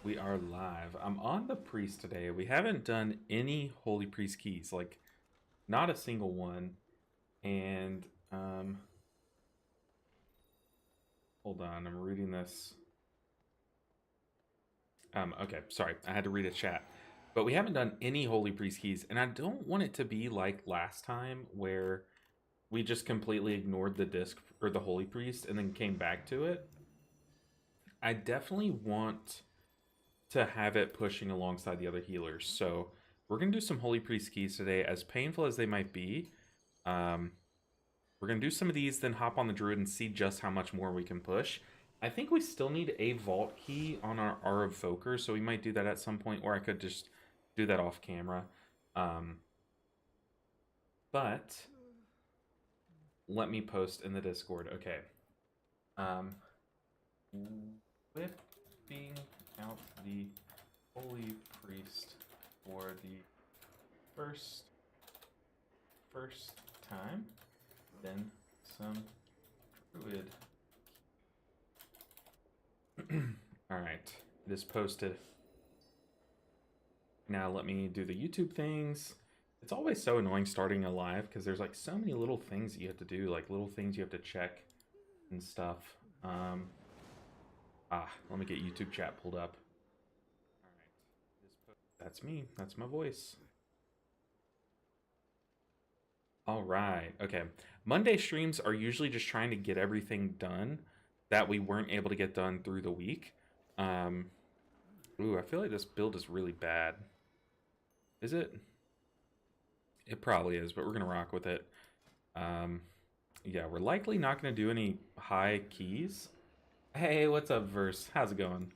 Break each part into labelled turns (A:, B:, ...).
A: We are live. I'm on the priest today. We haven't done any holy priest keys, like not a single one. And hold on, I'm reading this. Okay, sorry, I had to read a chat. But we haven't done any holy priest keys, and I don't want it to be like last time where we just completely ignored the disc or the holy priest and then came back to it. I definitely want to have it pushing alongside the other healers. So we're going to do some Holy Priest keys today, as painful as they might be. We're going to do some of these, then hop on the Druid and see just how much more we can push. I think we still need a Vault key on our Evoker, so we might do that at some point, or I could just do that off camera. But let me post in the Discord. Okay. Whipping out the Holy Priest for the first time, then some Druid. Alright, it is posted. Now let me do the YouTube things. It's always so annoying starting a live because there's like so many little things that you have to do, like little things you have to check and stuff. Let me get YouTube chat pulled up. Alright, that's me, that's my voice. Alright, okay. Monday streams are usually just trying to get everything done that we weren't able to get done through the week. Ooh, I feel like this build is really bad. Is it? It probably is, but we're gonna rock with it. Yeah, we're likely not gonna do any high keys. Hey, what's up, Verse? How's it going?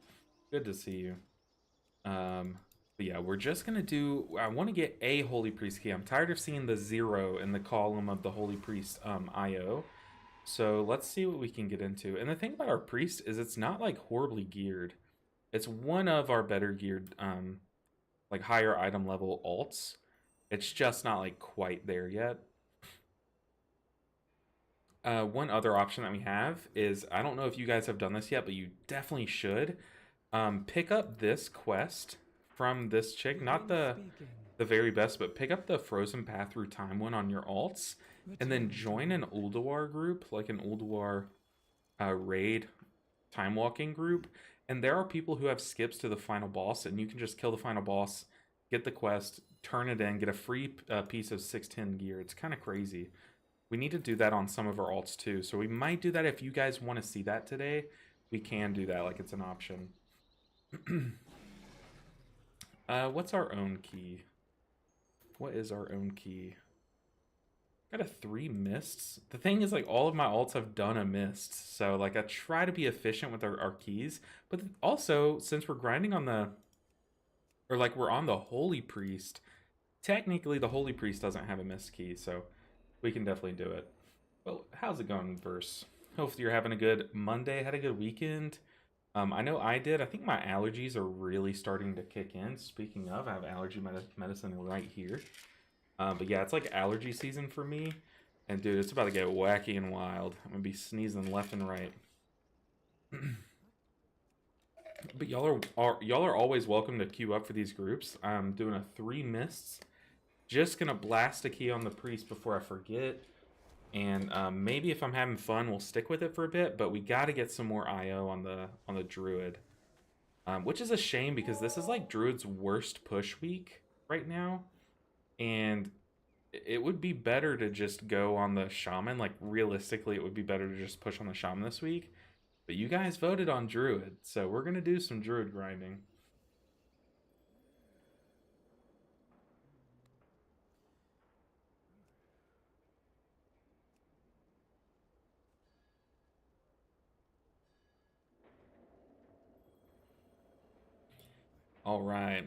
A: Good to see you. But yeah, we're just gonna do, I want to get a Holy Priest key. I'm tired of seeing the 0 in the column of the Holy Priest IO. So let's see what we can get into. And the thing about our Priest is it's not like horribly geared. It's one of our better geared, like higher item level alts. It's just not like quite there yet. One other option that we have is, I don't know if you guys have done this yet, but you definitely should. Pick up this quest from this chick, not the very best, but pick up the Frozen Path Through Time one on your alts, and then join an Ulduar group, like an Ulduar raid time walking group. And there are people who have skips to the final boss, and you can just kill the final boss, get the quest, turn it in, get a free piece of 610 gear. It's kind of crazy. We need to do that on some of our alts too, so we might do that. If you guys want to see that today, we can do that, like it's an option. What's our own key? What is our own key? Got a 3 mists. The thing is, like, all of my alts have done a mist, so like I try to be efficient with our keys, but also since we're grinding on the, or like we're on the Holy Priest, technically the Holy Priest doesn't have a mist key, so we can definitely do it. Well, how's it going, Verse? Hopefully you're having a good Monday, had a good weekend. I know I did. I think my allergies are really starting to kick in. Speaking of, I have allergy medicine right here. But yeah, it's like allergy season for me. And dude, it's about to get wacky and wild. I'm gonna be sneezing left and right. But y'all are always welcome to queue up for these groups. I'm doing a 3 mists. Just gonna blast a key on the priest before I forget. And maybe if I'm having fun, we'll stick with it for a bit. But we got to get some more IO on the Druid, which is a shame because this is like Druid's worst push week right now, and it would be better to just go on the Shaman. Like realistically, it would be better to just push on the Shaman this week. But you guys voted on Druid, so we're gonna do some Druid grinding. All right.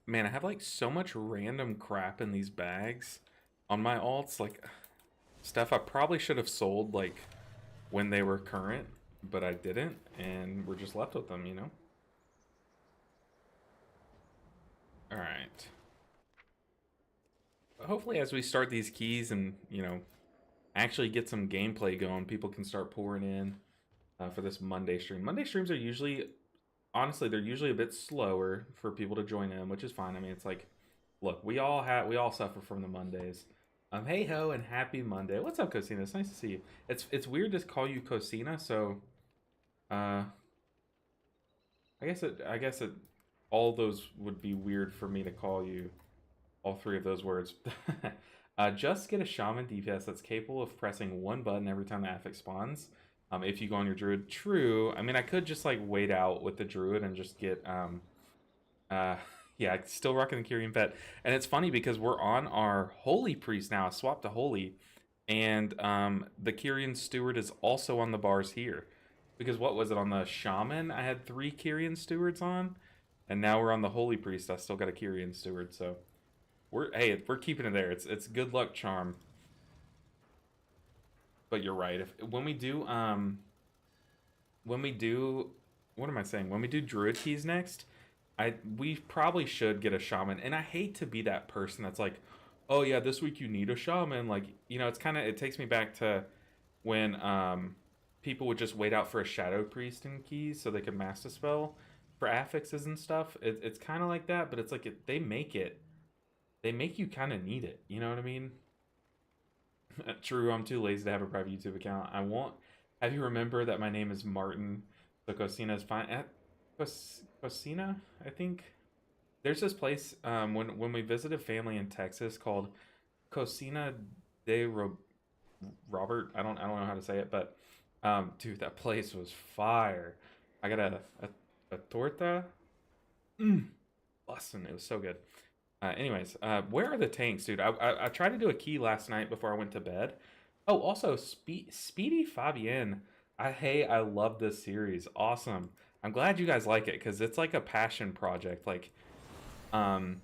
A: Man, I have like so much random crap in these bags on my alts, like stuff I probably should have sold like when they were current, but I didn't, and we're just left with them, you know? All right. Hopefully as we start these keys and, you know, actually get some gameplay going, people can start pouring in for this Monday stream. Monday streams are usually honestly, they're usually a bit slower for people to join in, which is fine. I mean, it's like, look, we all suffer from the Mondays. Hey ho and happy Monday. What's up, Cosina? It's nice to see you. It's weird to call you Cosina, so uh, I guess it all those would be weird for me to call you all three of those words. Just get a shaman DPS that's capable of pressing one button every time the affix spawns. If you go on your druid, true. I mean, I could just like wait out with the druid and just get uh yeah, still rocking the Kyrian pet. And it's funny because we're on our holy priest now, swap to holy, and the Kyrian steward is also on the bars here. Because what was it on the shaman? I had 3 Kyrian stewards on, and now we're on the holy priest. I still got a Kyrian steward, so we're keeping it there. It's good luck charm. But you're right. If when we do what am I saying? When we do druid keys next, we probably should get a shaman. And I hate to be that person that's like, "Oh yeah, this week you need a shaman." Like, it's kind of it takes me back to when people would just wait out for a shadow priest in keys so they could master spell for affixes and stuff. It's kind of like that, but it's like they make you kind of need it. You know what I mean? True, I'm too lazy to have a private YouTube account. I won't have you remember that my name is Martin. So Cosina is fine. Cosina, I think. There's this place when we visited family in Texas called Cocina de Robert. I don't know how to say it, but dude, that place was fire. I got a torta. Bussin'. It was so good. Anyways, where are the tanks, dude? I tried to do a key last night before I went to bed. Oh, also, Speedy Fabienne. I love this series. Awesome. I'm glad you guys like it because it's like a passion project. Like, um,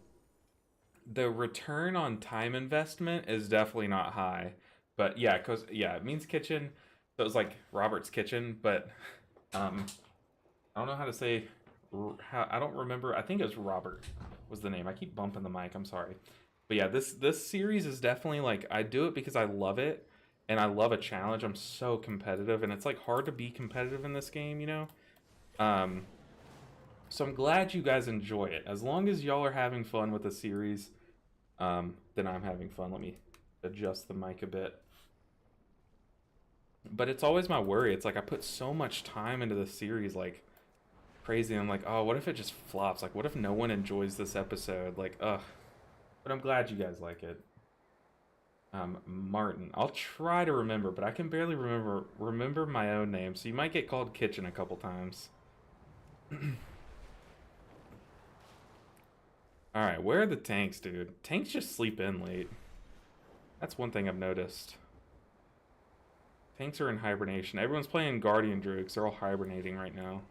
A: the return on time investment is definitely not high. But yeah, cause yeah, it means kitchen. So it was like Robert's kitchen, but um, I don't know how to say. How I don't remember. I think it was Robert was the name. I keep bumping the mic. I'm sorry, but yeah, this series is definitely like I do it because I love it and I love a challenge. I'm so competitive, and it's like hard to be competitive in this game, you know. Um, so I'm glad you guys enjoy it. As long as y'all are having fun with the series, then I'm having fun. Let me adjust the mic a bit. But it's always my worry. It's like I put so much time into the series, like crazy. I'm like, oh, what if it just flops? Like, what if no one enjoys this episode? Like, ugh. But I'm glad you guys like it. Martin. I'll try to remember, but I can barely remember my own name. So you might get called Kitchen a couple times. All right, where are the tanks, dude? Tanks just sleep in late. That's one thing I've noticed. Tanks are in hibernation. Everyone's playing Guardian Druids. They're all hibernating right now.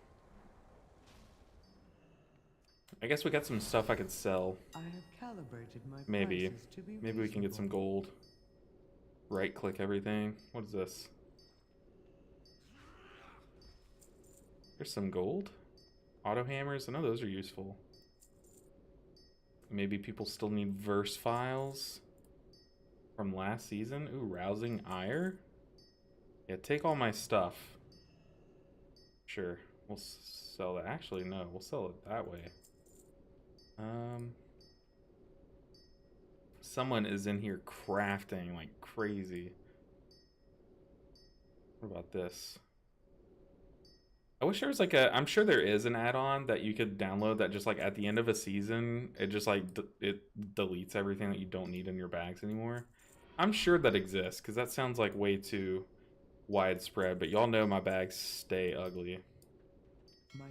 A: I guess we got some stuff I could sell.
B: I have calibrated my
A: Maybe.
B: prices to be
A: Maybe we can get some gold. Right click everything. What is this? There's some gold. Auto hammers. I know those are useful. Maybe people still need verse files from last season. Ooh, rousing ire. Yeah, take all my stuff. Sure, we'll sell that. Actually, no, we'll sell it that way. Someone is in here crafting like crazy. What about this? I wish there was like I'm sure there is an add-on that you could download that just like at the end of a season, it just like it deletes everything that you don't need in your bags anymore. I'm sure that exists because that sounds like way too widespread, but y'all know my bags stay ugly.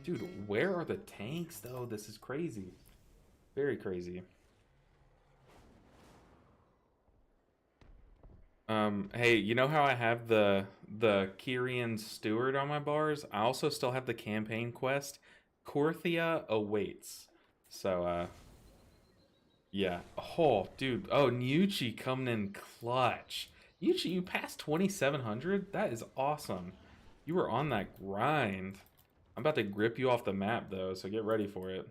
A: Dude, where are the tanks though? This is crazy. Very crazy. Hey, you know how I have the Kyrian Steward on my bars? I also still have the campaign quest. Korthia awaits. So, yeah. Oh, dude. Oh, Nucci coming in clutch. Nucci, you passed 2,700? That is awesome. You were on that grind. I'm about to grip you off the map, though, so get ready for it.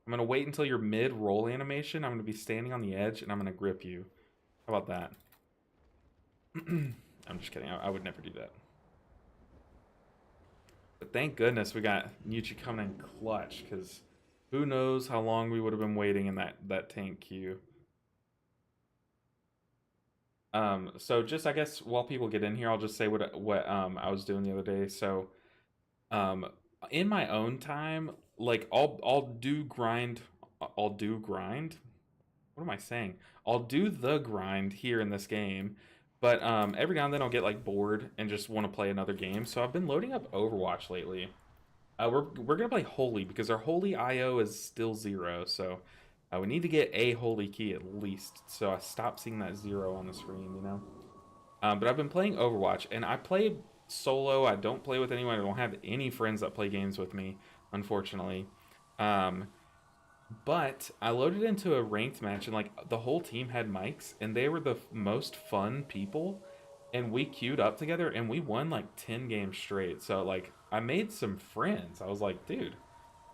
A: I'm going to wait until your mid-roll animation. I'm going to be standing on the edge, and I'm going to grip you. How about that? I'm just kidding. I would never do that. But thank goodness we got Yuchi coming in clutch, because who knows how long we would have been waiting in that tank queue. So just I guess while people get in here, I'll just say what I was doing the other day. So um in my own time, like I'll do grind. What am I saying? I'll do the grind here in this game, but every now and then I'll get like bored and just want to play another game. So I've been loading up Overwatch lately. We're gonna play Holy because our Holy IO is still 0, so we need to get a Holy key at least. So I stop seeing that 0 on the screen, you know. But I've been playing Overwatch, and I play solo. I don't play with anyone. I don't have any friends that play games with me, unfortunately. Um, but I loaded into a ranked match, and like the whole team had mics, and they were the most fun people. And we queued up together, and we won like 10 games straight. So like I made some friends. I was like, dude,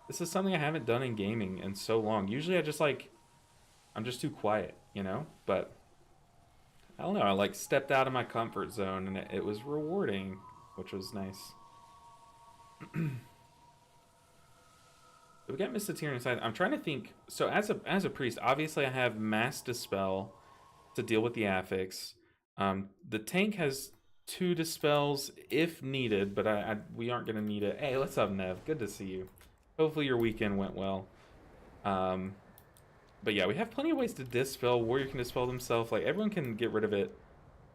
A: this is something I haven't done in gaming in so long. Usually I'm just too quiet, you know. But I don't know. I like stepped out of my comfort zone, and it was rewarding, which was nice. We got Mr. Tirna inside. I'm trying to think. So as a priest, obviously I have mass dispel to deal with the affix. The tank has 2 dispels if needed, but we aren't gonna need it. Hey, what's up, Nev? Good to see you. Hopefully your weekend went well. But yeah, we have plenty of ways to dispel. Warrior can dispel themselves. Like everyone can get rid of it.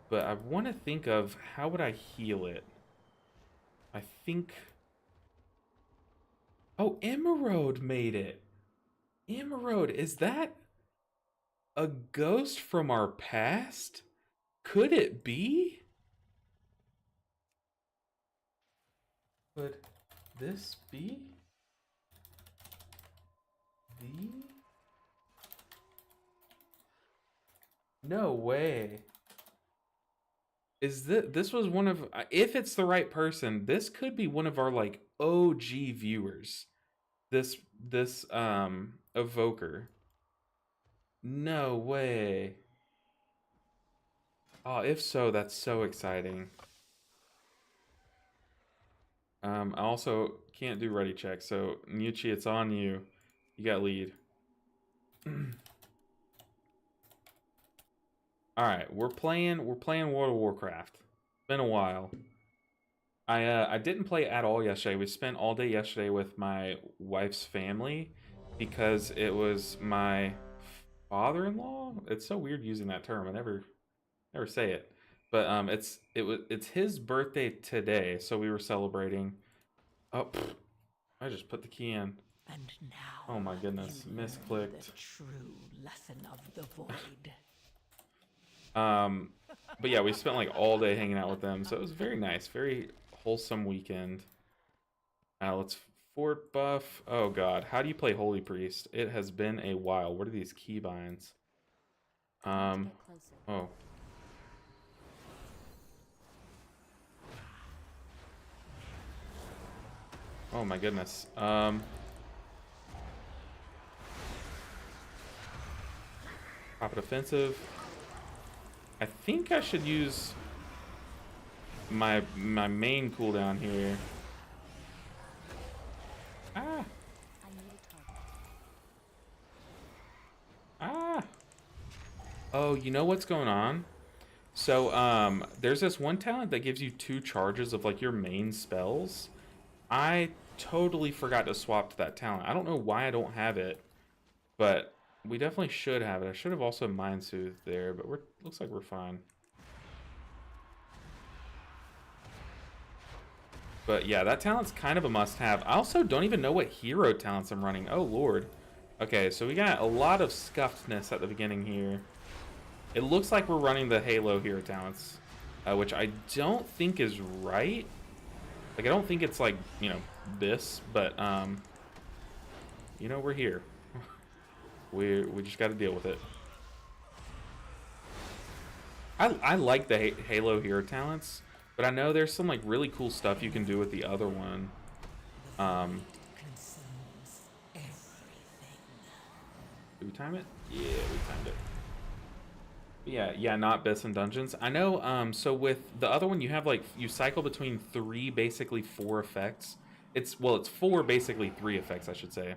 A: But I want to think of how would I heal it. I think. Oh, Emerald made it. Emerald, is that a ghost from our past? Could it be? Could this be the? No way. Is this was one of, if it's the right person, this could be one of our like OG viewers. This evoker. No way. Oh, if so, that's so exciting. I also can't do ready check, so Nyuchi, it's on you. You got lead. All right, we're playing World of Warcraft. Been a while. I didn't play at all yesterday. We spent all day yesterday with my wife's family because it was my father-in-law. It's so weird using that term. I never say it. But it's his birthday today, so we were celebrating. Oh, I just put the key in.
C: And now,
A: Oh my goodness,
C: you learn
A: misclicked.
C: the true lesson of the void.
A: But yeah, we spent like all day hanging out with them, so it was very nice, very wholesome weekend. Let's fort buff. Oh god, how do you play Holy Priest? It has been a while. What are these keybinds? Oh. Oh my goodness. Pop it offensive. I think I should use my main cooldown here. Ah. Ah. Oh, you know what's going on? So, there's this one talent that gives you 2 charges of like your main spells. I totally forgot to swap to that talent. I don't know why I don't have it, but we definitely should have it. I should have also Mind Soothed there, but looks like we're fine. But yeah, that talent's kind of a must-have. I also don't even know what hero talents I'm running. Oh, Lord. Okay, so we got a lot of scuffedness at the beginning here. It looks like we're running the Halo hero talents, which I don't think is right. Like, I don't think it's like, you know, this, but, you know, we're here. We just got to deal with it. I like the Halo hero talents, but I know there's some like really cool stuff you can do with the other one. Did we time it? Yeah, we timed it. Yeah, not bits and dungeons. I know. So with the other one, you have like you cycle between three, basically four effects. It's four, basically three effects, I should say,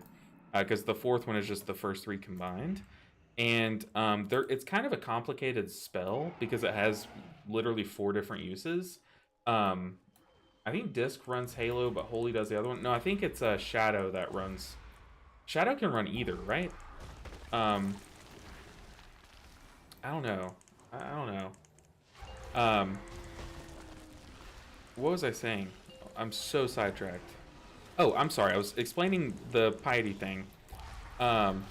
A: because the fourth one is just the first three combined. And there it's kind of a complicated spell because it has literally four different uses. Um, I think Disc runs Halo, but Holy does the other one. No, I think it's Shadow that runs. Shadow can run either, right? Um, I don't know. I don't know. Um, what was I saying? I'm so sidetracked. Oh, I'm sorry. I was explaining the piety thing. Um,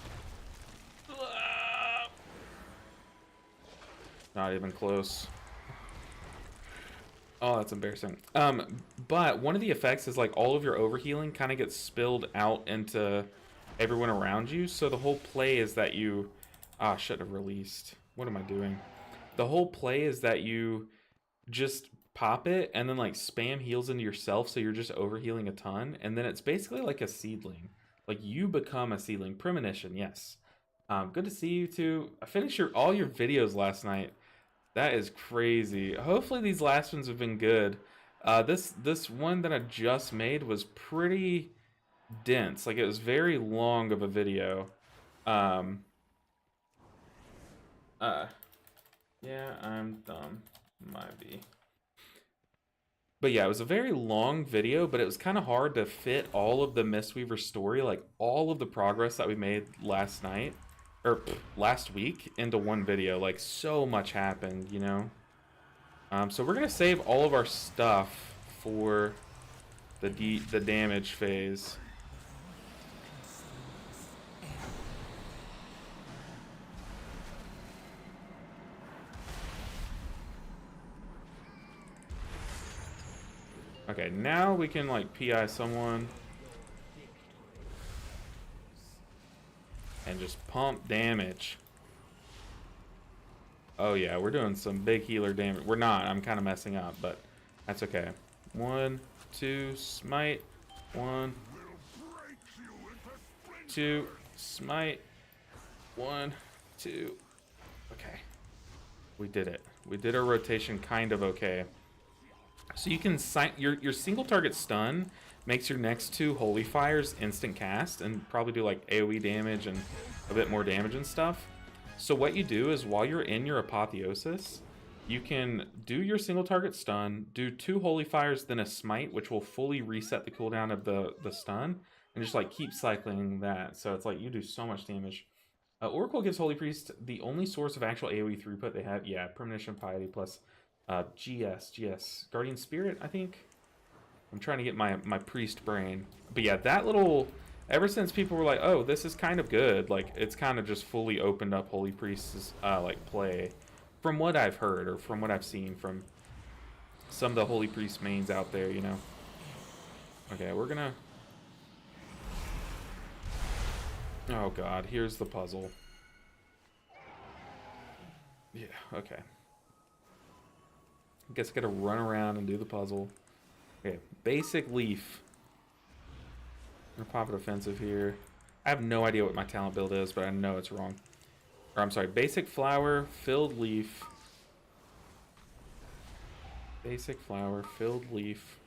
A: not even close. Oh, that's embarrassing. But one of the effects is like all of your overhealing kind of gets spilled out into everyone around you. So the whole play is that you... Ah, should have released. What am I doing? The whole play is that you just pop it and then like spam heals into yourself, so you're just overhealing a ton, and then it's basically like a seedling. Like you become a seedling. Premonition, yes. Good to see you too. I finished all your videos last night. That is crazy. Hopefully these last ones have been good. This one that I just made was pretty dense. Like it was very long of a video. Um, uh, yeah, I'm dumb. Might be. But yeah, it was a very long video, but it was kind of hard to fit all of the Mistweaver story, like all of the progress that we made last night, or last week, into one video. Like, so much happened, you know? So we're going to save all of our stuff for the damage phase. Okay, now we can, like, PI someone. And just pump damage. Oh yeah, we're doing some big healer damage. We're not. I'm kind of messing up, but that's okay. 1, 2, smite. 1, 2, smite. 1, 2. Okay. We did it. We did our rotation kind of okay. So you can your single target stun makes your next two holy fires instant cast and probably do like AoE damage and a bit more damage and stuff. So what you do is while you're in your apotheosis, you can do your single target stun, do 2 holy fires, then a smite, which will fully reset the cooldown of the stun, and just like keep cycling that. So it's like you do so much damage. Oracle gives Holy Priest the only source of actual AoE throughput they have. Yeah, Premonition, Piety, plus GS. Guardian Spirit, I think. I'm trying to get my priest brain. But yeah, that little... Ever since people were like, oh, this is kind of good, like, it's kind of just fully opened up Holy Priest's, like, play. From what I've heard, or from what I've seen from some of the Holy Priest mains out there, you know. Okay, we're gonna... Oh god, here's the puzzle. Yeah, okay. I guess I gotta run around and do the puzzle. Okay, basic leaf. I'm gonna pop it offensive here. I have no idea what my talent build is, but I know it's wrong. Or I'm sorry, basic flower, filled leaf. Basic flower, filled leaf.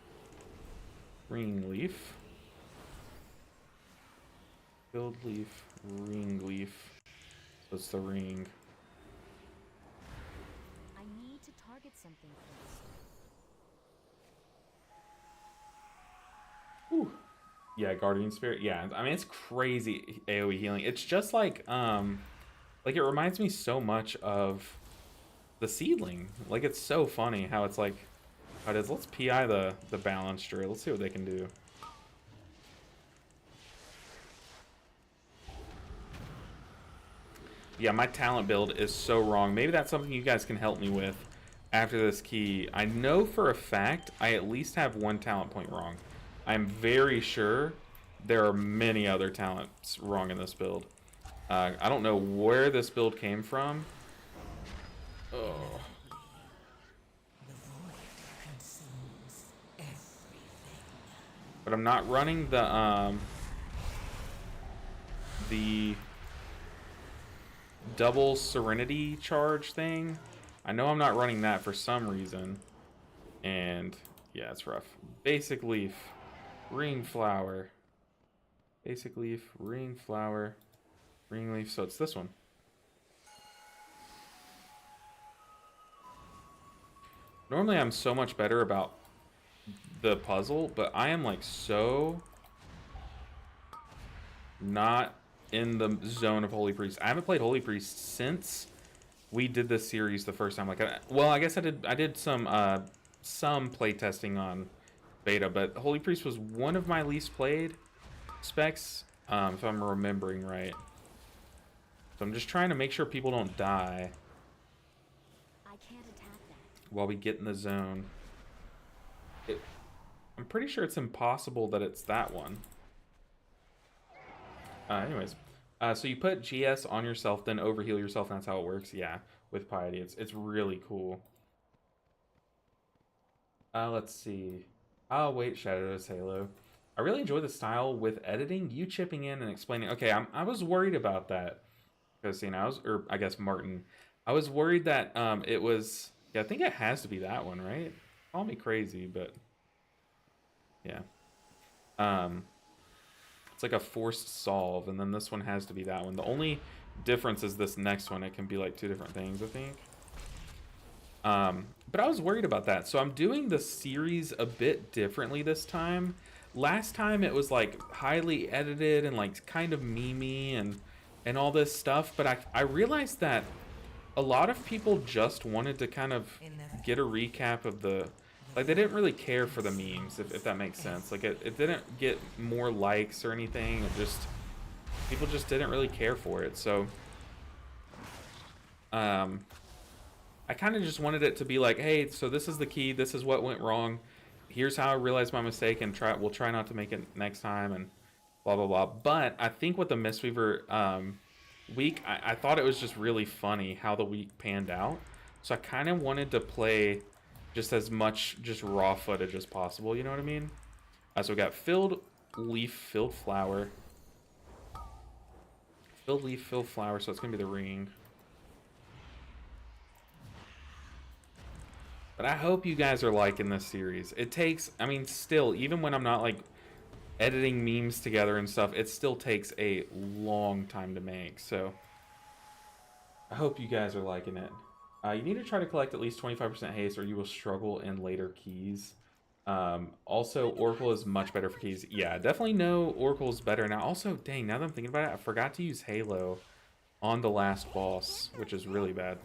A: Ring leaf. Filled leaf, ring leaf. So it's the ring.
D: I need to target something first.
A: Whew. Yeah, Guardian Spirit. Yeah, I mean, it's crazy AoE healing. It's just like it reminds me so much of the Seedling. Like, it's so funny how it's like, how it is. Let's PI the Balancer. Let's see what they can do. Yeah, my talent build is so wrong. Maybe that's something you guys can help me with after this key. I know for a fact I at least have one talent point wrong. I'm very sure there are many other talents wrong in this build. I don't know where this build came from. Oh. But I'm not running the double Serenity charge thing. I know I'm not running that for some reason. And yeah, it's rough. Basic leaf, ring flower. Basic leaf, ring flower, ring leaf. So it's this one. Normally I'm so much better about the puzzle, but I am like so not in the zone of Holy Priest. I haven't played Holy Priest since we did this series the first time. Like, well, I guess I did some playtesting on beta, but Holy Priest was one of my least played specs, if I'm remembering right. So I'm just trying to make sure people don't die
D: I can't attack that.
A: while we get in the zone. I'm pretty sure it's impossible that it's that one. Anyways, so you put GS on yourself, then overheal yourself, and that's how it works. Yeah, with Piety, it's really cool. Let's see. Oh wait, Shadow's Halo. I really enjoy the style with editing. You chipping in and explaining. Okay, I was worried about that because I guess Martin. I was worried that it was. Yeah, I think it has to be that one, right? Call me crazy, but yeah. It's like a forced solve, and then this one has to be that one. The only difference is this next one. It can be like two different things, I think. But I was worried about that. So I'm doing the series a bit differently this time. Last time it was like highly edited and like kind of memey and all this stuff. But I realized that a lot of people just wanted to kind of get a recap of the... Like, they didn't really care for the memes, if that makes sense. Like, it didn't get more likes or anything. It just... People just didn't really care for it. So... I kind of just wanted it to be like, hey, so this is the key. This is what went wrong. Here's how I realized my mistake, and we'll try not to make it next time, and blah, blah, blah. But I think with the Mistweaver week, I thought it was just really funny how the week panned out. So I kind of wanted to play... just as much just raw footage as possible, you know what I mean? So we got filled leaf, filled flower. Filled leaf, filled flower, so it's gonna be the ring. But I hope you guys are liking this series. It takes, I mean, still, even when I'm not like editing memes together and stuff, it still takes a long time to make. So I hope you guys are liking it. You need to try to collect at least 25% haste or you will struggle in later keys. Also, Oracle is much better for keys. Yeah, definitely know Oracle is better. Now, also, dang, now that I'm thinking about it, I forgot to use Halo on the last boss, which is really bad.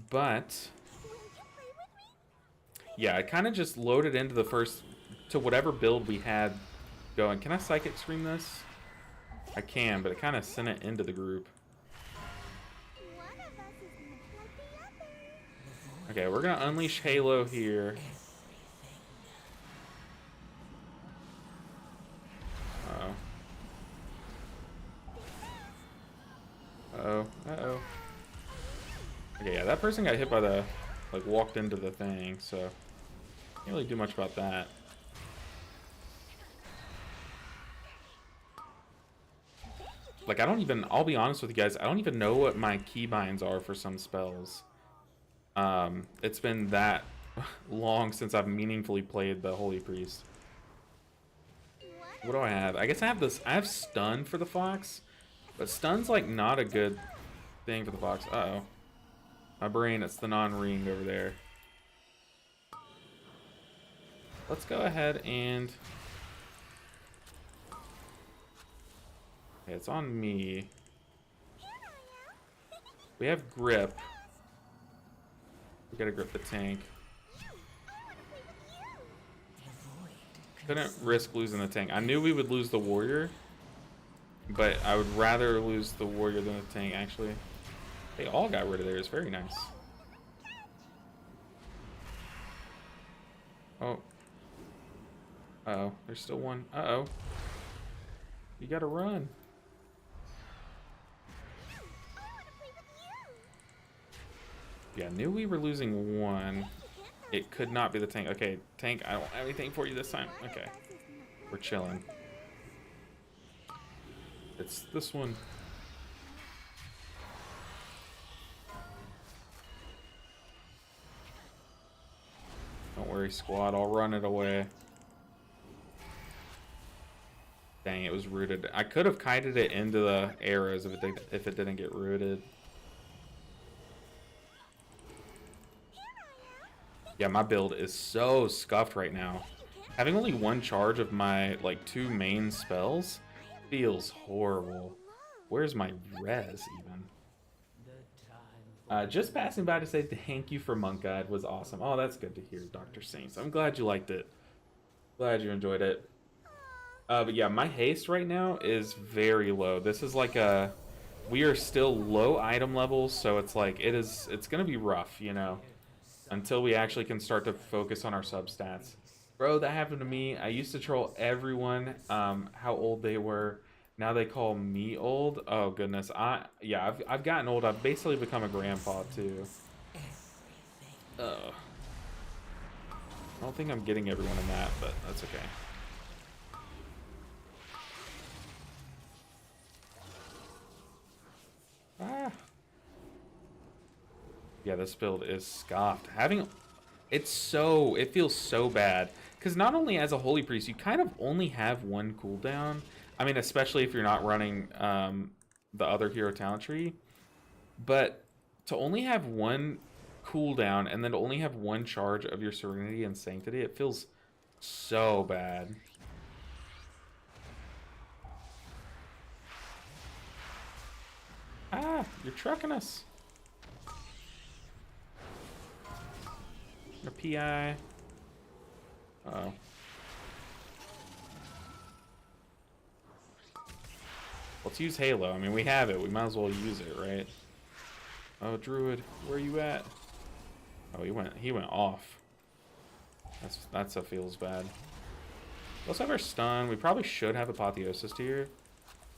A: But, yeah, I kind of just loaded into the first, to whatever build we had going. Can I Psychic Scream this? I can, but it kind of sent it into the group. Okay, we're gonna unleash Halo here. Uh-oh. Uh-oh. Uh-oh. Okay, yeah, that person got hit by the... like, walked into the thing, so... can't really do much about that. Like, I don't even... I'll be honest with you guys, I don't even know what my keybinds are for some spells. It's been that long since I've meaningfully played the Holy Priest. What do I have? I guess I have this. I have Stun for the Fox, but Stun's like not a good thing for the Fox. Uh-oh. My brain, it's the non-ring over there. Let's go ahead and... okay, it's on me. We have grip. We gotta grip the tank. Couldn't risk losing the tank. I knew we would lose the warrior, but I would rather lose the warrior than the tank, actually. They all got rid of theirs. Very nice. Oh. Uh-oh. There's still one. Uh-oh. You gotta run. Yeah, I knew we were losing one. It could not be the tank. Okay, tank, I don't have anything for you this time. Okay. We're chilling. It's this one. Don't worry, squad. I'll run it away. Dang, it was rooted. I could have kited it into the arrows if it didn't get rooted. Yeah, my build is so scuffed right now. Having only one charge of my, like, 2 main spells feels horrible. Where's my res, even? Just passing by to say thank you for Monk Guide was awesome. Oh, that's good to hear, Dr. Saints. I'm glad you liked it. Glad you enjoyed it. But yeah, my haste right now is very low. This is like a... We are still low item levels, so it's like, it's gonna be rough, you know? Until we actually can start to focus on our substats. Bro, that happened to me. I used to troll everyone, how old they were. Now they call me old. Oh goodness, I've gotten old. I've basically become a grandpa too. I don't think I'm getting everyone in that, but that's okay. Ah. Yeah, this build is scoffed. It feels so bad. Because not only as a Holy Priest, you kind of only have one cooldown. I mean, especially if you're not running the other hero talent tree. But to only have one cooldown and then to only have one charge of your Serenity and Sanctity, it feels so bad. Ah, you're trucking us. A PI. Uh-oh. Let's use Halo. I mean, we have it. We might as well use it, right? Oh, Druid, where are you at? Oh, he went off. That feels bad. We also have our stun. We probably should have Apotheosis here.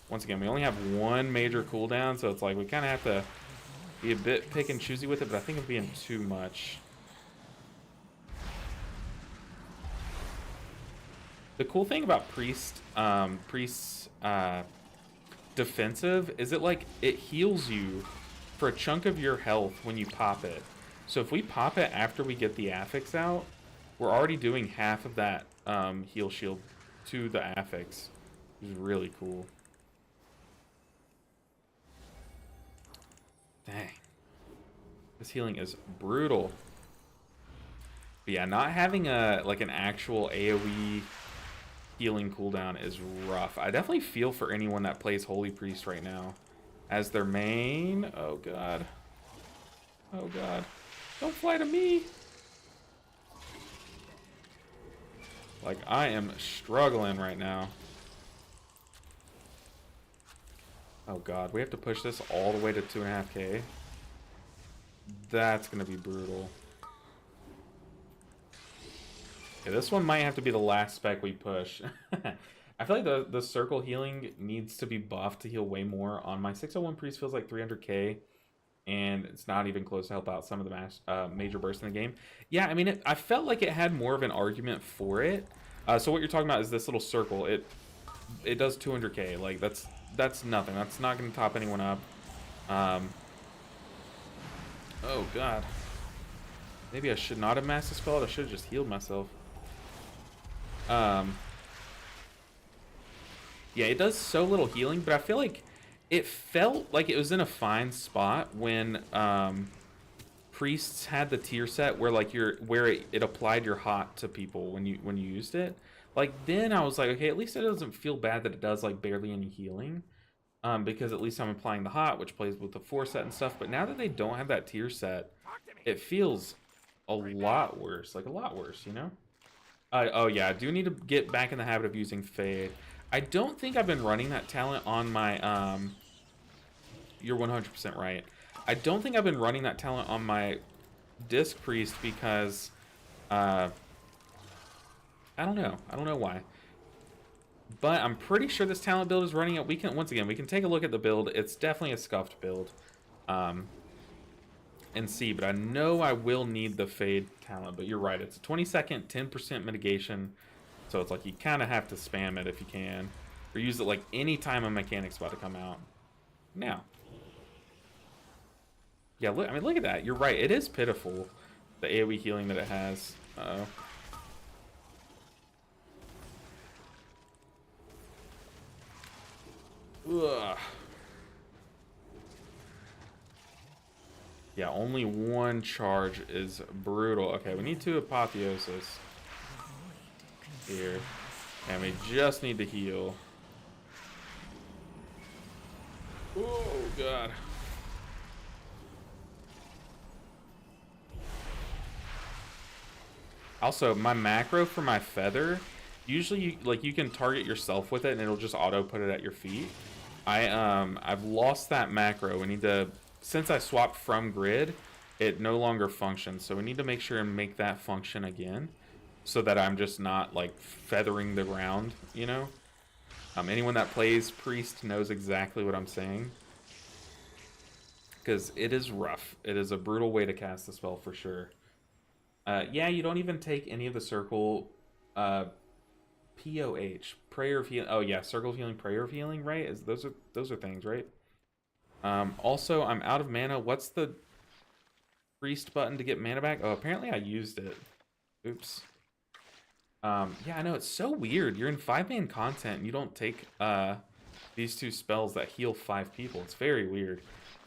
A: Once again, we only have one major cooldown, so it's like we kind of have to be a bit pick and choosy with it, but I think it's being too much. The cool thing about Priest's defensive is it heals you for a chunk of your health when you pop it. So if we pop it after we get the affix out, we're already doing half of that heal shield to the affix, which is really cool. Dang. This healing is brutal. But yeah, not having an actual AoE healing cooldown is rough. I definitely feel for anyone that plays Holy Priest right now as their main. Oh god. Oh god. Don't fly to me. Like, I am struggling right now. Oh god, we have to push this all the way to 2.5k. That's gonna be brutal. Yeah, this one might have to be the last spec we push. I feel like the circle healing needs to be buffed to heal way more. On my 601 Priest feels like 300k, and it's not even close to help out some of the major bursts in the game. Yeah, I mean, I felt like it had more of an argument for it. So what you're talking about is this little circle. It does 200k. Like, that's nothing. That's not going to top anyone up. Oh, God. Maybe I should not have master spelled. I should have just healed myself. Yeah, it does so little healing, but I feel like it felt like it was in a fine spot when priests had the tier set where it applied your hot to people when you used it. Like, then I was like, okay, at least it doesn't feel bad that it does like barely any healing, because at least I'm applying the hot, which plays with the 4 set and stuff. But now that they don't have that tier set, it feels a lot worse, like a lot worse, you know? Oh yeah, I do need to get back in the habit of using Fade. I don't think I've been running that talent on my, you're 100% right. I don't think I've been running that talent on my Disc Priest because, I don't know. I don't know why. But I'm pretty sure this talent build is running it. Once again, we can take a look at the build. It's definitely a scuffed build. And see, but I know I will need the Fade talent, but you're right. It's a 20-second, 10% mitigation. So it's like you kind of have to spam it if you can. or use it like any time a mechanic's about to come out. Now. Yeah, look, I mean, look at that. You're right. It is pitiful, the AoE healing that it has. Uh-oh. Ugh. Yeah, only one charge is brutal. Okay, we need 2 apotheosis here. And we just need to heal. Oh, God. Also, my macro for my feather, usually you can target yourself with it and it'll just auto put it at your feet. I've lost that macro. We need to, since I swapped from grid, it no longer functions. So we need to make sure and make that function again, so that I'm just not like feathering the ground, you know? Anyone that plays priest knows exactly what I'm saying, because it is rough. It is a brutal way to cast the spell for sure. Yeah, you don't even take any of the circle POH, prayer of healing. Oh yeah, circle of healing, prayer of healing, right? Those are things, right? Also, I'm out of mana. What's the priest button to get mana back? Oh, apparently I used it. Oops. Yeah, I know, it's so weird. You're in 5-man content and you don't take these 2 spells that heal 5 people. It's very weird.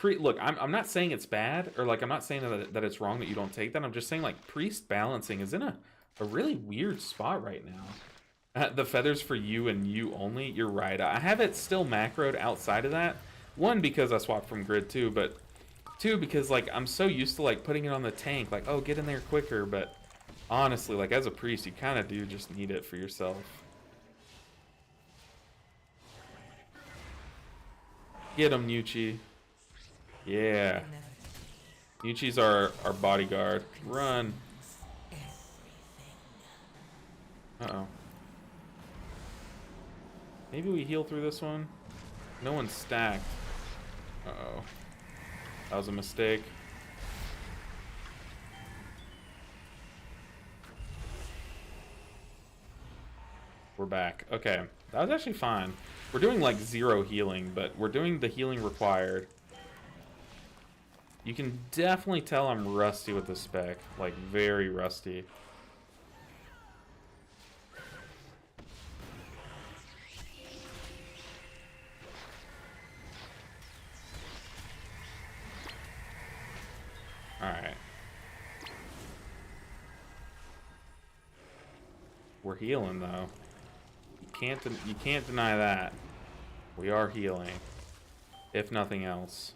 A: Look, I'm not saying it's bad, or like I'm not saying that it's wrong that you don't take that. I'm just saying like priest balancing is in a really weird spot right now. The feathers for you and you only. You're right. I have it still macroed outside of that. 1, because I swapped from grid 2, but 2, because like I'm so used to like putting it on the tank, like, oh, get in there quicker. But honestly, like as a priest, you kind of do just need it for yourself. Get him, Yuchi. Yeah. Yuchi's our bodyguard. Run. Uh-oh. Maybe we heal through this one? No one's stacked. Uh-oh. That was a mistake. We're back. Okay. That was actually fine. We're doing like 0 healing, but we're doing the healing required. You can definitely tell I'm rusty with the spec. Like, very rusty. Alright. We're healing, though. You can't deny that. We are healing. If nothing else.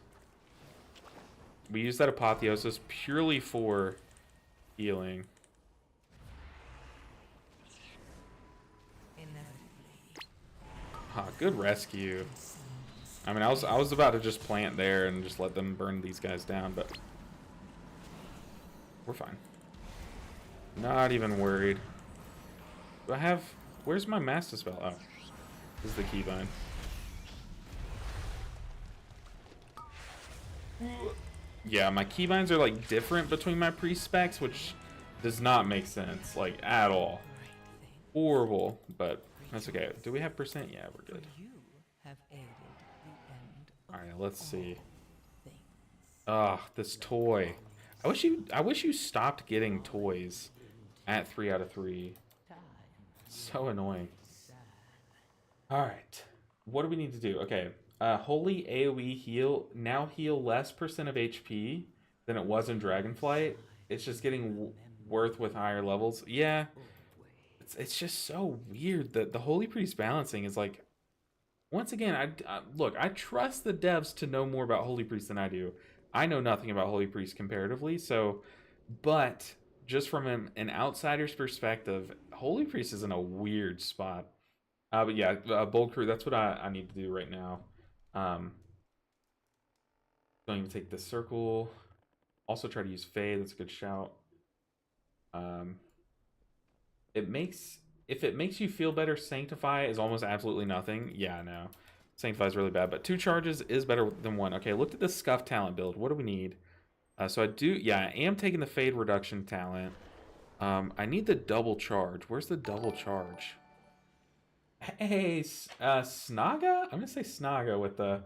A: We use that apotheosis purely for healing. Ah, good rescue. I mean, I was about to just plant there and just let them burn these guys down, but we're fine. Not even worried. Do I have... Where's my master spell? Oh, this is the keybind. Yeah, my keybinds are like different between my priest specs, which does not make sense, like, at all. Horrible, but that's okay. Do we have percent? Yeah, we're good. Alright, let's see. Ugh, this toy. I wish you stopped getting toys at 3 out of 3. So annoying. Alright. What do we need to do? Okay. Holy AoE heal. Now heal less percent of HP than it was in Dragonflight. It's just getting worth with higher levels. Yeah. It's just so weird that the Holy Priest balancing is like... Once again, look, I trust the devs to know more about Holy Priest than I do. I know nothing about Holy Priest comparatively, so... But, just from an outsider's perspective, Holy Priest is in a weird spot. But yeah, Bold Crew, that's what I need to do right now. Don't even take this circle. Also try to use Fade, that's a good shout. If it makes you feel better, Sanctify is almost absolutely nothing. Yeah, no. Sanctify is really bad, but 2 charges is better than 1. Okay, look at the Scuff talent build. What do we need? So I am taking the Fade reduction talent. I need the double charge. Where's the double charge? Hey, Snaga? I'm gonna say Snaga with the...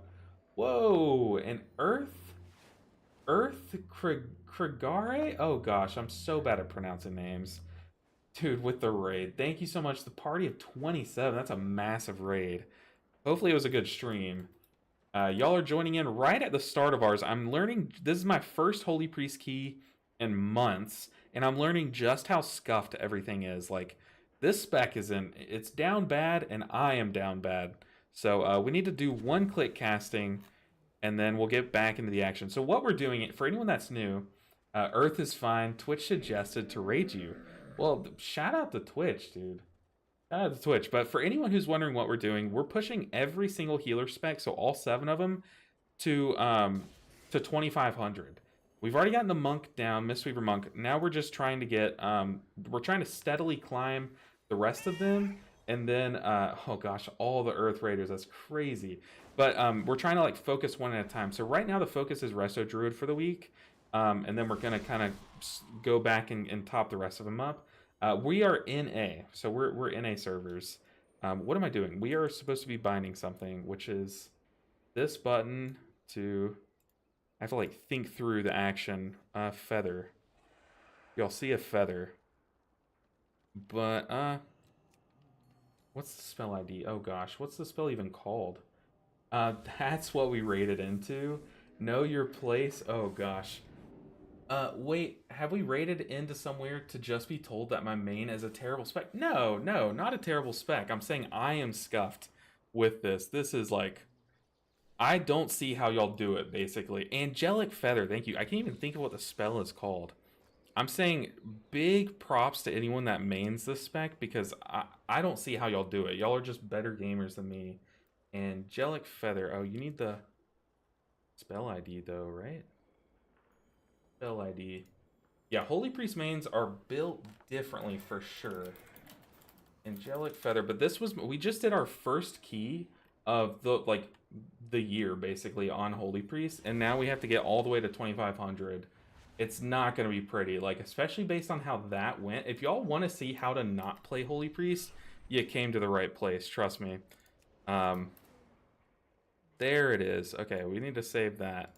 A: Whoa, and Earth Krigare? Oh gosh, I'm so bad at pronouncing names. Dude, with the raid. Thank you so much. The party of 27. That's a massive raid. Hopefully it was a good stream. Y'all are joining in right at the start of ours. I'm learning... This is my first Holy Priest key in months, and I'm learning just how scuffed everything is. Like, this spec is in... It's down bad, and I am down bad. So we need to do one-click casting, and then we'll get back into the action. So what we're doing, for anyone that's new, Earth is fine. Twitch suggested to raid you. Well, shout out to Twitch, dude. Shout out to Twitch. But for anyone who's wondering what we're doing, we're pushing every single healer spec, so all 7 of them, to 2,500. We've already gotten the monk down, Mistweaver monk. Now we're just trying to get, we're trying to steadily climb the rest of them. And then, oh gosh, all the Earth Raiders, that's crazy. But we're trying to like focus one at a time. So right now the focus is Resto Druid for the week. And then we're going to kind of go back and top the rest of them up. We are in A, so we're in A servers. What am I doing? We are supposed to be binding something, which is this button to... I have to like think through the action. Feather. Y'all see a feather. But, what's the spell ID? Oh gosh, what's the spell even called? That's what we raided into. Know your place. Oh gosh. Wait, have we raided into somewhere to just be told that my main is a terrible spec? No, not a terrible spec. I'm saying I am scuffed with this. This is like, I don't see how y'all do it, basically. Angelic Feather, thank you. I can't even think of what the spell is called. I'm saying big props to anyone that mains this spec, because I don't see how y'all do it. Y'all are just better gamers than me. Angelic Feather. Oh, you need the spell ID, though, right? Spell ID. Yeah, Holy Priest mains are built differently for sure. Angelic Feather, but this was... We just did our first key of the year, basically, on Holy Priest, and now we have to get all the way to 2,500. It's not going to be pretty, like, especially based on how that went. If y'all want to see how to not play Holy Priest, you came to the right place, trust me. There it is. Okay, we need to save that.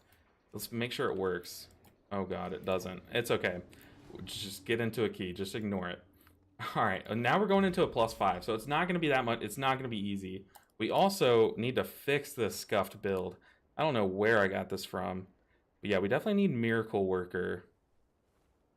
A: Let's make sure it works. Oh god, it doesn't. It's okay. Just get into a key. Just ignore it. Alright, now we're going into a +5, so it's not going to be that much. It's not going to be easy. We also need to fix this scuffed build. I don't know where I got this from. But yeah, we definitely need Miracle Worker.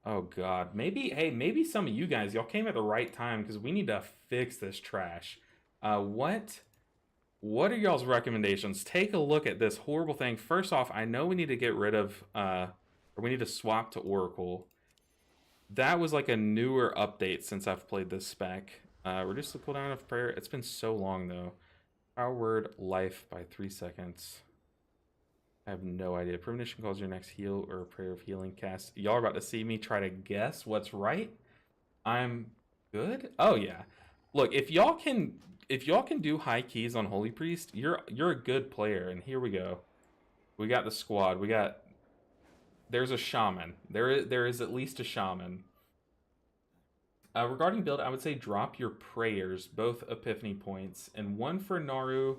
A: Oh god. Maybe, hey, maybe some of you guys, y'all came at the right time, because we need to fix this trash. What are y'all's recommendations? Take a look at this horrible thing. First off, I know we need to get rid of... or we need to swap to Oracle. That was like a newer update since I've played this spec. Reduce the cooldown of prayer. It's been so long though. Our word life by 3 seconds. I have no idea. Premonition calls your next heal or prayer of healing cast. Y'all are about to see me try to guess what's right. I'm good. Oh yeah. Look, if y'all can do high keys on Holy Priest, you're a good player. And here we go. We got the squad. We got... There's a shaman. There is at least a shaman. Regarding build, I would say drop your prayers, both epiphany points, and 1 for Naru,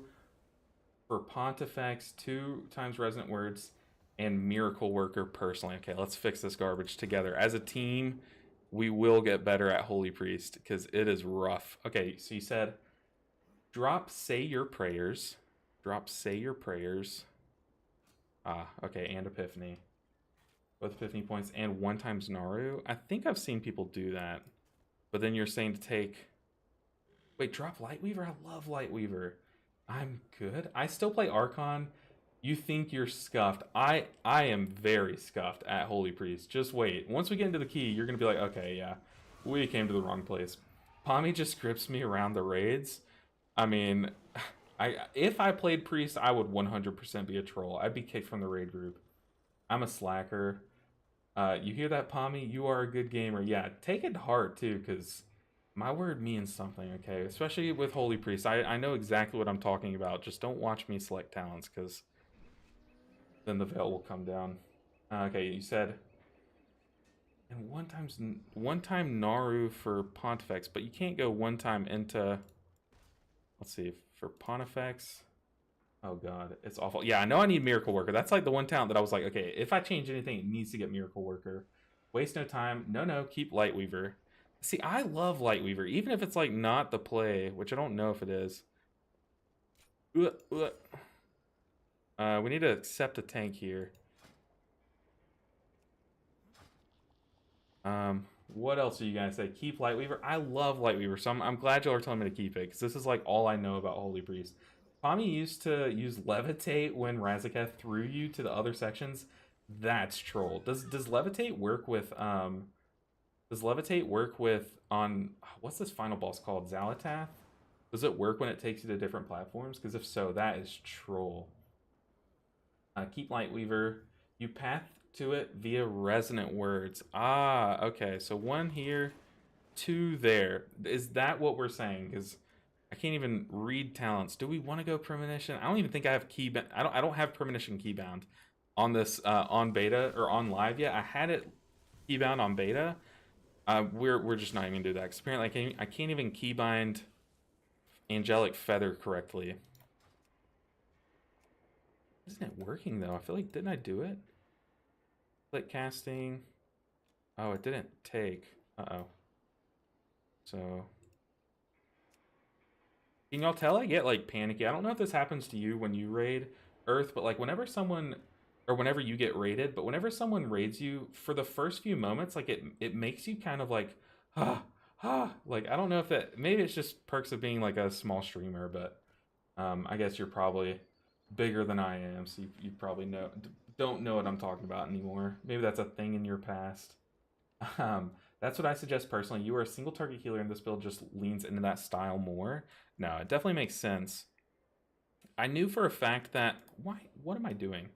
A: for Pontifex, 2 times resonant words, and Miracle Worker personally. Okay, let's fix this garbage together. As a team, we will get better at Holy Priest, because it is rough. Okay, so you said drop say your prayers. Drop say your prayers. Okay, and epiphany. Both epiphany points and 1 times Naru. I think I've seen people do that. But then you're saying to take... Wait, drop Lightweaver? I love Lightweaver. I'm good. I still play Archon. You think you're scuffed. I am very scuffed at Holy Priest. Just wait. Once we get into the key, you're going to be like, okay, yeah, we came to the wrong place. Pommy just grips me around the raids. I mean, if I played Priest, I would 100% be a troll. I'd be kicked from the raid group. I'm a slacker. You hear that, Pommy? You are a good gamer. Yeah, take it to heart, too, because my word means something, okay? Especially with Holy Priest. I know exactly what I'm talking about. Just don't watch me select talents, because then the veil will come down. Okay, you said... And 1 time Naru for Pontifex, but you can't go 1 time into... Let's see, for pawn effects. Oh god, it's awful. Yeah, I know I need Miracle Worker. That's like the one talent that I was like, okay, if I change anything, it needs to get Miracle Worker. Waste no time. No, keep Lightweaver. See, I love Lightweaver, even if it's like not the play, which I don't know if it is. We need to accept a tank here. What else are you gonna say? Keep Lightweaver. I love Lightweaver, so I'm glad y'all are telling me to keep it, because this is like all I know about Holy Priest. Tommy used to use Levitate when Razaketh threw you to the other sections. That's troll. Does Levitate work with on what's this final boss called? Xalatath? Does it work when it takes you to different platforms? Because if so, that is troll. Keep Lightweaver. You path to it via resonant words. Ah, okay. So 1 here, 2 there. Is that what we're saying? Because I can't even read talents. Do we want to go premonition? I don't even think I have key. I don't have premonition keybound on this on beta or on live yet. I had it keybound on beta. We're just not even gonna do that, because apparently I can't even keybind Angelic Feather correctly. Isn't it working though? I feel like, didn't I do it? Click casting. Oh, it didn't take. Uh-oh. So can y'all tell I get like panicky? I don't know if this happens to you when you raid Earth, but like whenever you get raided, but whenever someone raids you, for the first few moments, like it makes you kind of like like, I don't know if that, maybe it's just perks of being like a small streamer, but I guess you're probably bigger than I am, so you probably don't know what I'm talking about anymore. Maybe that's a thing in your past. That's what I suggest personally. You are a single target healer, and this build just leans into that style more. No, it definitely makes sense. I knew for a fact that... What am I doing?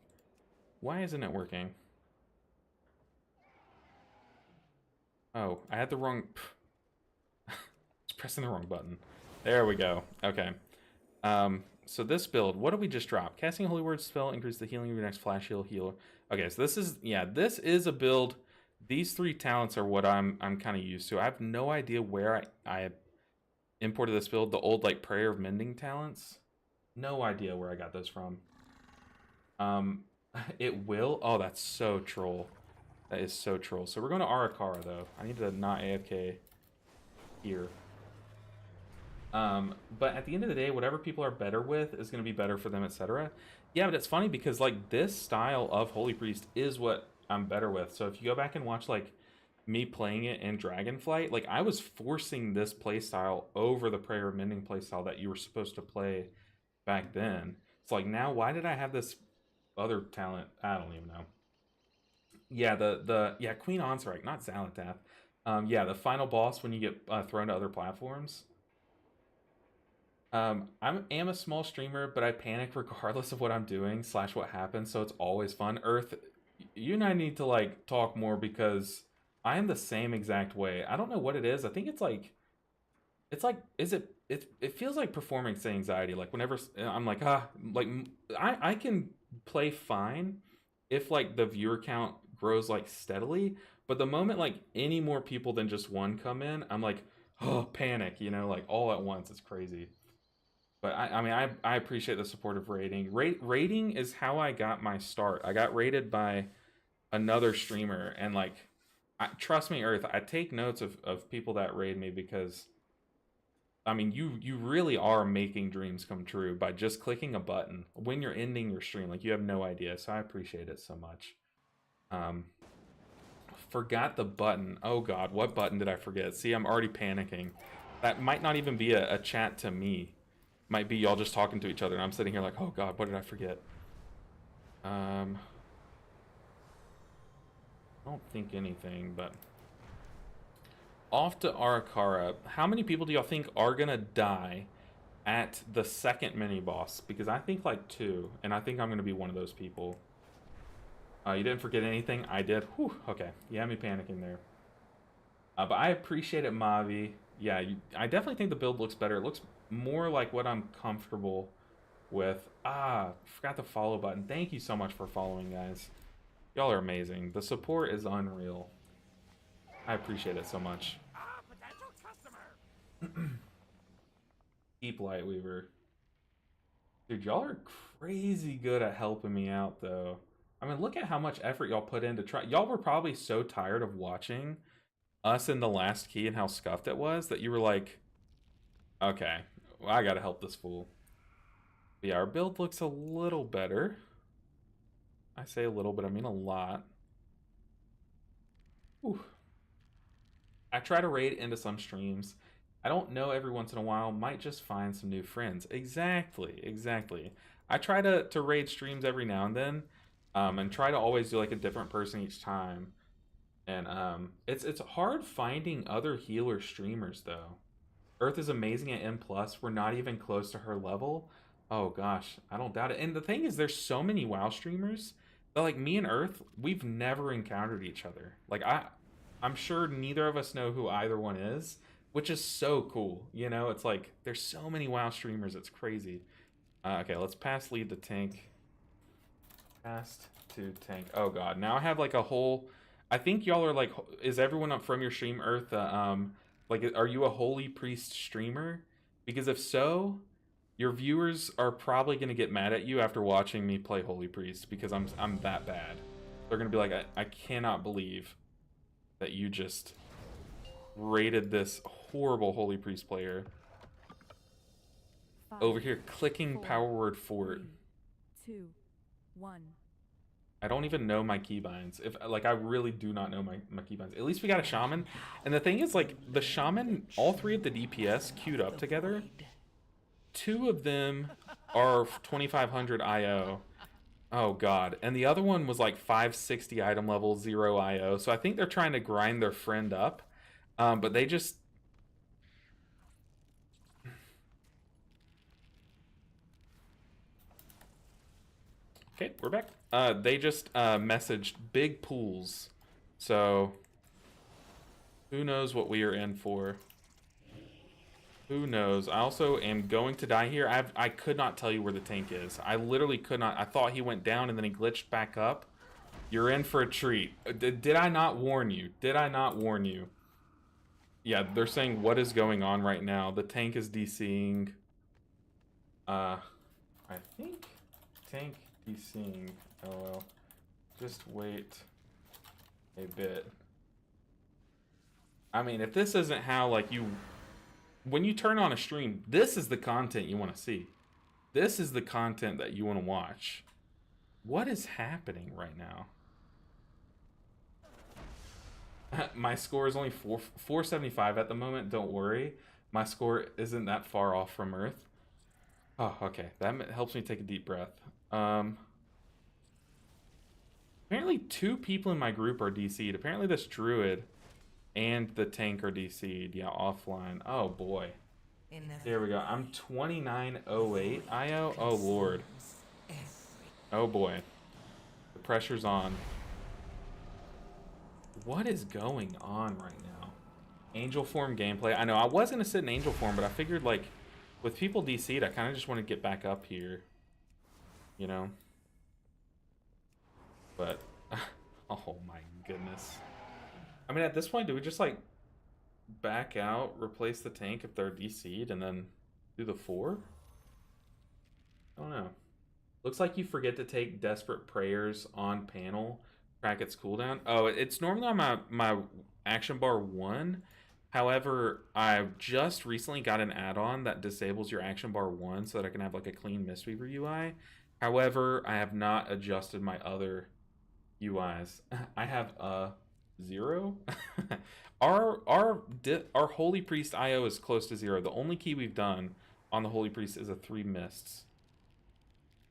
A: Why isn't it working? Oh, I had the wrong... I was pressing the wrong button. There we go. Okay. So this build, what did we just drop? Casting a Holy Word spell, increase the healing of your next flash healer. Okay, so this is a build. These 3 talents are what I'm kind of used to. I have no idea where I imported this build. The old like Prayer of Mending talents. No idea where I got those from. It will. Oh, that's so troll. That is so troll. So we're going to Ara-Kara though. I need to not AFK here. But at the end of the day, whatever people are better with is going to be better for them, etc. Yeah, but it's funny because like this style of Holy Priest is what I'm better with. So if you go back and watch like me playing it in Dragonflight, like I was forcing this playstyle over the Prayer of Mending playstyle that you were supposed to play back then. It's like, now why did I have this other talent? I don't even know. Yeah, Queen Onsarek, not Xalatath. Yeah, the final boss when you get thrown to other platforms. I am a small streamer, but I panic regardless of what I'm doing / what happens, so it's always fun. Earth, you and I need to like talk more, because I am the same exact way. I don't know what it is. I think it feels like performance anxiety. Like whenever I'm like, I can play fine if like the viewer count grows like steadily, but the moment like any more people than just one come in, I'm like, oh, panic, like all at once. It's crazy. But I appreciate the supportive rating. Rating is how I got my start. I got rated by another streamer, and like, trust me, Earth, I take notes of people that raid me, because I mean, you really are making dreams come true by just clicking a button when you're ending your stream. Like, you have no idea. So I appreciate it so much. Forgot the button. Oh god, what button did I forget? See, I'm already panicking. That might not even be a chat to me. Might be y'all just talking to each other, and I'm sitting here like, oh god, what did I forget? I don't think anything, but off to Ara-Kara. How many people do y'all think are gonna die at the second mini boss? Because I think like 2, and I think I'm gonna be one of those people. You didn't forget anything? I did. Whew, okay. You had me panicking there. But I appreciate it, Mavi. Yeah, I definitely think the build looks better. It looks more like what I'm comfortable with. Forgot the follow button. Thank you so much for following, guys. Y'all are amazing. The support is unreal. I appreciate it so much. Keep Lightweaver. Dude, y'all are crazy good at helping me out, though. I mean, look at how much effort y'all put in to try. Y'all were probably so tired of watching us in the last key and how scuffed it was that you were like, okay, well, I gotta help this fool. But yeah, our build looks a little better. I say a little, but I mean a lot. Whew. I try to raid into some streams. I don't know every once in a while. Might just find some new friends. Exactly, exactly. I try to raid streams every now and then, and try to always do like a different person each time. And it's hard finding other healer streamers though. Earth is amazing at M+. We're not even close to her level. Oh gosh, I don't doubt it. And the thing is, there's so many WoW streamers that like me and Earth, we've never encountered each other. Like I'm sure neither of us know who either one is, which is so cool. You know, it's like there's so many WoW streamers. It's crazy. Okay, let's pass lead to tank. Passed to tank. Oh god, now I have like a whole. I think y'all are like, is everyone up from your stream, Earth? Like, are you a holy priest streamer? Because if so, your viewers are probably gonna get mad at you after watching me play holy priest because I'm that bad. They're gonna be like, I cannot believe that you just rated this horrible holy priest player over here clicking power word fort.
E: 3, 2, 1.
A: I don't even know my keybinds. If like I really do not know my keybinds. At least we got a shaman. And the thing is like the shaman, all three of the DPS queued up together. 2 of them are 2500 IO. Oh god. And the other one was like 560 item level, 0 IO. So I think they're trying to grind their friend up. But they just okay, we're back. They just messaged big pools. So who knows what we are in for? Who knows? I also am going to die here. I could not tell you where the tank is. I literally could not. I thought he went down and then he glitched back up. You're in for a treat. Did I not warn you? Did I not warn you? Yeah, they're saying what is going on right now. The tank is DCing. I think tank DCing. Oh well. Just wait a bit. I mean, if this isn't how like you when you turn on a stream, this is the content you want to see. This is the content that you want to watch. What is happening right now? My score is only 475 at the moment. Don't worry. My score isn't that far off from Earth. Oh, okay. That helps me take a deep breath. Apparently 2 people in my group are DC'd. Apparently this druid and the tank are DC'd. Yeah, offline. Oh, boy. There we go. I'm 2908 IO. Oh, Lord. Oh, boy. The pressure's on. What is going on right now? Angel form gameplay. I know I was going to sit in angel form, but I figured, like, with people DC'd, I kind of just want to get back up here. You know? But, oh my goodness. I mean, at this point, do we just, like, back out, replace the tank if they're DC'd, and then do the 4? I don't know. Looks like you forget to take Desperate Prayers on panel. Track its cooldown. Oh, it's normally on my action bar 1. However, I just recently got an add-on that disables your action bar 1 so that I can have like a clean Mistweaver UI. However, I have not adjusted my other UIs. I have 0. Our Holy Priest IO is close to 0. The only key we've done on the Holy Priest is a 3 mists.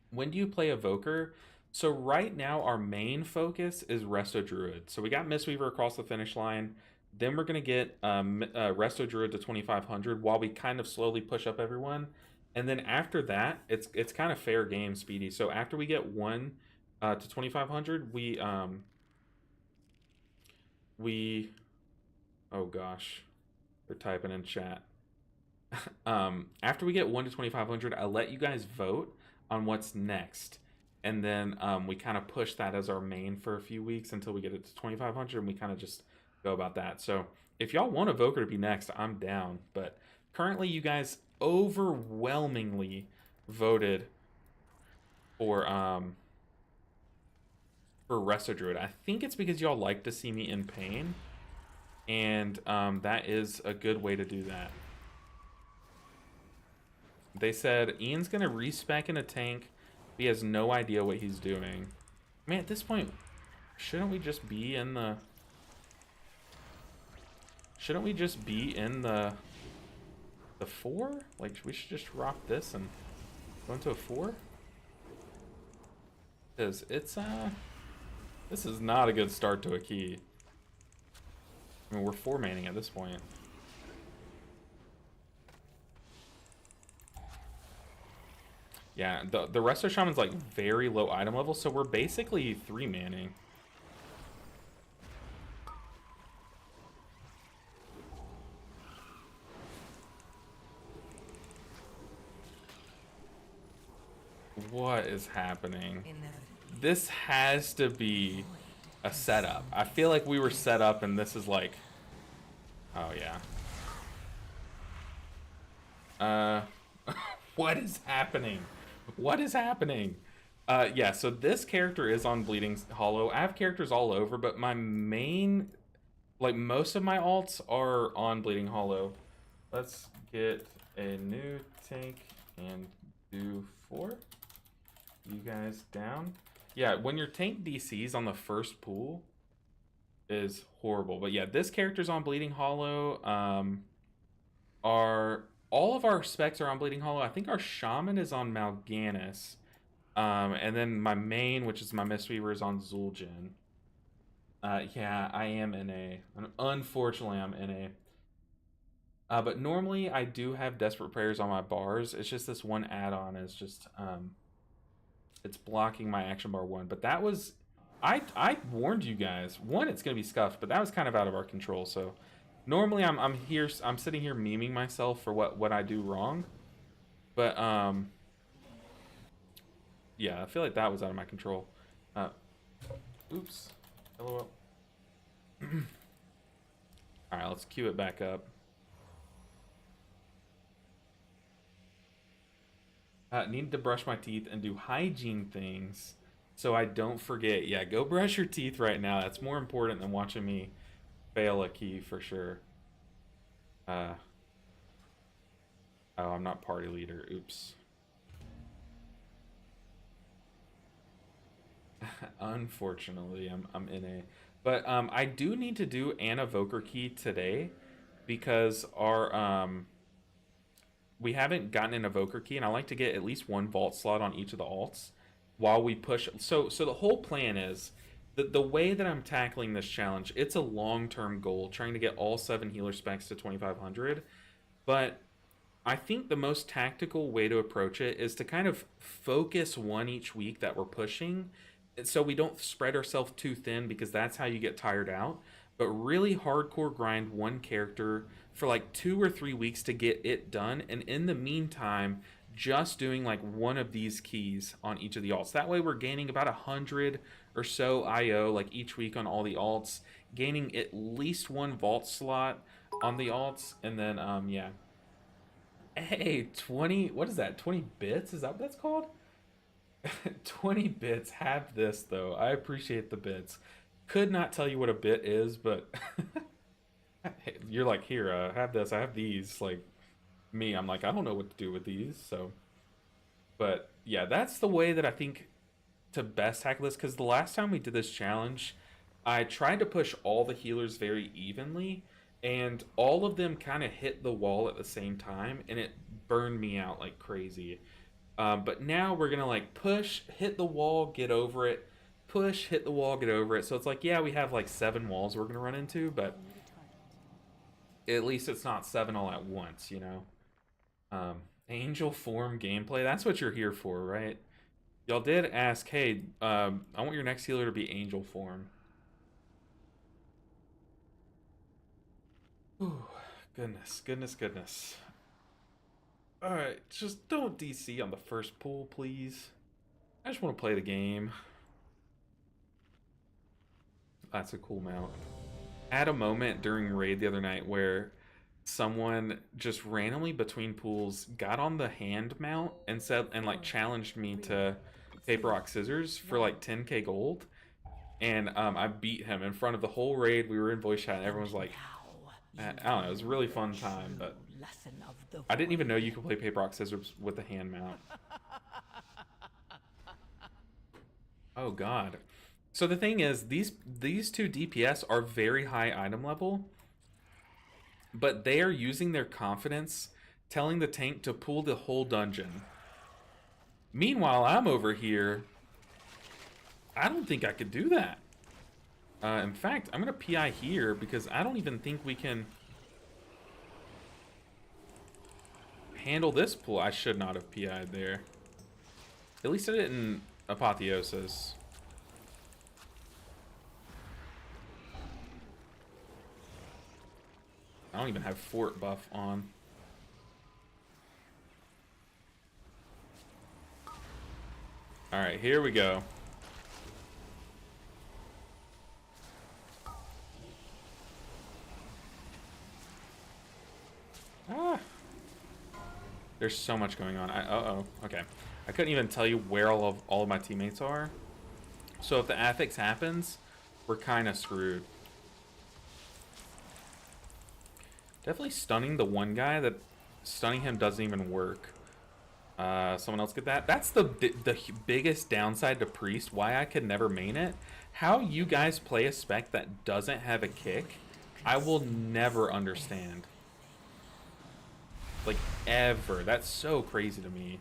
A: When do you play Evoker? So right now our main focus is Resto Druid. So we got Mistweaver across the finish line. Then we're going to get Resto Druid to 2500 while we kind of slowly push up everyone. And then after that, it's kind of fair game, Speedy. So after we get 1 to 2500, we oh gosh, they're typing in chat. After we get 1 to 2500, I'll let you guys vote on what's next. And then we kind of push that as our main for a few weeks until we get it to 2500, and we kind of just go about that. So if y'all want Evoker to be next, I'm down. But currently you guys overwhelmingly voted for Resto Druid. I think it's because y'all like to see me in pain, and that is a good way to do that. They said Ian's gonna respec in a tank. He has no idea what he's doing. Man, at this point, shouldn't we just be in the... Shouldn't we just be in the 4? Like, we should just rock this and go into a 4? Because it's, this is not a good start to a key. I mean, we're 4-manning at this point. Yeah, the Resto Shaman's like very low item level, so we're basically 3-manning. What is happening? This has to be a setup. I feel like we were set up and this is like... Oh, yeah. What is happening? What is happening? Yeah, so this character is on Bleeding Hollow. I have characters all over, but my main... Like, most of my alts are on Bleeding Hollow. Let's get a new tank and do 4. You guys down? Yeah, when your tank DCs on the first pool is horrible. But yeah, this character's on Bleeding Hollow. All of our specs are on Bleeding Hollow. I think our Shaman is on Mal'Ganis. And then my main, which is my Mistweaver, is on Zul'jin. Yeah, I am NA. Unfortunately, I'm NA. But normally I do have Desperate Prayers on my bars. It's just this one add-on is just it's blocking my action bar 1. But that was I warned you guys. One, it's gonna be scuffed, but that was kind of out of our control. So normally I'm sitting here memeing myself for what I do wrong. But yeah, I feel like that was out of my control. Oops. LOL. Alright, let's cue it back up. Need to brush my teeth and do hygiene things so I don't forget. Yeah, go brush your teeth right now. That's more important than watching me fail a key for sure. Oh, I'm not party leader. Oops. Unfortunately, I'm in a... But I do need to do an evoker key today because our... we haven't gotten an evoker key, and I like to get at least 1 vault slot on each of the alts while we push. So the whole plan is the way that I'm tackling this challenge. It's a long-term goal, trying to get all 7 healer specs to 2,500. But I think the most tactical way to approach it is to kind of focus 1 each week that we're pushing, so we don't spread ourselves too thin, because that's how you get tired out. But really hardcore grind 1 character for like 2 or 3 weeks to get it done, and in the meantime just doing like 1 of these keys on each of the alts. That way we're gaining about 100 or so IO like each week on all the alts, gaining at least 1 vault slot on the alts, and then yeah. Hey, 20, what is that, 20 bits, is that what that's called? 20 bits. Have this though. I appreciate the bits. Could not tell you what a bit is, but you're like, here, have this. I have these. Like me, I'm like, I don't know what to do with these. So, but yeah, that's the way that I think to best tackle this. Because the last time we did this challenge, I tried to push all the healers very evenly, and all of them kind of hit the wall at the same time, and it burned me out like crazy. But now we're gonna like push, hit the wall, get over it, push, hit the wall, get over it. So it's like, yeah, we have like 7 walls we're gonna run into, but at least it's not 7 all at once, you know. Angel form gameplay, that's what you're here for, right? Y'all did ask, hey, I want your next healer to be angel form. Ooh, goodness. Alright, just don't DC on the first pool, please. I just want to play the game. That's a cool mount. I had a moment during raid the other night where someone just randomly between pools got on the hand mount and said and like challenged me to paper rock scissors for like 10k gold, and I beat him in front of the whole raid. We were in voice chat and everyone was like, I don't know, it was a really fun time. But I didn't even know you could play paper rock scissors with the hand mount. Oh god. So the thing is, these two DPS are very high item level, but they are using their confidence, telling the tank to pull the whole dungeon. Meanwhile, I'm over here. I don't think I could do that. In fact, I'm going to PI here because I don't even think we can handle this pull. I should not have PI'd there. At least I didn't Apotheosis. I don't even have fort buff on. Alright, here we go. Ah! There's so much going on. Uh-oh. Okay. I couldn't even tell you where all of my teammates are. So if the affix happens, we're kind of screwed. Definitely stunning the one guy. That stunning him doesn't even work. Someone else get that? That's the biggest downside to Priest. Why I could never main it. How you guys play a spec that doesn't have a kick, I will never understand. Like, ever. That's so crazy to me.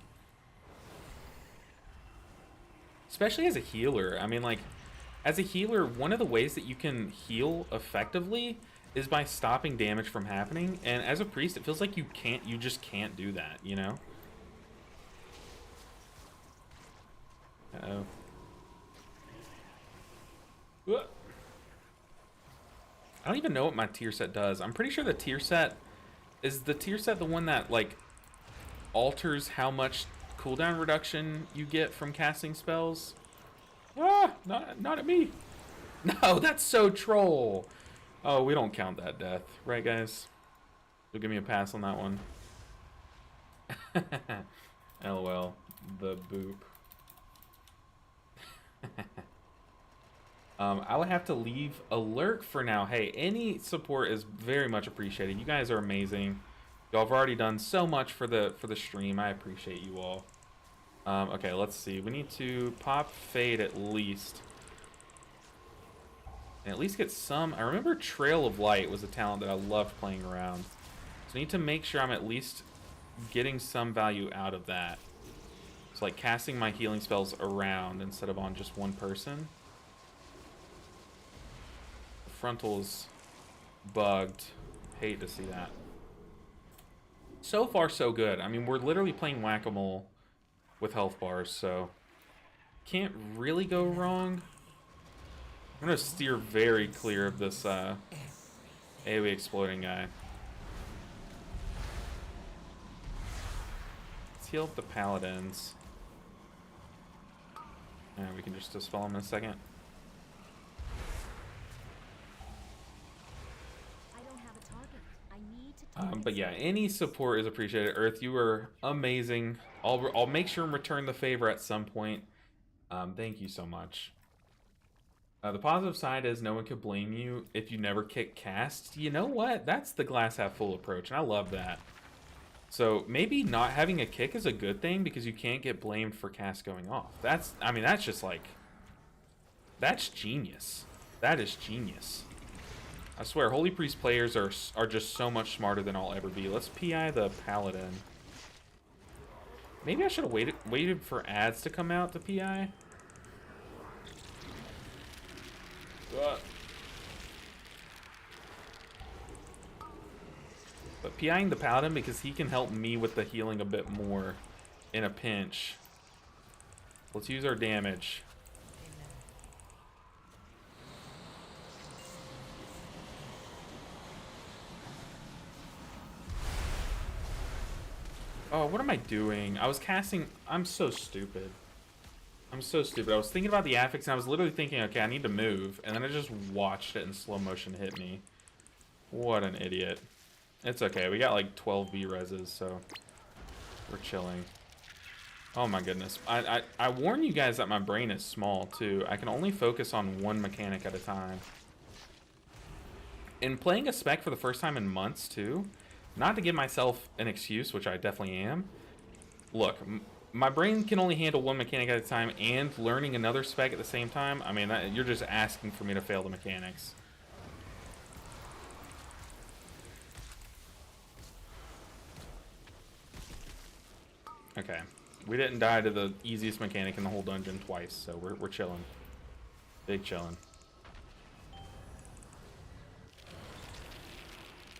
A: Especially as a healer. I mean, like, as a healer, one of the ways that you can heal effectively is by stopping damage from happening. And as a priest, it feels like you just can't do that, you know? Uh-oh. I don't even know what my tier set does. I'm pretty sure the tier set... Is the tier set the one that, like, alters how much cooldown reduction you get from casting spells? Ah! Not at me! No, that's so troll! Oh, we don't count that death. Right, guys? You'll give me a pass on that one. LOL. The boop. I would have to leave a lurk for now. Hey, any support is very much appreciated. You guys are amazing. Y'all have already done so much for the stream. I appreciate you all. Okay, let's see. We need to pop Fade at least. And at least get some... I remember Trail of Light was a talent that I loved playing around. So I need to make sure I'm at least getting some value out of that. So like casting my healing spells around instead of on just one person. The frontal's bugged. Hate to see that. So far, so good. I mean, we're literally playing whack-a-mole with health bars, so can't really go wrong. I'm gonna steer very clear of this AoE exploding guy. Let's heal up the paladins. And we can just dispel him in a second.
D: I don't have a target. I need to
A: But yeah, any support is appreciated. Earth, you were amazing. I'll make sure and return the favor at some point. Thank you so much. The positive side is no one could blame you if you never kick casts. You know what? That's the glass half full approach, and I love that. So maybe not having a kick is a good thing because you can't get blamed for casts going off. I mean, that's just like, that's genius. That is genius. I swear, Holy Priest players are just so much smarter than I'll ever be. Let's PI the Paladin. Maybe I should have waited for ads to come out to PI. But PIing the Paladin because he can help me with the healing a bit more in a pinch. Let's use our damage. Oh, what am I doing? I was casting... I'm so stupid. I'm so stupid. I was thinking about the affix and I was literally thinking, okay, I need to move. And then I just watched it in slow motion hit me. What an idiot. It's okay. We got like 12 V reses, so we're chilling. Oh my goodness. I warn you guys that my brain is small too. I can only focus on one mechanic at a time. And playing a spec for the first time in months too, not to give myself an excuse, which I definitely am. Look, my brain can only handle one mechanic at a time, and learning another spec at the same time, I mean, you're just asking for me to fail the mechanics. Okay. We didn't die to the easiest mechanic in the whole dungeon twice, so we're chilling. Big chilling.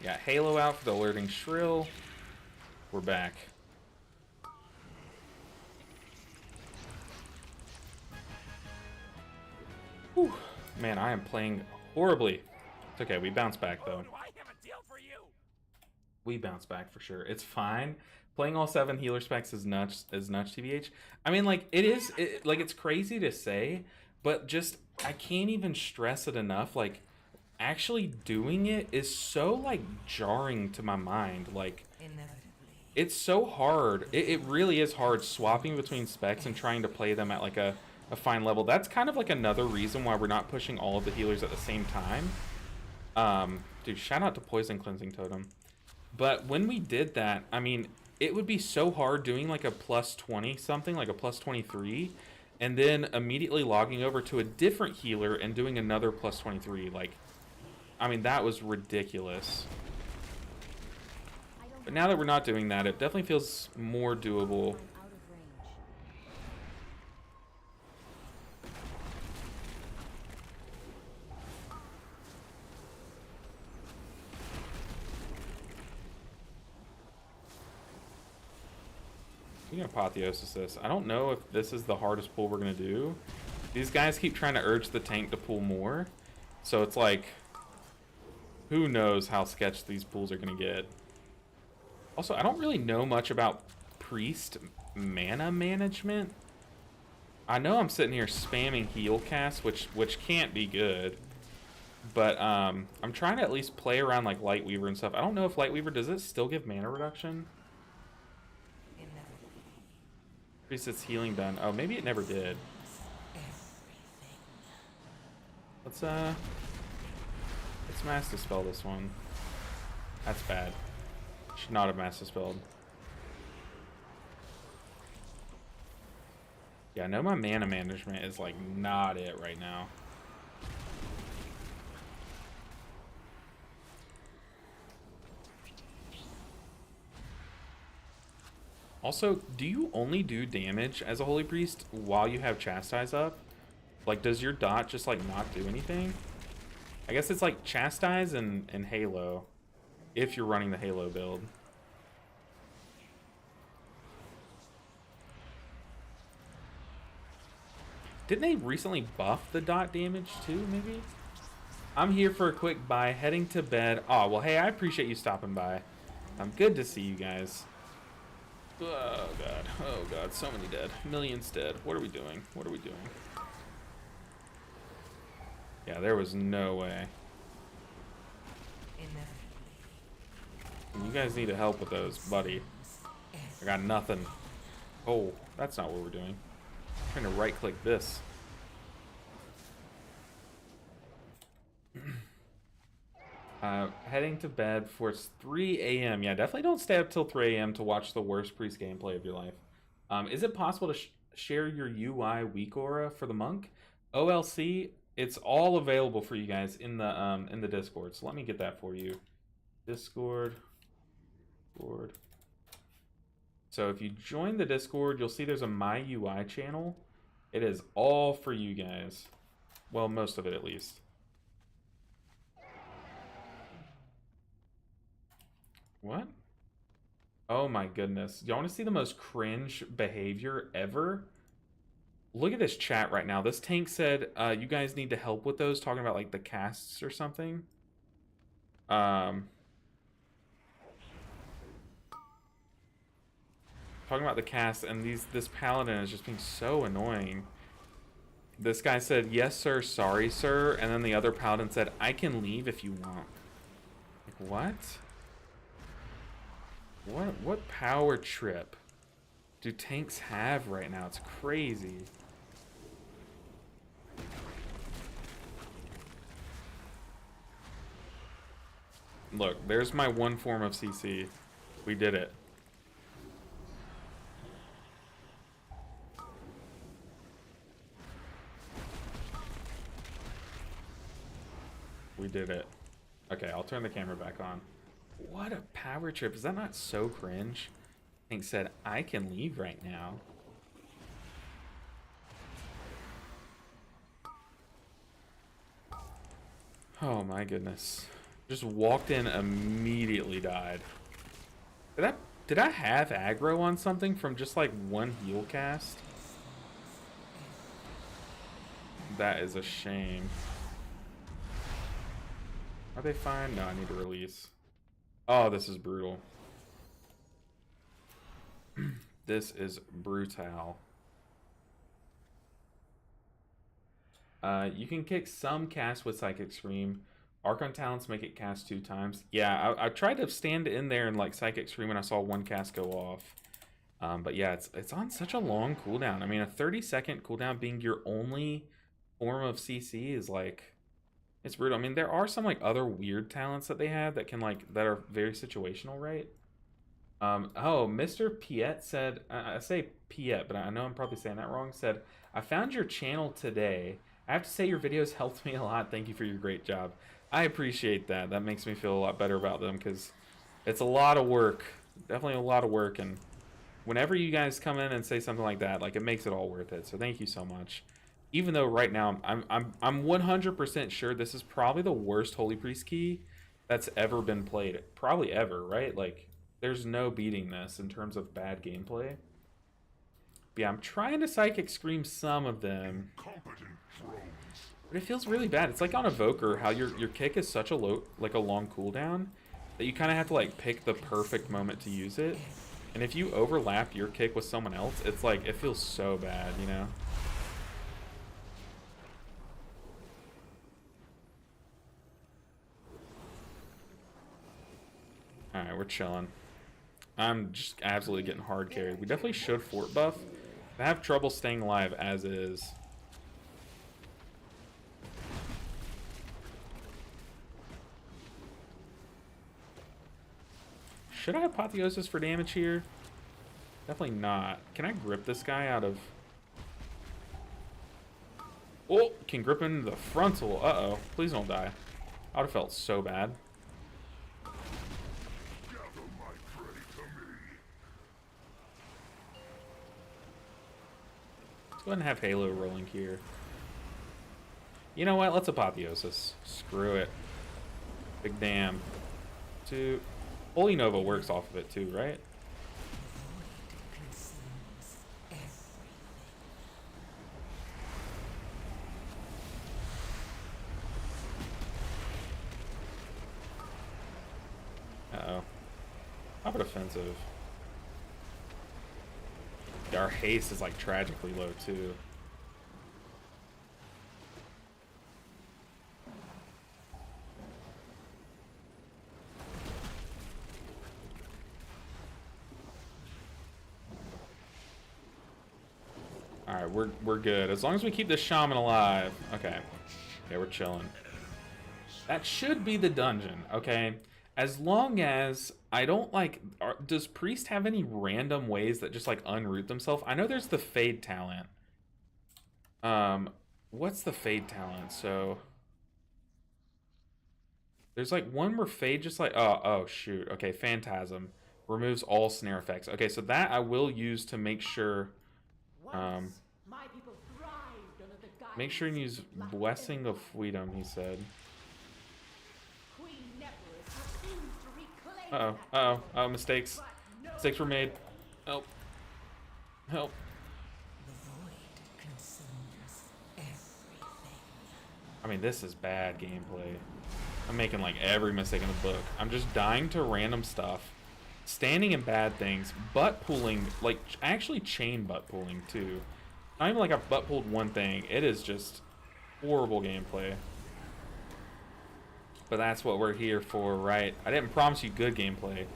A: Got Halo out for the alerting shrill. We're back. Whew. Man, I am playing horribly. It's okay, we bounce back though. We bounce back for sure. It's fine. Playing all 7 healer specs is nuts, TBH. I mean, like, like, it's crazy to say, but just, I can't even stress it enough. Like, actually doing it is so, like, jarring to my mind. Like, it's so hard. It really is hard swapping between specs and trying to play them at, like, a fine level. That's kind of, like, another reason why we're not pushing all of the healers at the same time. Dude, shout out to Poison Cleansing Totem. But when we did that, I mean, it would be so hard doing like a plus 20 something, like a plus 23, and then immediately logging over to a different healer and doing another plus 23. Like, I mean, that was ridiculous. But now that we're not doing that, it definitely feels more doable. We can apotheosis this. I don't know if this is the hardest pull we're gonna do. These guys keep trying to urge the tank to pull more, so it's like, who knows how sketched these pulls are gonna get. Also, I don't really know much about priest mana management. I know I'm sitting here spamming heal cast, which can't be good, but I'm trying to at least play around like Lightweaver and stuff. I don't know if Lightweaver, does it still give mana reduction? Priestess healing done. Oh, maybe it never did. Let's mass dispel this one. That's bad. Should not have mass dispelled. Yeah, I know my mana management is like not it right now. Also, do you only do damage as a Holy Priest while you have Chastise up? Like, does your dot just, like, not do anything? I guess it's, like, Chastise and Halo, if you're running the Halo build. Didn't they recently buff the dot damage, too, maybe? I'm here for a quick bye, heading to bed. Oh, well, hey, I appreciate you stopping by. Good to see you guys. Oh god, so many dead. Millions dead. What are we doing? What are we doing? Yeah, there was no way. You guys need to help with those, buddy. I got nothing. Oh, that's not what we're doing. I'm trying to right click this. Heading to bed for 3 a.m. Yeah, definitely don't stay up till 3 a.m. to watch the worst priest gameplay of your life. Is it possible to share your UI weak aura for the monk? OLC, it's all available for you guys in the Discord. So let me get that for you. Discord. So if you join the Discord, you'll see there's a My UI channel. It is all for you guys. Well, most of it at least. What? Oh my goodness. Y'all want to see the most cringe behavior ever? Look at this chat right now. This tank said, you guys need to help with those, talking about like the casts or something. Talking about the cast, and this paladin is just being so annoying. This guy said, yes sir, sorry sir, and then the other paladin said, I can leave if you want. Like, what? What power trip do tanks have right now? It's crazy. Look, there's my one form of CC. We did it. We did it. Okay, I'll turn the camera back on. What a power trip. Is that not so cringe? Hank said, I can leave right now. Oh my goodness. Just walked in, immediately died. Did I have aggro on something from just like one heal cast? That is a shame. Are they fine? No, I need to release. Oh, this is brutal. This is brutal. You can kick some cast with Psychic Scream. Archon talents make it cast 2 times. Yeah, I tried to stand in there and like Psychic Scream when I saw one cast go off. But yeah, it's on such a long cooldown. I mean, a 30-second cooldown being your only form of CC is like, it's brutal. I mean, there are some like other weird talents that they have that can like, that are very situational, right? Oh, Mr. Piet said, I say Piet, but I know I'm probably saying that wrong, said, I found your channel today. I have to say your videos helped me a lot. Thank you for your great job. I appreciate that. That makes me feel a lot better about them because it's a lot of work. Definitely a lot of work. And whenever you guys come in and say something like that, like it makes it all worth it. So thank you so much. Even though right now I'm 100% sure this is probably the worst Holy Priest key that's ever been played. Probably ever, right? Like there's no beating this in terms of bad gameplay. But yeah, I'm trying to Psychic Scream some of them. But it feels really bad. It's like on Evoker, how your kick is such a long cooldown that you kind of have to like pick the perfect moment to use it. And if you overlap your kick with someone else, it's like, it feels so bad, you know? Alright, we're chilling. I'm just absolutely getting hard carried. We definitely should fort buff. I have trouble staying alive as is. Should I have Apotheosis for damage here? Definitely not. Can I grip this guy out of... Oh, can grip him into the frontal. Uh-oh. Please don't die. I would have felt so bad. Let's go ahead and have Halo rolling here. You know what? Let's Apotheosis. Screw it. Big damn. 2... Holy Nova works off of it too, right? Uh-oh. How about offensive? Yeah, our haste is like tragically low too. Alright, we're good. As long as we keep this shaman alive. Okay. Okay, we're chilling. That should be the dungeon, okay? As long as I don't like... does Priest have any random ways that just like unroot themselves? I know there's the Fade talent. What's the Fade talent? So... there's like one where Fade just like... Oh, shoot. Okay, Phantasm. Removes all snare effects. Okay, so that I will use to make sure... make sure you use Blessing of Freedom, he said. Uh-oh, uh-oh, oh, mistakes. Mistakes were made. Help. Help. I mean, this is bad gameplay. I'm making like every mistake in the book. I'm just dying to random stuff. Standing in bad things. Butt pulling, like actually chain butt pulling too. Not even like I've butt pulled one thing. It is just horrible gameplay. But that's what we're here for, right? I didn't promise you good gameplay.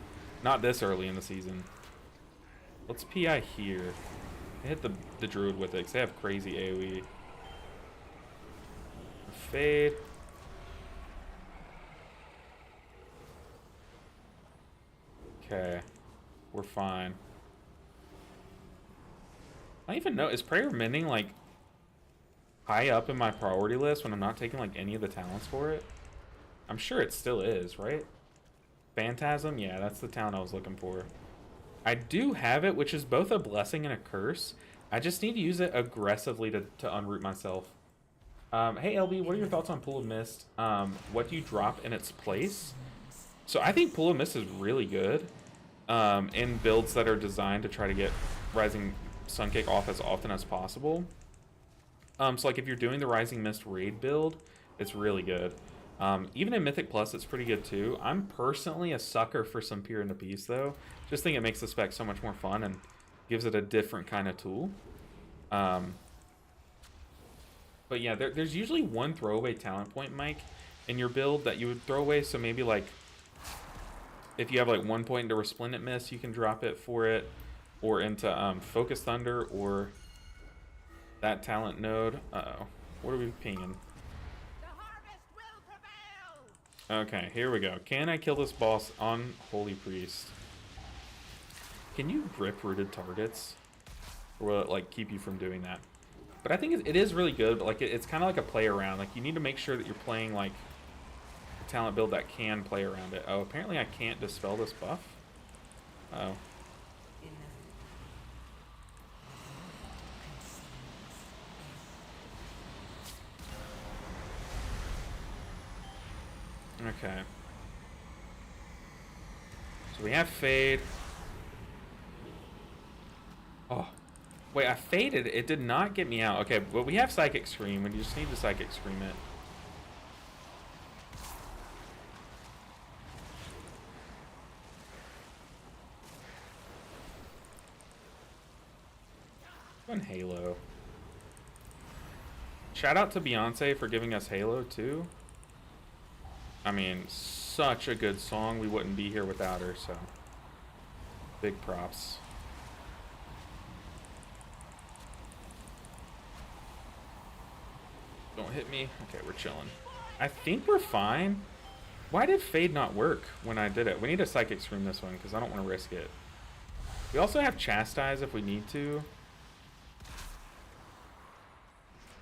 A: Not this early in the season. Let's PI here. I hit the druid with it because they have crazy AoE. Fade. Okay. We're fine. I don't even know. Is Prayer Mending like high up in my priority list when I'm not taking like any of the talents for it? I'm sure it still is, right? Phantasm? Yeah, that's the talent I was looking for. I do have it, which is both a blessing and a curse. I just need to use it aggressively to unroot myself. Hey, LB, what are your thoughts on Pool of Mist? What do you drop in its place? So I think Pool of Mist is really good in builds that are designed to try to get Rising Sunkick off as often as possible. So like if you're doing the Rising Mist raid build, it's really good. Even in Mythic Plus, it's pretty good too. I'm personally a sucker for some Peer into Peace though. Just think it makes the spec so much more fun and gives it a different kind of tool. But yeah, there's usually one throwaway talent point, Mike, in your build that you would throw away. So maybe like if you have like 1 point into Resplendent Mist, you can drop it for it, or into Focus Thunder, or that talent node. Uh-oh. What are we pinging? Okay, here we go. Can I kill this boss on Holy Priest? Can you grip rooted targets? Or will it like keep you from doing that? But I think it is really good, but like it's kind of like a play around. Like you need to make sure that you're playing like a talent build that can play around it. Oh, apparently I can't dispel this buff. Oh. Okay. So we have Fade. Oh. Wait, I faded. It did not get me out. Okay, but we have Psychic Scream, and you just need to Psychic Scream it. One Halo. Shout out to Beyonce for giving us Halo, too. I mean, such a good song. We wouldn't be here without her, so big props. Don't hit me. Okay, we're chilling. I think we're fine. Why did Fade not work when I did it? We need to Psychic Scream this one because I don't want to risk it. We also have Chastise if we need to.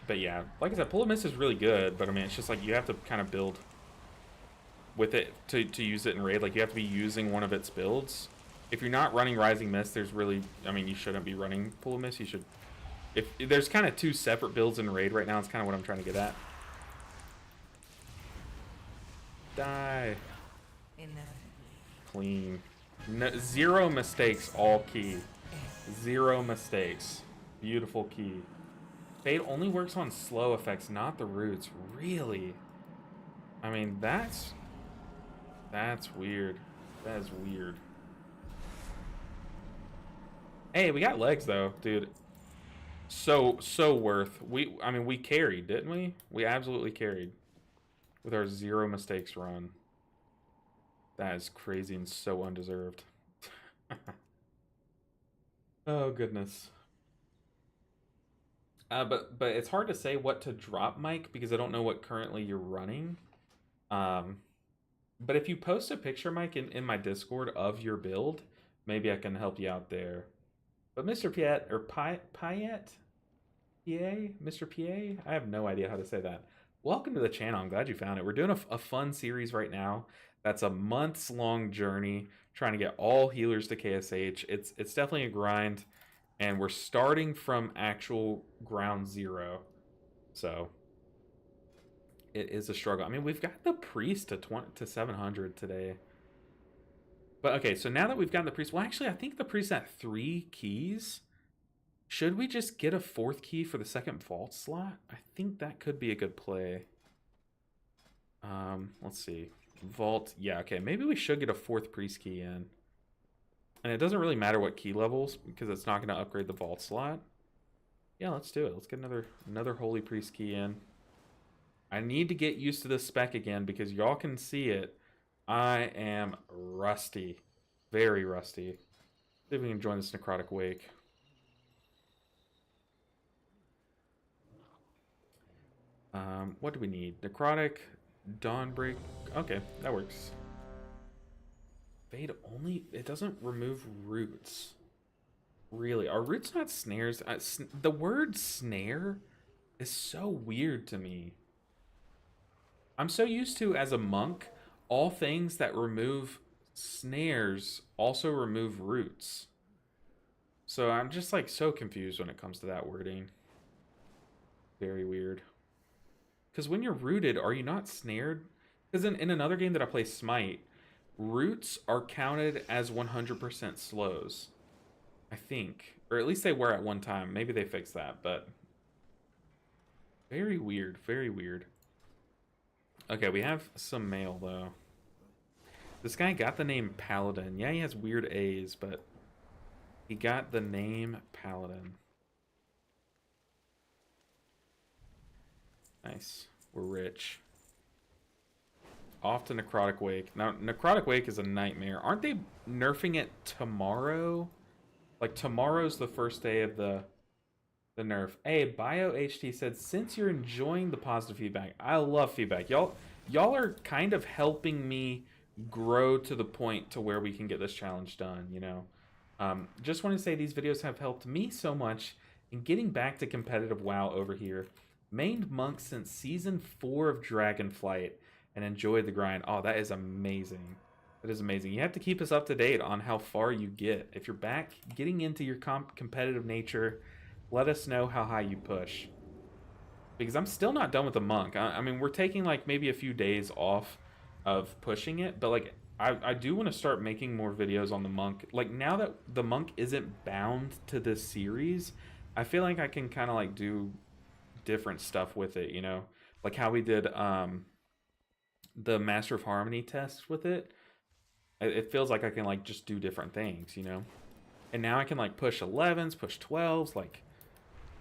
A: But yeah, like I said, Pull of Mist is really good, but I mean, it's just like you have to kind of build with it to use it in raid. Like you have to be using one of its builds. If you're not running Rising Mist, there's really, I mean, you shouldn't be running Pull of Mist. You should, if there's kind of two separate builds in raid right now, it's kind of what I'm trying to get at. Die. Clean. No, zero mistakes, all key. Zero mistakes. Beautiful key. Fade only works on slow effects, not the roots. Really? I mean, that's weird. That is weird. Hey, we got legs though, dude. So worth. I mean, we carried, didn't we? We absolutely carried with our zero mistakes run. That is crazy and so undeserved. Oh goodness. But it's hard to say what to drop, Mike, because I don't know what currently you're running. But if you post a picture, Mike, in my Discord of your build, maybe I can help you out there. But Mr. Piet, or Piet? PA? Mr. PA? I have no idea how to say that. Welcome to the channel. I'm glad you found it. We're doing a fun series right now. That's a months-long journey trying to get all healers to KSH. It's definitely a grind, and we're starting from actual ground zero. So it is a struggle. I mean, we've got the priest to 700 today. But okay, so now that we've got the priest, well, actually, I think the priest at 3 keys. Should we just get a 4th key for the second vault slot? I think that could be a good play. Let's see. Vault, yeah, okay. Maybe we should get a 4th priest key in. And it doesn't really matter what key levels because it's not going to upgrade the vault slot. Yeah, let's do it. Let's get another holy priest key in. I need to get used to this spec again because y'all can see it. I am rusty. Very rusty. See if we can join this Necrotic Wake. What do we need? Necrotic, Dawnbreak. Okay, that works. Fade only. It doesn't remove roots. Really, are roots not snares? The word snare is so weird to me. I'm so used to, as a monk, all things that remove snares also remove roots. So I'm just like so confused when it comes to that wording. Very weird. Because when you're rooted, are you not snared? Because in another game that I play, Smite, roots are counted as 100% slows. I think. Or at least they were at one time. Maybe they fixed that, but... Very weird. Very weird. Okay, we have some mail, though. This guy got the name Paladin. Yeah, he has weird A's, but... He got the name Paladin. Nice. We're rich. Off to Necrotic Wake. Now, Necrotic Wake is a nightmare. Aren't they nerfing it tomorrow? Like, tomorrow's the first day of the nerf. Hey, Bio HT said, since you're enjoying the positive feedback, I love feedback. Y'all are kind of helping me grow to the point to where we can get this challenge done, you know? Just want to say these videos have helped me so much in getting back to competitive WoW over here. Mained monk since season 4 of Dragonflight and enjoyed the grind. Oh, that is amazing. That is amazing. You have to keep us up to date on how far you get. If you're back getting into your competitive nature, let us know how high you push. Because I'm still not done with the monk. I mean, we're taking like maybe a few days off of pushing it, but like I do want to start making more videos on the monk. Like now that the monk isn't bound to this series, I feel like I can kind of like do different stuff with it, you know? Like how we did the Master of Harmony test with it. It feels like I can like just do different things, you know? And now I can like push 11s, push 12s, like,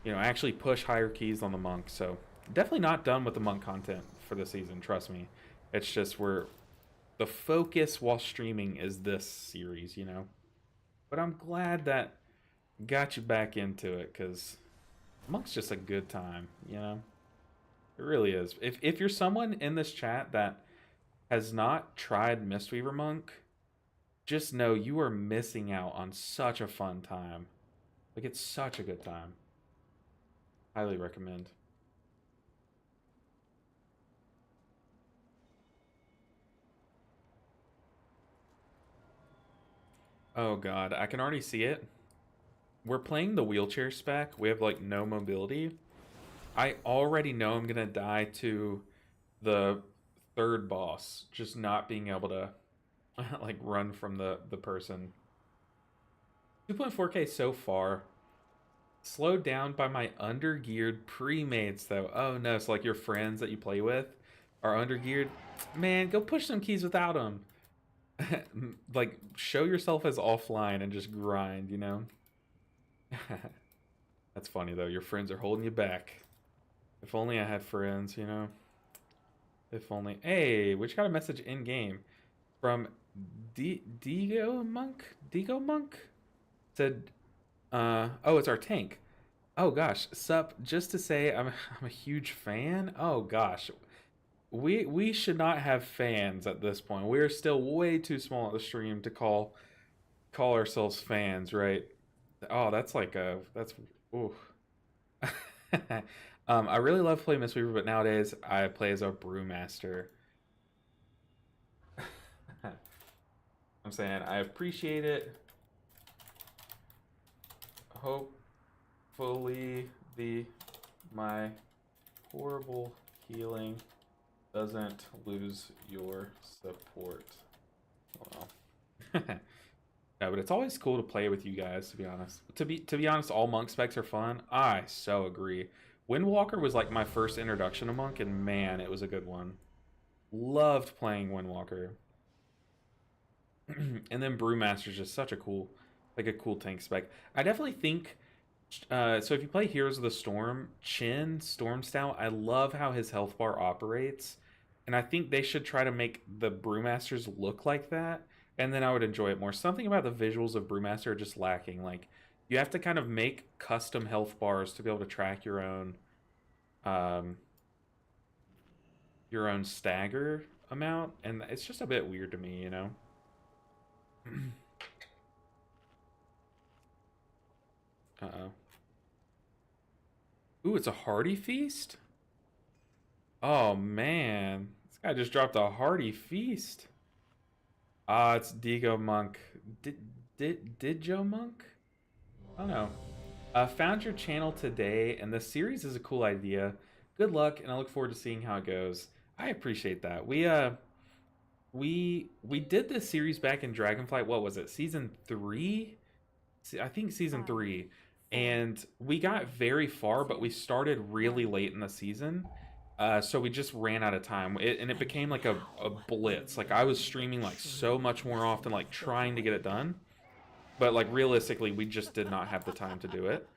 A: you know, actually push higher keys on the monk. So definitely not done with the monk content for the season, trust me. It's just the focus while streaming is this series, you know? But I'm glad that got you back into it, because monk's just a good time, you know? It really is. If you're someone in this chat that has not tried Mistweaver Monk, just know you are missing out on such a fun time. Like, it's such a good time. Highly recommend. Oh god, I can already see it. We're playing the wheelchair spec. We have like no mobility. I already know I'm gonna die to the third boss, just not being able to like run from the person. 2.4K so far. Slowed down by my undergeared pre-mates though. Oh no, so like your friends that you play with are undergeared. Man, go push some keys without them. Like, show yourself as offline and just grind, you know? That's funny though, your friends are holding you back. If only I had friends, you know? If only. Hey, we just got a message in game from Digo Monk said, oh, it's our tank. Oh gosh, sup? Just to say, I'm a huge fan. Oh gosh, we should not have fans at this point. We're still way too small at the stream to call ourselves fans, right? Oh, that's like that's ooh. I really love playing Mistweaver, but nowadays I play as a brewmaster. I'm saying I appreciate it. Hopefully my horrible healing doesn't lose your support. Well. No, but it's always cool to play with you guys, to be honest. To be honest, all monk specs are fun. I so agree. Windwalker was like my first introduction to monk, and man, it was a good one. Loved playing Windwalker. And then Brewmaster's just such a cool tank spec. I definitely think so if you play Heroes of the Storm, Storm Stout, I love how his health bar operates. And I think they should try to make the Brewmasters look like that, and then I would enjoy it more. Something about the visuals of Brewmaster are just lacking. Like, you have to kind of make custom health bars to be able to track your own stagger amount, and it's just a bit weird to me, you know? Uh-oh. Ooh, it's a hearty feast? Oh, man. This guy just dropped a hearty feast. Ah, it's Digo Monk. Did Joe Monk? I don't know. Found your channel today, and the series is a cool idea. Good luck, and I look forward to seeing how it goes. I appreciate that. We did this series back in Dragonflight. What was it? Season 3? I think season 3. And we got very far, but we started really late in the season. So we just ran out of time. And it became like a blitz. Like, I was streaming like so much more often, like trying to get it done. But like realistically, we just did not have the time to do it.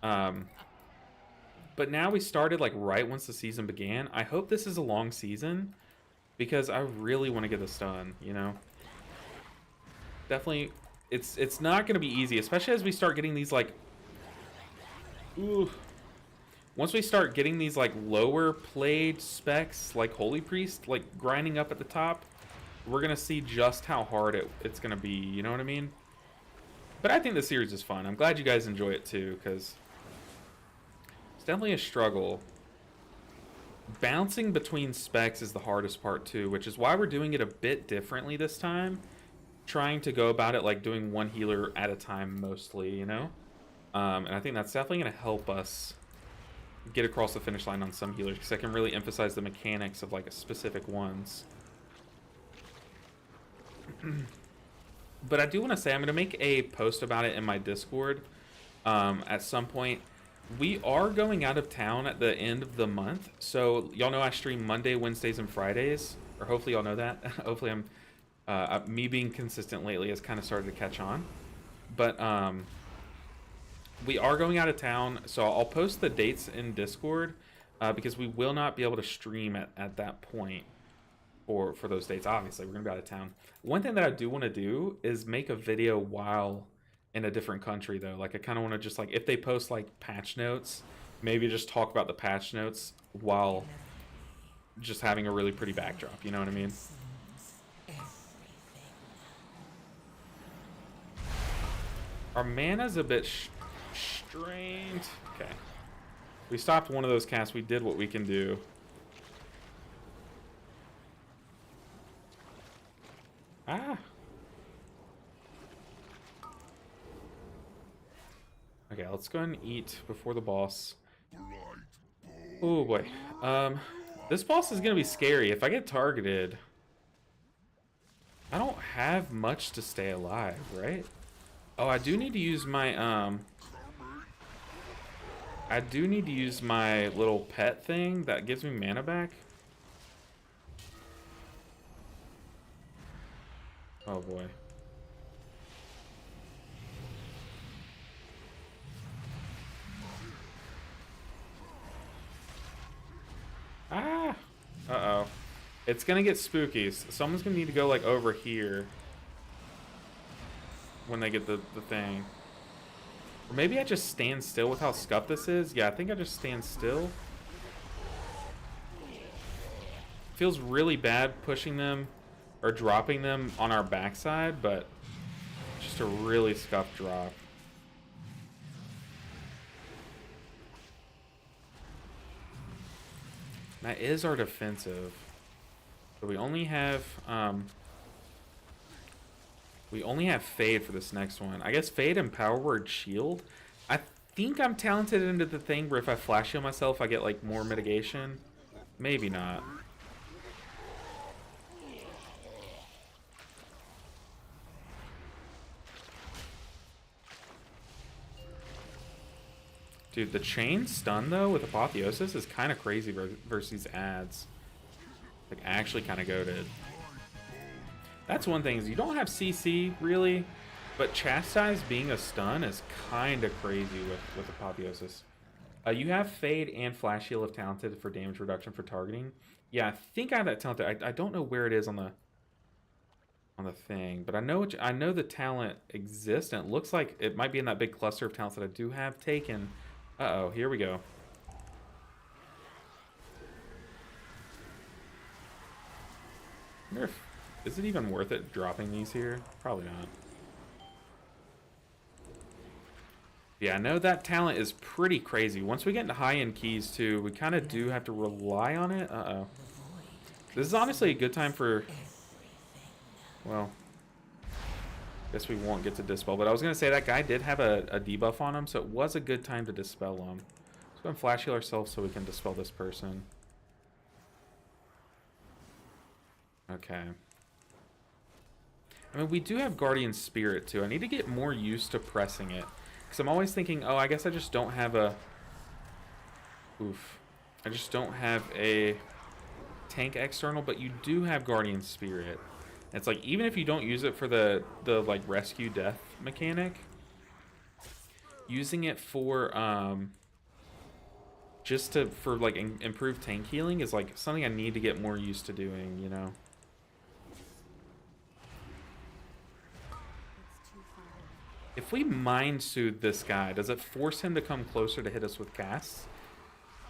A: But now we started like right once the season began. I hope this is a long season because I really want to get this done, you know? Definitely, it's not going to be easy, especially as we start getting these like... Ooh. Once we start getting these like lower played specs, like Holy Priest, like grinding up at the top, we're going to see just how hard it's going to be, you know what I mean? But I think the series is fun. I'm glad you guys enjoy it too, because it's definitely a struggle. Bouncing between specs is the hardest part too, which is why we're doing it a bit differently this time. Trying to go about it like doing one healer at a time mostly, you know? And I think that's definitely going to help us get across the finish line on some healers, because I can really emphasize the mechanics of like a specific ones. But I do want to say, I'm going to make a post about it in my Discord at some point. We are going out of town at the end of the month. So y'all know I stream Monday, Wednesdays, and Fridays. Or hopefully y'all know that. Hopefully me being consistent lately has kind of started to catch on. But we are going out of town. So I'll post the dates in Discord because we will not be able to stream at that point. For those dates. Obviously we're gonna be out of town. One thing that I do want to do is make a video while in a different country though. Like, I kind of want to just like, if they post like patch notes, maybe just talk about the patch notes while just having a really pretty backdrop, you know what I mean? Our mana's a bit strained. Okay, we stopped one of those casts. We did what we can do. Ah. Okay, let's go ahead and eat before the boss. Oh boy. This boss is gonna be scary. If I get targeted, I don't have much to stay alive, right? Oh, I do need to use my I do need to use my little pet thing that gives me mana back. Oh boy. Ah! Uh-oh. It's gonna get spooky. Someone's gonna need to go like over here when they get the thing. Or maybe I just stand still with how scuffed this is. Yeah, I think I just stand still. Feels really bad pushing them or dropping them on our backside, but just a really scuffed drop. That is our defensive. So we only have Fade for this next one. I guess Fade and Power Word Shield. I think I'm talented into the thing where if I flash heal myself I get like more mitigation. Maybe not. Dude, the chain stun though with Apotheosis is kind of crazy versus these ads. Like, actually kind of goated. That's one thing, is you don't have CC really, but Chastise being a stun is kind of crazy with Apotheosis. You have Fade and Flash Heal if talented for damage reduction for targeting. Yeah, I think I have that talented. I don't know where it is on the... on the thing, but I know the talent exists, and it looks like it might be in that big cluster of talents that I do have taken. Uh-oh, here we go. I wonder if, is it even worth it dropping these here? Probably not. Yeah, I know that talent is pretty crazy. Once we get into high-end keys, too, we kind of do have to rely on it. Uh-oh. This is honestly a good time for... Well, guess we won't get to Dispel. But I was going to say that guy did have a debuff on him, so it was a good time to Dispel him. Let's go and Flash Heal ourselves so we can Dispel this person. Okay. I mean, we do have Guardian Spirit, too. I need to get more used to pressing it. Because I'm always thinking, oh, I guess I just don't have a... Oof. I just don't have a tank external, but you do have Guardian Spirit. It's like, even if you don't use it for the like, rescue death mechanic, using it for, just to, for, like, improve tank healing is, like, something I need to get more used to doing, you know? If we Mind Soothe this guy, does it force him to come closer to hit us with casts?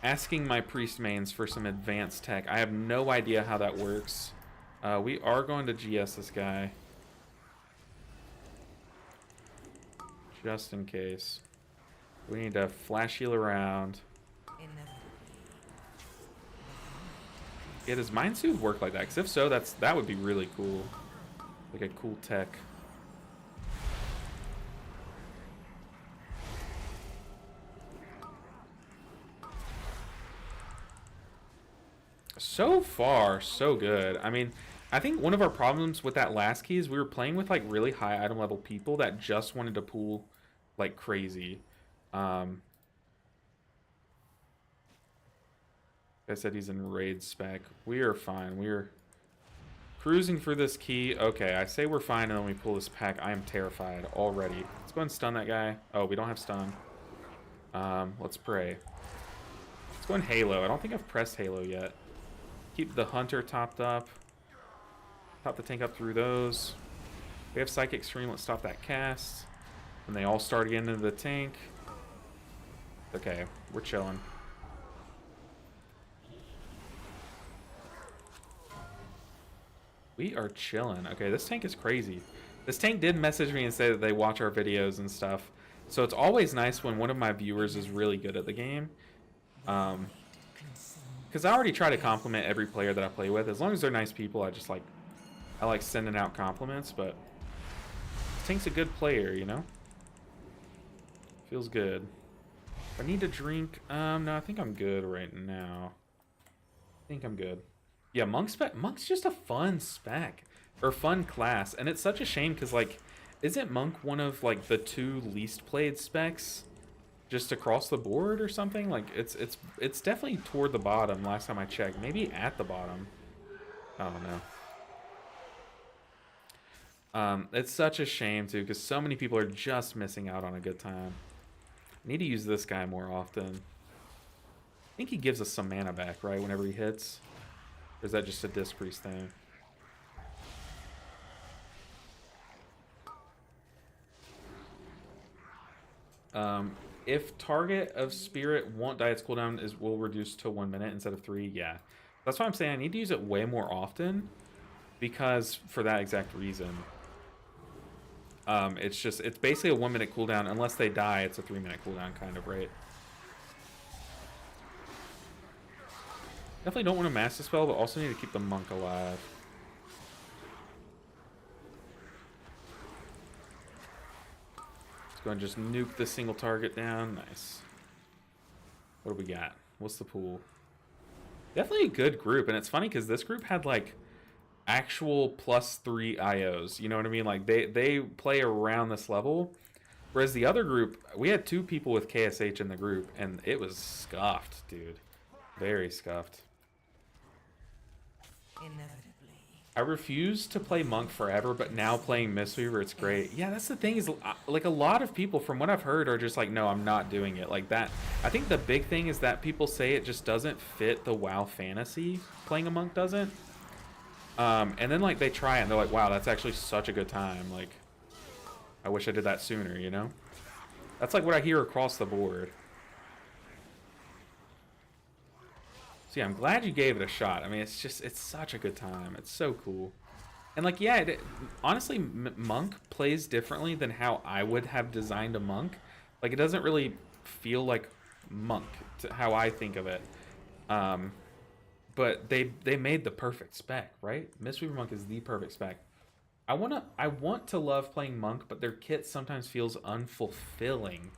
A: Asking my priest mains for some advanced tech. I have no idea how that works. We are going to GS this guy. Just in case. We need to flash heal around. Yeah, does Mind Soothe work like that? Because if so, that would be really cool. Like a cool tech. So far, so good. I mean, I think one of our problems with that last key is we were playing with, like, really high item level people that just wanted to pool like crazy. I said he's in raid spec. We are fine. We are cruising for this key. Okay, I say we're fine, and then we pull this pack. I am terrified already. Let's go and stun that guy. Oh, we don't have stun. Let's pray. Let's go in Halo. I don't think I've pressed Halo yet. Keep the Hunter topped up. Top the tank up through those. We have Psychic Stream. Let's stop that cast. And they all start again into the tank. Okay, we're chilling. We are chilling. Okay, this tank is crazy. This tank did message me and say that they watch our videos and stuff. So it's always nice when one of my viewers is really good at the game. Because I already try to compliment every player that I play with. As long as they're nice people, I like sending out compliments, but tank's a good player, you know? Feels good. I need to drink. No, I think I'm good right now. I think I'm good. Yeah, Monk's just a fun spec. Or fun class. And it's such a shame because, like, isn't Monk one of, like, the 2 least played specs? Just across the board or something? Like, it's definitely toward the bottom last time I checked. Maybe at the bottom. I don't know. It's such a shame, too, because so many people are just missing out on a good time. I need to use this guy more often. I think he gives us some mana back, right, whenever he hits? Or is that just a Disc Priest thing? If target of spirit won't die its cooldown will reduce to 1 minute instead of 3, yeah. That's why I'm saying I need to use it way more often, because for that exact reason. It's basically a 1 minute cooldown. Unless they die, it's a 3 minute cooldown kind of, right? Definitely don't want to master spell, but also need to keep the monk alive. Let's go and just nuke this single target down. Nice. What do we got? What's the pool? Definitely a good group, and it's funny because this group had like actual +3 IOs. You know what I mean? Like they play around this level, whereas the other group, we had 2 people with KSH in the group, and it was scuffed, dude. Very scuffed.
C: Inevitably.
A: I refuse to play Monk forever, but now playing Mistweaver, it's great. Yeah, that's the thing is, like, a lot of people, from what I've heard, are just like, no, I'm not doing it. Like that. I think the big thing is that people say it just doesn't fit the WoW fantasy. Playing a Monk doesn't. And then like they try it and they're like, wow, that's actually such a good time. Like, I wish I did that sooner, you know? That's like what I hear across the board. So yeah, I'm glad you gave it a shot. I mean, it's such a good time. It's so cool. And like, yeah, honestly, Monk plays differently than how I would have designed a Monk. Like, it doesn't really feel like Monk to how I think of it. But they made the perfect spec, right? Mistweaver Monk is the perfect spec. I want to love playing Monk, but their kit sometimes feels unfulfilling.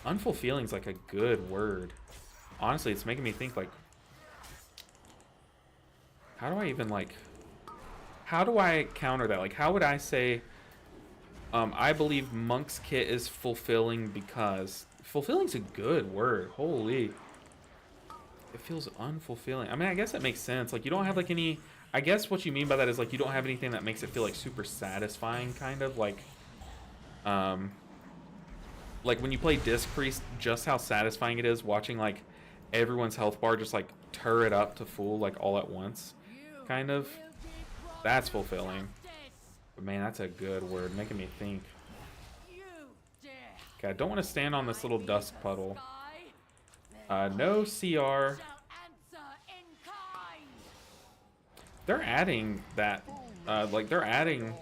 A: Unfulfilling is like a good word. Honestly, it's making me think like, how do I even like, how do I counter that? Like, how would I say, I believe Monk's kit is fulfilling because fulfilling's a good word. Holy. It feels unfulfilling. I mean, I guess that makes sense. Like, you don't have like any, I guess what you mean by that is like you don't have anything that makes it feel like super satisfying, kind of like when you play Disc Priest, just how satisfying it is watching like everyone's health bar just like turret up to full like all at once, kind of. That's fulfilling. But man, that's a good word, making me think. Okay, I don't want to stand on this little dust puddle. No CR. They're adding that, like they're adding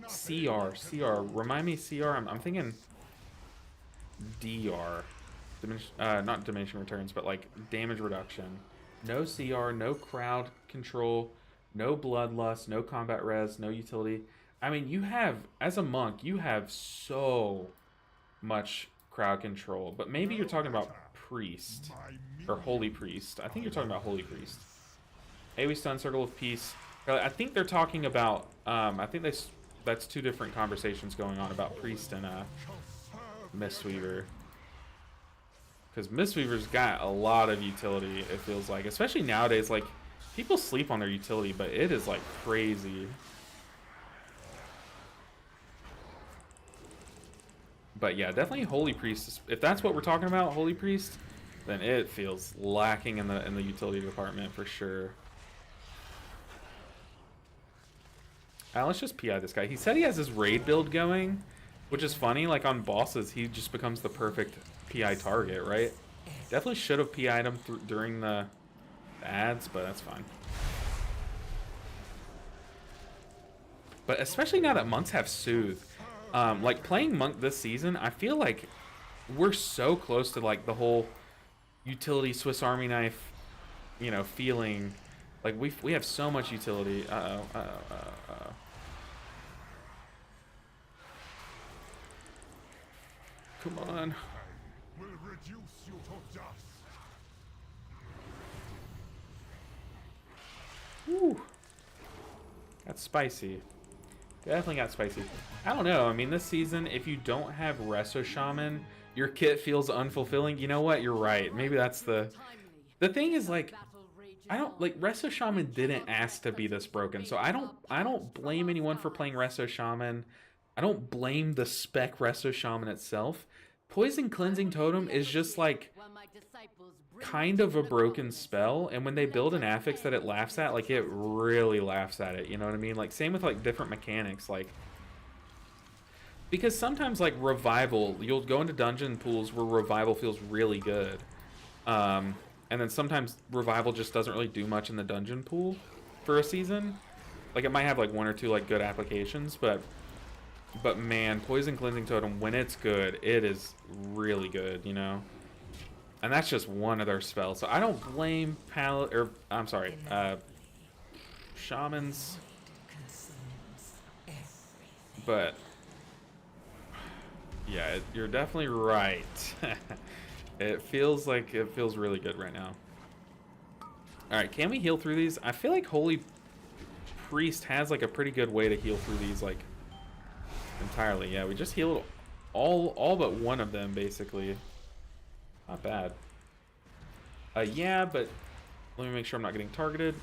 A: CR. Remind me CR. I'm thinking DR. Not diminishing returns, but like damage reduction. No CR, no crowd control, no bloodlust, no combat res, no utility. I mean, you have, as a monk, you have so much crowd control, but maybe you're talking about priest or holy priest. I think you're talking about holy priest. AoE stun, circle of peace. I think they're talking about I think that's two different conversations going on about priest and Mistweaver, because Mistweaver's got a lot of utility, it feels like, especially nowadays. Like, people sleep on their utility, but it is like crazy. But yeah, definitely Holy Priest. If that's what we're talking about, Holy Priest, then it feels lacking in the utility department for sure. Let's just PI this guy. He said he has his raid build going, which is funny. Like, on bosses, he just becomes the perfect PI target, right? Definitely should have PI'd him during the ads, but that's fine. But especially now that monks have Soothe. Like, playing Monk this season, I feel like we're so close to, like, the whole utility Swiss Army knife, you know, feeling. Like, we have so much utility. Come on. Woo. That's spicy. Definitely got spicy. I don't know. I mean, this season, if you don't have Resto Shaman, your kit feels unfulfilling. You know what? You're right. Maybe that's the thing is, like, I don't, like, Resto Shaman didn't ask to be this broken. So I don't blame anyone for playing Resto Shaman. I don't blame the spec Resto Shaman itself. Poison Cleansing Totem is just like kind of a broken spell, and when they build an affix that it laughs at, like, it really laughs at it, you know what I mean? Like, same with like different mechanics, like, because sometimes like revival, you'll go into dungeon pools where revival feels really good, and then sometimes revival just doesn't really do much in the dungeon pool for a season. Like, it might have like one or two like good applications, but man, Poison Cleansing Totem, when it's good, it is really good, you know? And that's just one of their spells. So I don't blame shamans. But yeah, you're definitely right. It feels really good right now. Alright, can we heal through these? I feel like Holy Priest has like a pretty good way to heal through these, like, entirely. Yeah, we just healed all but one of them, basically. Not bad. Yeah, but let me make sure I'm not getting targeted.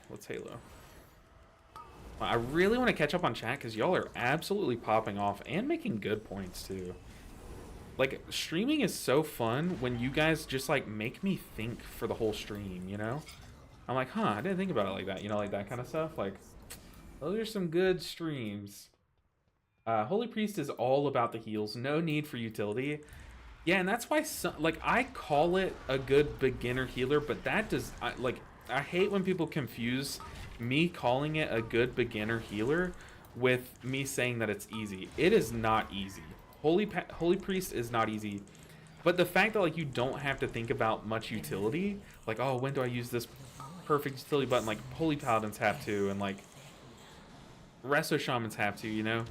A: Let's Halo. I really want to catch up on chat because y'all are absolutely popping off and making good points too. Like, streaming is so fun when you guys just like make me think for the whole stream, you know? I'm like, huh, I didn't think about it like that. You know, like that kind of stuff. Like, those are some good streams. Holy Priest is all about the heals. No need for utility. Yeah, and that's why, like, I call it a good beginner healer, but that does, I hate when people confuse me calling it a good beginner healer with me saying that it's easy. It is not easy. Holy Priest is not easy. But the fact that, like, you don't have to think about much utility, like, oh, when do I use this perfect utility button? Like, Holy Paladins have to, and, like, Resto Shamans have to, you know?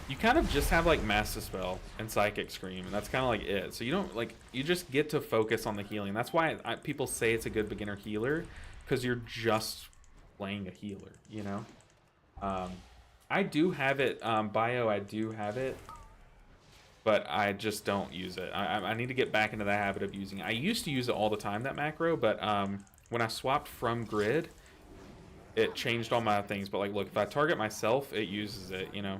A: You kind of just have, like, Mass Dispel and Psychic Scream, and that's kind of, like, it. So you don't, like, you just get to focus on the healing. That's why people say it's a good beginner healer, because you're just playing a healer, you know? I do have it, Bio, I do have it, but I just don't use it. I need to get back into that habit of using it. I used to use it all the time, that macro, but when I swapped from Grid, it changed all my things. But, like, look, if I target myself, it uses it, you know?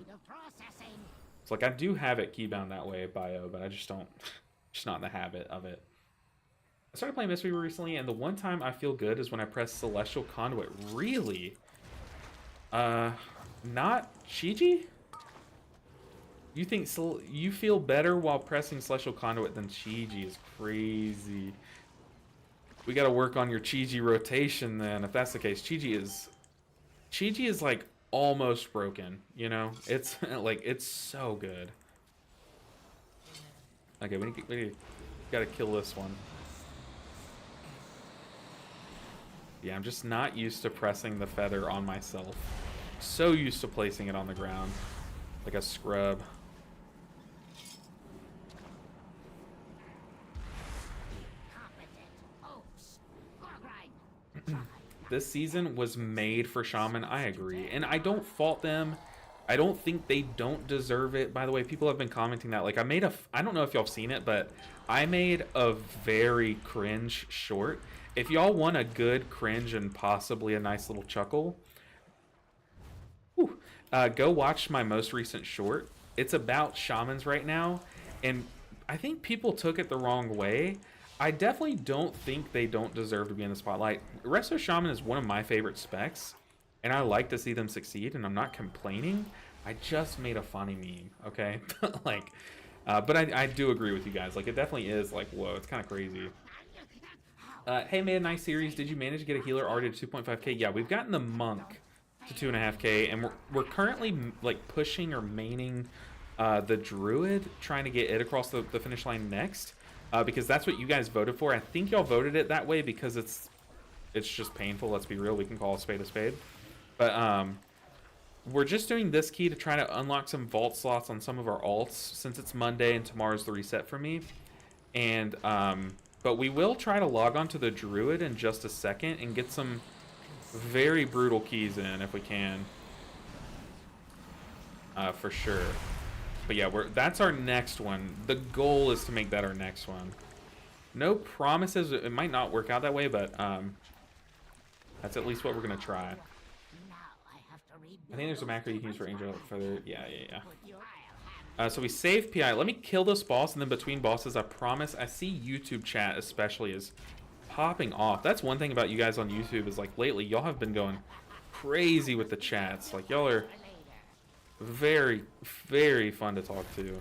A: It's like, I do have it keybound that way, Bio, but I just don't, just not in the habit of it. I started playing Mistweaver recently, and the one time I feel good is when I press Celestial Conduit. Really? Not Chiji? You think you feel better while pressing Celestial Conduit than Chiji is crazy. We gotta work on your Chiji rotation then, if that's the case. Chiji is like almost broken, you know? It's like, it's so good. Okay, we gotta kill this one. Yeah, I'm just not used to pressing the feather on myself. So used to placing it on the ground like a scrub. This season was made for Shaman. I agree, and I don't fault them. I don't think they don't deserve it. By the way, people have been commenting that. Like, I don't know if y'all have seen it, but I made a very cringe short. If y'all want a good cringe and possibly a nice little chuckle, go watch my most recent short. It's about shamans right now, and I think people took it the wrong way. I definitely don't think they don't deserve to be in the spotlight. Resto Shaman is one of my favorite specs, and I like to see them succeed, and I'm not complaining. I just made a funny meme, okay? Like, but I do agree with you guys. Like, it definitely is, like, whoa, it's kind of crazy. Hey, made a nice series. Did you manage to get a healer already to 2.5k? Yeah, we've gotten the monk to 2.5k, and we're currently, like, pushing or maining the druid, trying to get it across the finish line next. Because that's what you guys voted for. I think y'all voted it that way because it's just painful. Let's be real. We can call a spade a spade. But we're just doing this key to try to unlock some vault slots on some of our alts since it's Monday and tomorrow's the reset for me. And but we will try to log on to the druid in just a second and get some very brutal keys in if we can. For sure. But yeah, that's our next one. The goal is to make that our next one. No promises. It might not work out that way, but that's at least what we're going to try. I think there's a macro you can use for Angel Feather. Yeah. So we save PI. Let me kill this boss, and then between bosses, I promise. I see YouTube chat especially is popping off. That's one thing about you guys on YouTube is, like, lately, y'all have been going crazy with the chats. Like, y'all are very, very fun to talk to.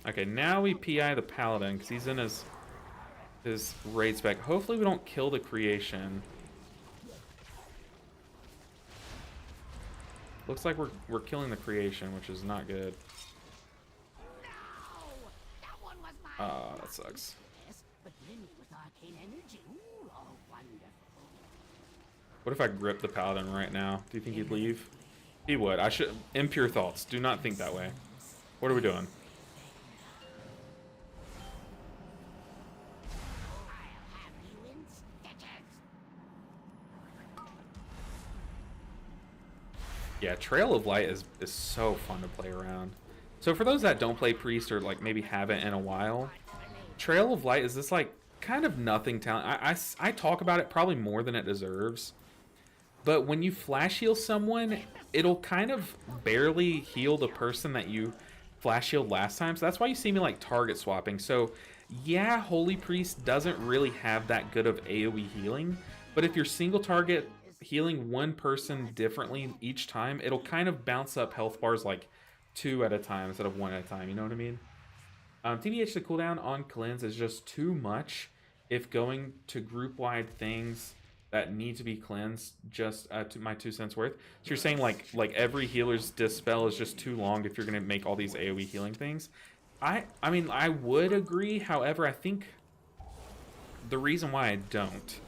A: Okay, now we PI the Paladin, because he's in his raid spec. Hopefully we don't kill the creation. Looks like we're killing the creation, which is not good. That sucks. What if I grip the Paladin right now? Do you think he'd leave? He would. I should. Impure thoughts. Do not think that way. What are we doing? Yeah, Trail of Light is so fun to play around. So for those that don't play Priest or, like, maybe haven't in a while, Trail of Light is this, like, kind of nothing talent. I talk about it probably more than it deserves. But when you flash heal someone, it'll kind of barely heal the person that you flash healed last time. So that's why you see me, like, target swapping. So yeah, Holy Priest doesn't really have that good of AoE healing, But if you're single target healing one person differently each time, it'll kind of bounce up health bars like 2 at a time instead of 1 at a time. You know what I mean? TBH, the cooldown on cleanse is just too much if going to group-wide things that need to be cleansed. Just to my 2 cents worth. So you're saying like every healer's dispel is just too long if you're gonna make all these AoE healing things. I mean, I would agree. However, I think the reason why I don't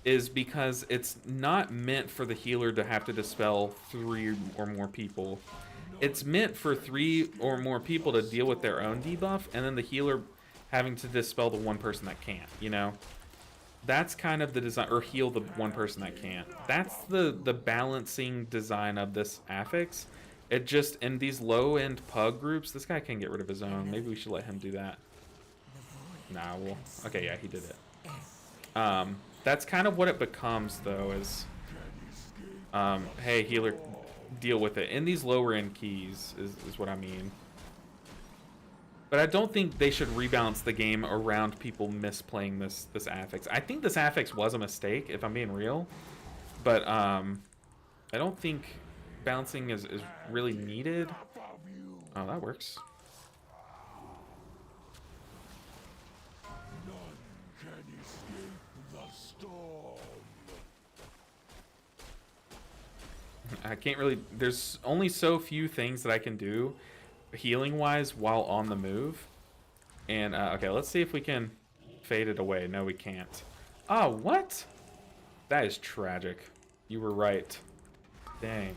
A: is because it's not meant for the healer to have to dispel 3 or more people. It's meant for 3 or more people to deal with their own debuff, and then the healer having to dispel the one person that can't, you know? That's kind of the design, or heal the one person that can't. That's the balancing design of this affix. It just, in these low-end pug groups, this guy can get rid of his own. Maybe we should let him do that. Nah, well, okay, yeah, he did it. That's kind of what it becomes, though, is, hey, healer, deal with it. In these lower end keys is what I mean. But I don't think they should rebalance the game around people misplaying this affix. I think this affix was a mistake, if I'm being real. But I don't think balancing is really needed. Oh, that works. I can't really, there's only so few things that I can do healing wise while on the move. And okay, let's see if we can fade it away. No, we can't. Oh, what? That is tragic. You were right. Dang.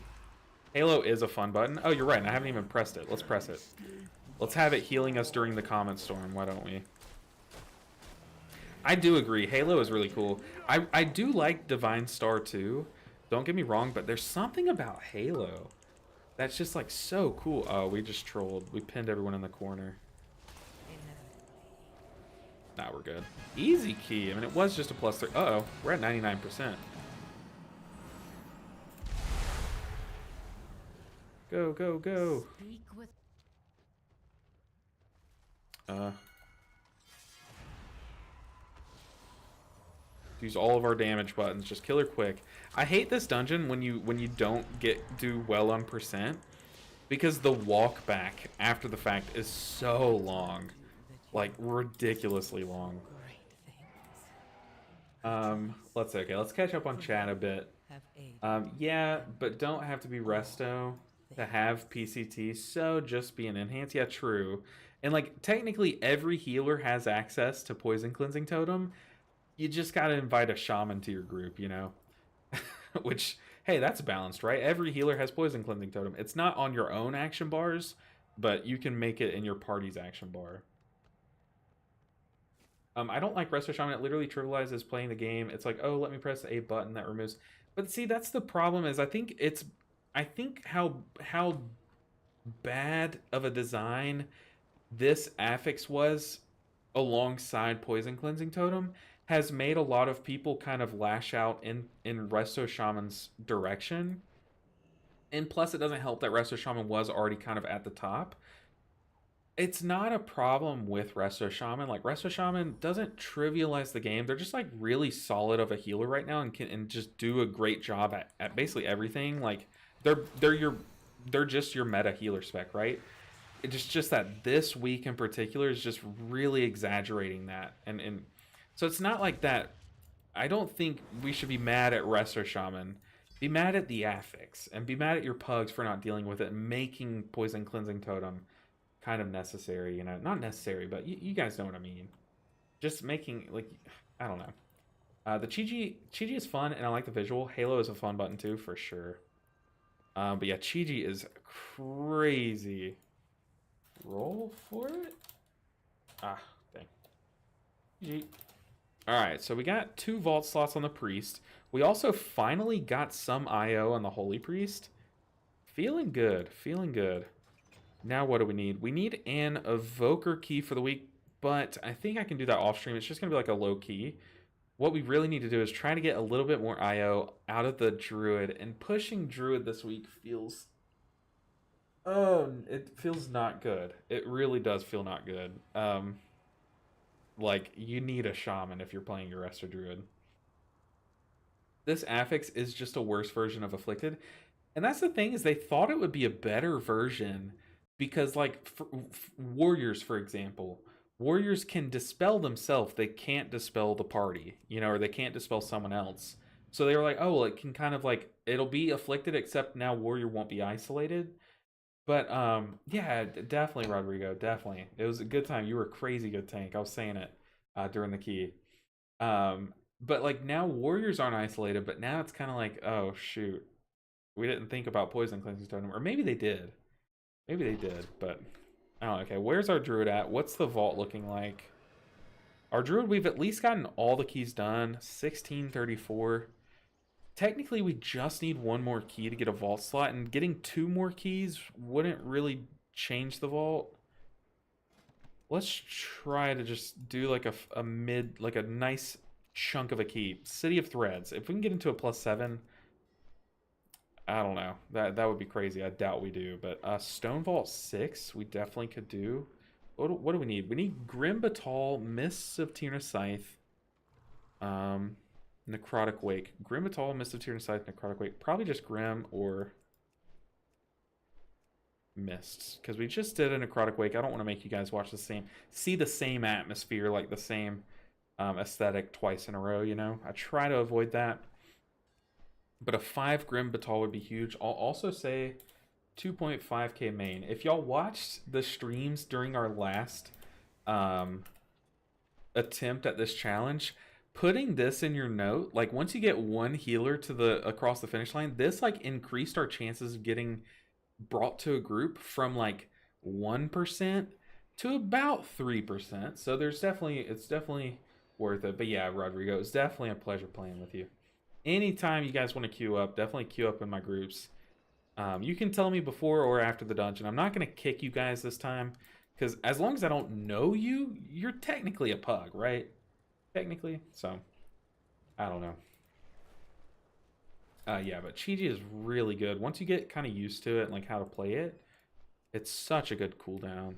A: Halo is a fun button. Oh, you're right, and I haven't even pressed it. Let's press it. Let's have it healing us during the comment storm, why don't we? I do agree, Halo is really cool. I do like Divine Star too. Don't get me wrong, but there's something about Halo that's just like so cool. Oh, we just trolled. We pinned everyone in the corner. Nah, we're good. Easy key. I mean, it was just a +3. Uh-oh, we're at 99%. Go, go, go. Use all of our damage buttons. Just kill her quick. I hate this dungeon when you don't do well on percent, because the walk back after the fact is so long, like ridiculously long. Let's catch up on chat a bit. Yeah, but don't have to be resto to have PCT, so just be an enhance. Yeah, true. And like technically every healer has access to poison cleansing totem. You just gotta invite a shaman to your group, you know? Which, hey, that's balanced, right? Every healer has poison cleansing totem. It's not on your own action bars, but you can make it in your party's action bar. I don't like Resto Shaman. It literally trivializes playing the game. It's like, oh, let me press a button that removes. But see, that's the problem. Is I think how bad of a design this affix was alongside poison cleansing totem has made a lot of people kind of lash out in Resto Shaman's direction. And plus, it doesn't help that Resto Shaman was already kind of at the top. It's not a problem with Resto Shaman. Like, Resto Shaman doesn't trivialize the game. They're just, like, really solid of a healer right now and just do a great job at basically everything. Like, they're just your meta healer spec, right? It's just that this week in particular is just really exaggerating that. And so it's not like that. I don't think we should be mad at Resto Shaman. Be mad at the affix. And be mad at your pugs for not dealing with it and making Poison Cleansing Totem kind of necessary, you know, not necessary, but you guys know what I mean. Just making, like, I don't know. The Chi-Ji is fun, and I like the visual. Halo is a fun button too, for sure. But yeah, Chi-Ji is crazy. Roll for it? Ah, dang. Chi-Ji. Alright, so we got 2 vault slots on the Priest. We also finally got some IO on the Holy Priest. Feeling good, feeling good. Now what do we need? We need an Evoker key for the week, but I think I can do that off stream. It's just going to be like a low key. What we really need to do is try to get a little bit more IO out of the Druid, and pushing Druid this week feels... Oh, it feels not good. It really does feel not good. Like, you need a Shaman if you're playing your Resto Druid. this affix is just a worse version of Afflicted. And that's the thing, is they thought it would be a better version because, like, warriors, for example, warriors can dispel themselves. They can't dispel the party, you know, or they can't dispel someone else. So they were like, oh, well, it can kind of like, it'll be Afflicted, except now warrior won't be isolated. But yeah, definitely, Rodrigo, definitely. It was a good time. You were a crazy good tank. I was saying it during the key. But like now warriors aren't isolated, but now it's kind of like, oh shoot, we didn't think about poison cleansing totem, or maybe they did. Maybe they did, but oh, okay. Where's our druid at? What's the vault looking like? Our druid, we've at least gotten all the keys done. 1634. Technically, we just need one more key to get a vault slot, and getting 2 more keys wouldn't really change the vault. Let's try to just do like a mid, like a nice chunk of a key. City of Threads. If we can get into a +7, I don't know. That would be crazy. I doubt we do. But Stone Vault 6, we definitely could do. What do we need? We need Grim Batal, Mists of Tirna Scythe, Necrotic Wake. Grim Batal, Mists of Tirna Scythe, Necrotic Wake. Probably just Grim or Mists, because we just did a Necrotic Wake. I don't want to make you guys watch see the same atmosphere, like the same aesthetic twice in a row, you know? I try to avoid that. But a 5 Grim Batal would be huge. I'll also say 2.5k main. If y'all watched the streams during our last attempt at this challenge, putting this in your note, like once you get 1 healer to the across the finish line, this like increased our chances of getting brought to a group from like 1% to about 3%. So it's definitely worth it. But yeah, Rodrigo, it's definitely a pleasure playing with you. Anytime you guys want to queue up, definitely queue up in my groups. You can tell me before or after the dungeon. I'm not going to kick you guys this time, because as long as I don't know you, you're technically a pug, right? Technically. So, I don't know. Yeah, but Chi-Ji is really good. Once you get kind of used to it and like how to play it, it's such a good cooldown.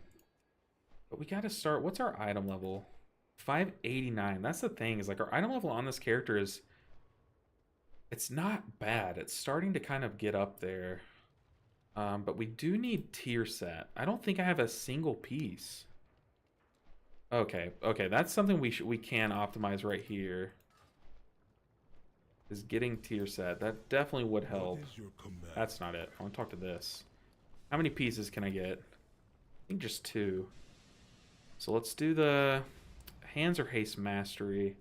A: But we got to start. What's our item level? 589. That's the thing, is like our item level on this character is, it's not bad. It's starting to kind of get up there. But we do need tier set. I don't think I have a single piece. Okay, that's something we can optimize right here. Is getting tier set. That definitely would help. That's not it. I want to talk to this. How many pieces can I get? I think just 2. So let's do the hands or haste mastery.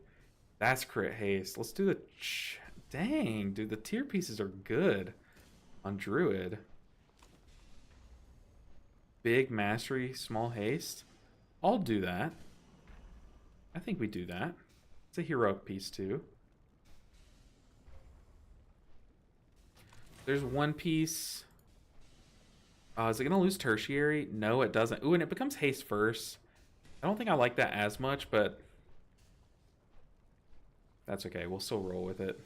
A: That's crit haste. Let's do the dang, dude, the tier pieces are good on druid. Big mastery, small haste. I'll do that. I think we do that. It's a heroic piece too. There's 1 piece. Is it gonna lose tertiary? No, it doesn't. Ooh, and it becomes haste first. I don't think I like that as much, but that's okay. We'll still roll with it.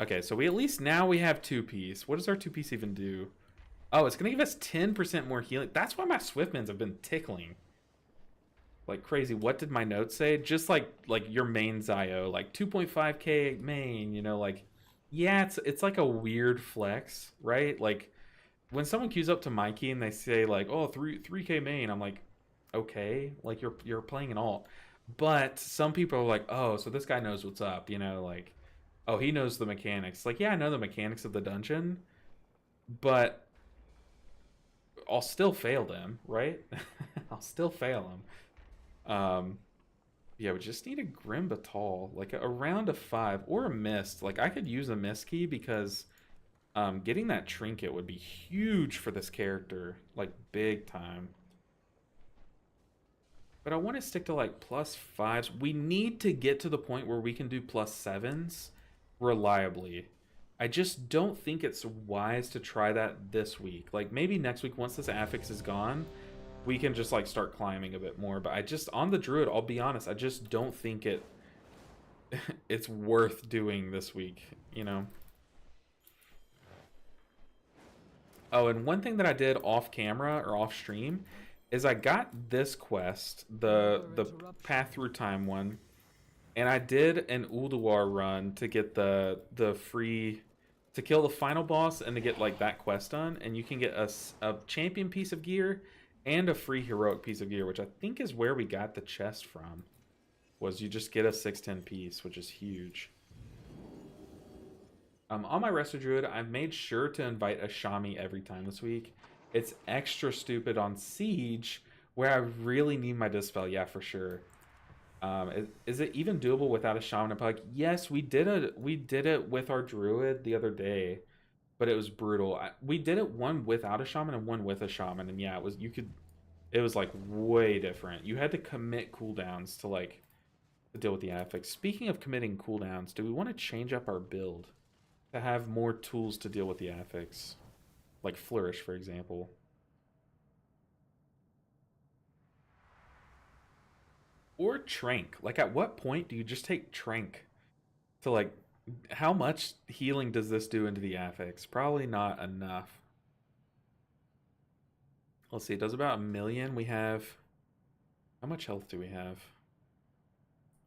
A: Okay, so we at least now we have 2 piece. What does our 2 piece even do? Oh, it's gonna give us 10% more healing. That's why my Swiftmans have been tickling like crazy. What did my notes say? Just like your main Zio, like 2.5k main, you know, like, yeah, it's like a weird flex, right? Like when someone queues up to my key and they say like, oh, 3k main, I'm like, okay, like you're playing an alt. But some people are like, oh, so this guy knows what's up, you know, like, oh, he knows the mechanics. Like, yeah, I know the mechanics of the dungeon, but I'll still fail them, right? I'll still fail them. Yeah, we just need a Grim Batal, like a round of 5 or a mist. Like I could use a mist key because getting that trinket would be huge for this character, like big time. But I want to stick to like +5s. We need to get to the point where we can do +7s reliably. I just don't think it's wise to try that this week. Like maybe next week, once this affix is gone, we can just like start climbing a bit more. But I just, on the druid, I'll be honest, I just don't think it's worth doing this week, you know? Oh, and one thing that I did off camera or off stream is I got this quest, the path through time one. And I did an Ulduar run to get the free to kill the final boss and to get like that quest done. And you can get a champion piece of gear and a free heroic piece of gear, which I think is where we got the chest from. Was you just get a 610 piece, which is huge. On my Resto Druid, I've made sure to invite a Shami every time this week. It's extra stupid on Siege, where I really need my Dispel. Yeah, for sure. Is it even doable without a Shaman and Pug? Yes, we did it with our Druid the other day, but it was brutal. We did it one without a Shaman and one with a Shaman, and yeah, it was like way different. You had to commit cooldowns to like to deal with the affix. Speaking of committing cooldowns, do we want to change up our build to have more tools to deal with the affix, like Flourish, for example? Or Trank. Like, at what point do you just take Trank to, like, how much healing does this do into the affix? Probably not enough. Let's see, it does about 1 million. We have, how much health do we have?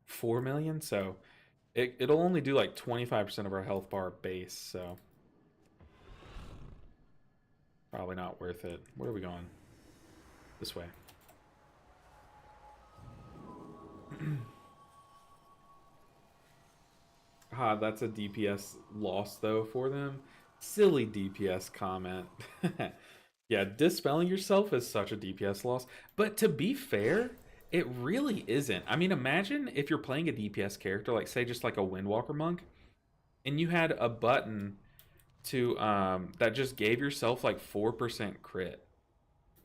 A: 4 million? So it'll only do like 25% of our health bar base, so probably not worth it. Where are we going? This way. That's a DPS loss though for them. Silly DPS comment. Yeah, dispelling yourself is such a DPS loss. But to be fair, it really isn't. I mean, imagine if you're playing a DPS character, like say just like a Windwalker monk, and you had a button to that just gave yourself like 4% crit.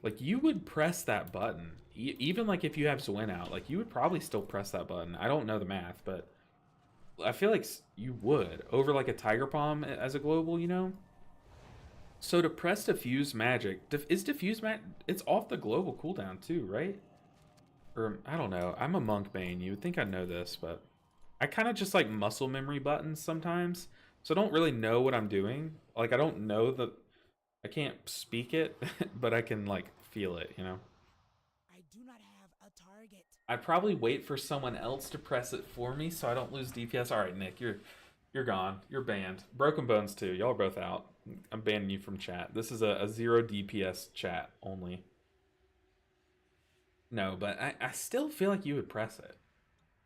A: Like, you would press that button. Even like if you have Zwin out, like you would probably still press that button. I don't know the math, but I feel like you would over like a Tiger Palm as a global, you know? So to press diffuse magic, is diffuse magic, it's off the global cooldown too, right? Or I don't know. I'm a monk main. You would think I know this, but I kind of just like muscle memory buttons sometimes. So I don't really know what I'm doing. Like, I don't know the, I can't speak it, but I can like feel it, you know?
F: I do not have a target.
A: I'd probably wait for someone else to press it for me so I don't lose DPS. All right, Nick, you're gone. You're banned. Broken Bones too. Y'all are both out. I'm banning you from chat. This is a 0 DPS chat only. No, but I still feel like you would press it.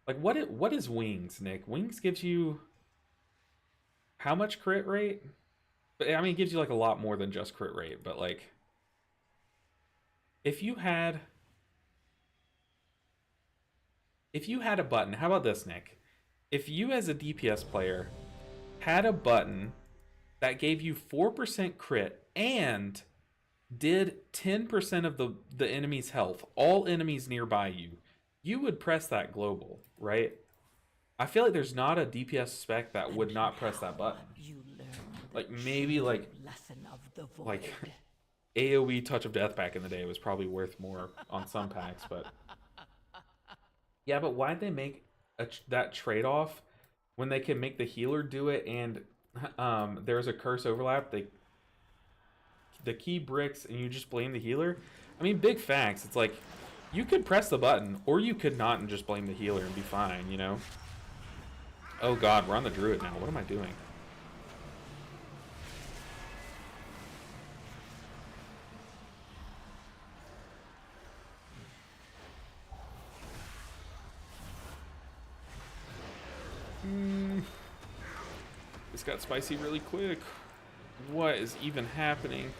A: Like, what is Wings, Nick? Wings gives you how much crit rate? But I mean, it gives you like a lot more than just crit rate, but like if you had a button, how about this, Nick? If you as a DPS player had a button that gave you 4% crit and did 10% of the enemy's health, all enemies nearby you, you would press that global, right? I feel like there's not a DPS spec that would not press that button. Like maybe like AoE Touch of Death back in the day was probably worth more on some packs, but yeah, but why'd they make that trade-off when they can make the healer do it and there's a curse overlap? The key bricks and you just blame the healer. I mean, big facts. It's like you could press the button or you could not and just blame the healer and be fine, you know? Oh god, we're on the druid now. What am I doing? This got spicy really quick. What is even happening?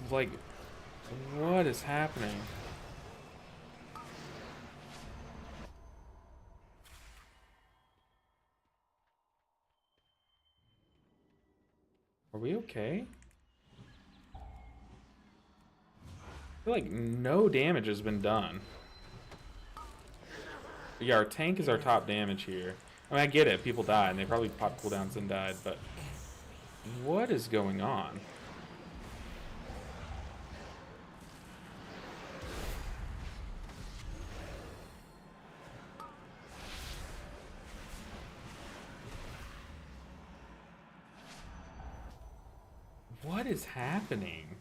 A: Like, what is happening? Are we okay? I feel like no damage has been done. Yeah, our tank is our top damage here. I mean, I get it. People died, and they probably popped cooldowns and died, but what is going on? What is happening?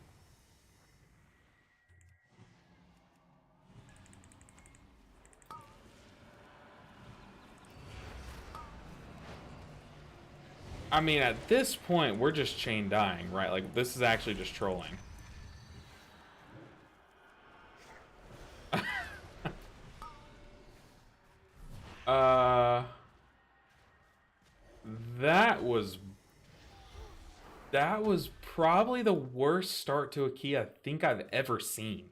A: I mean, at this point, we're just chain dying, right? Like, this is actually just trolling. uh... That was probably the worst start to a key I think I've ever seen.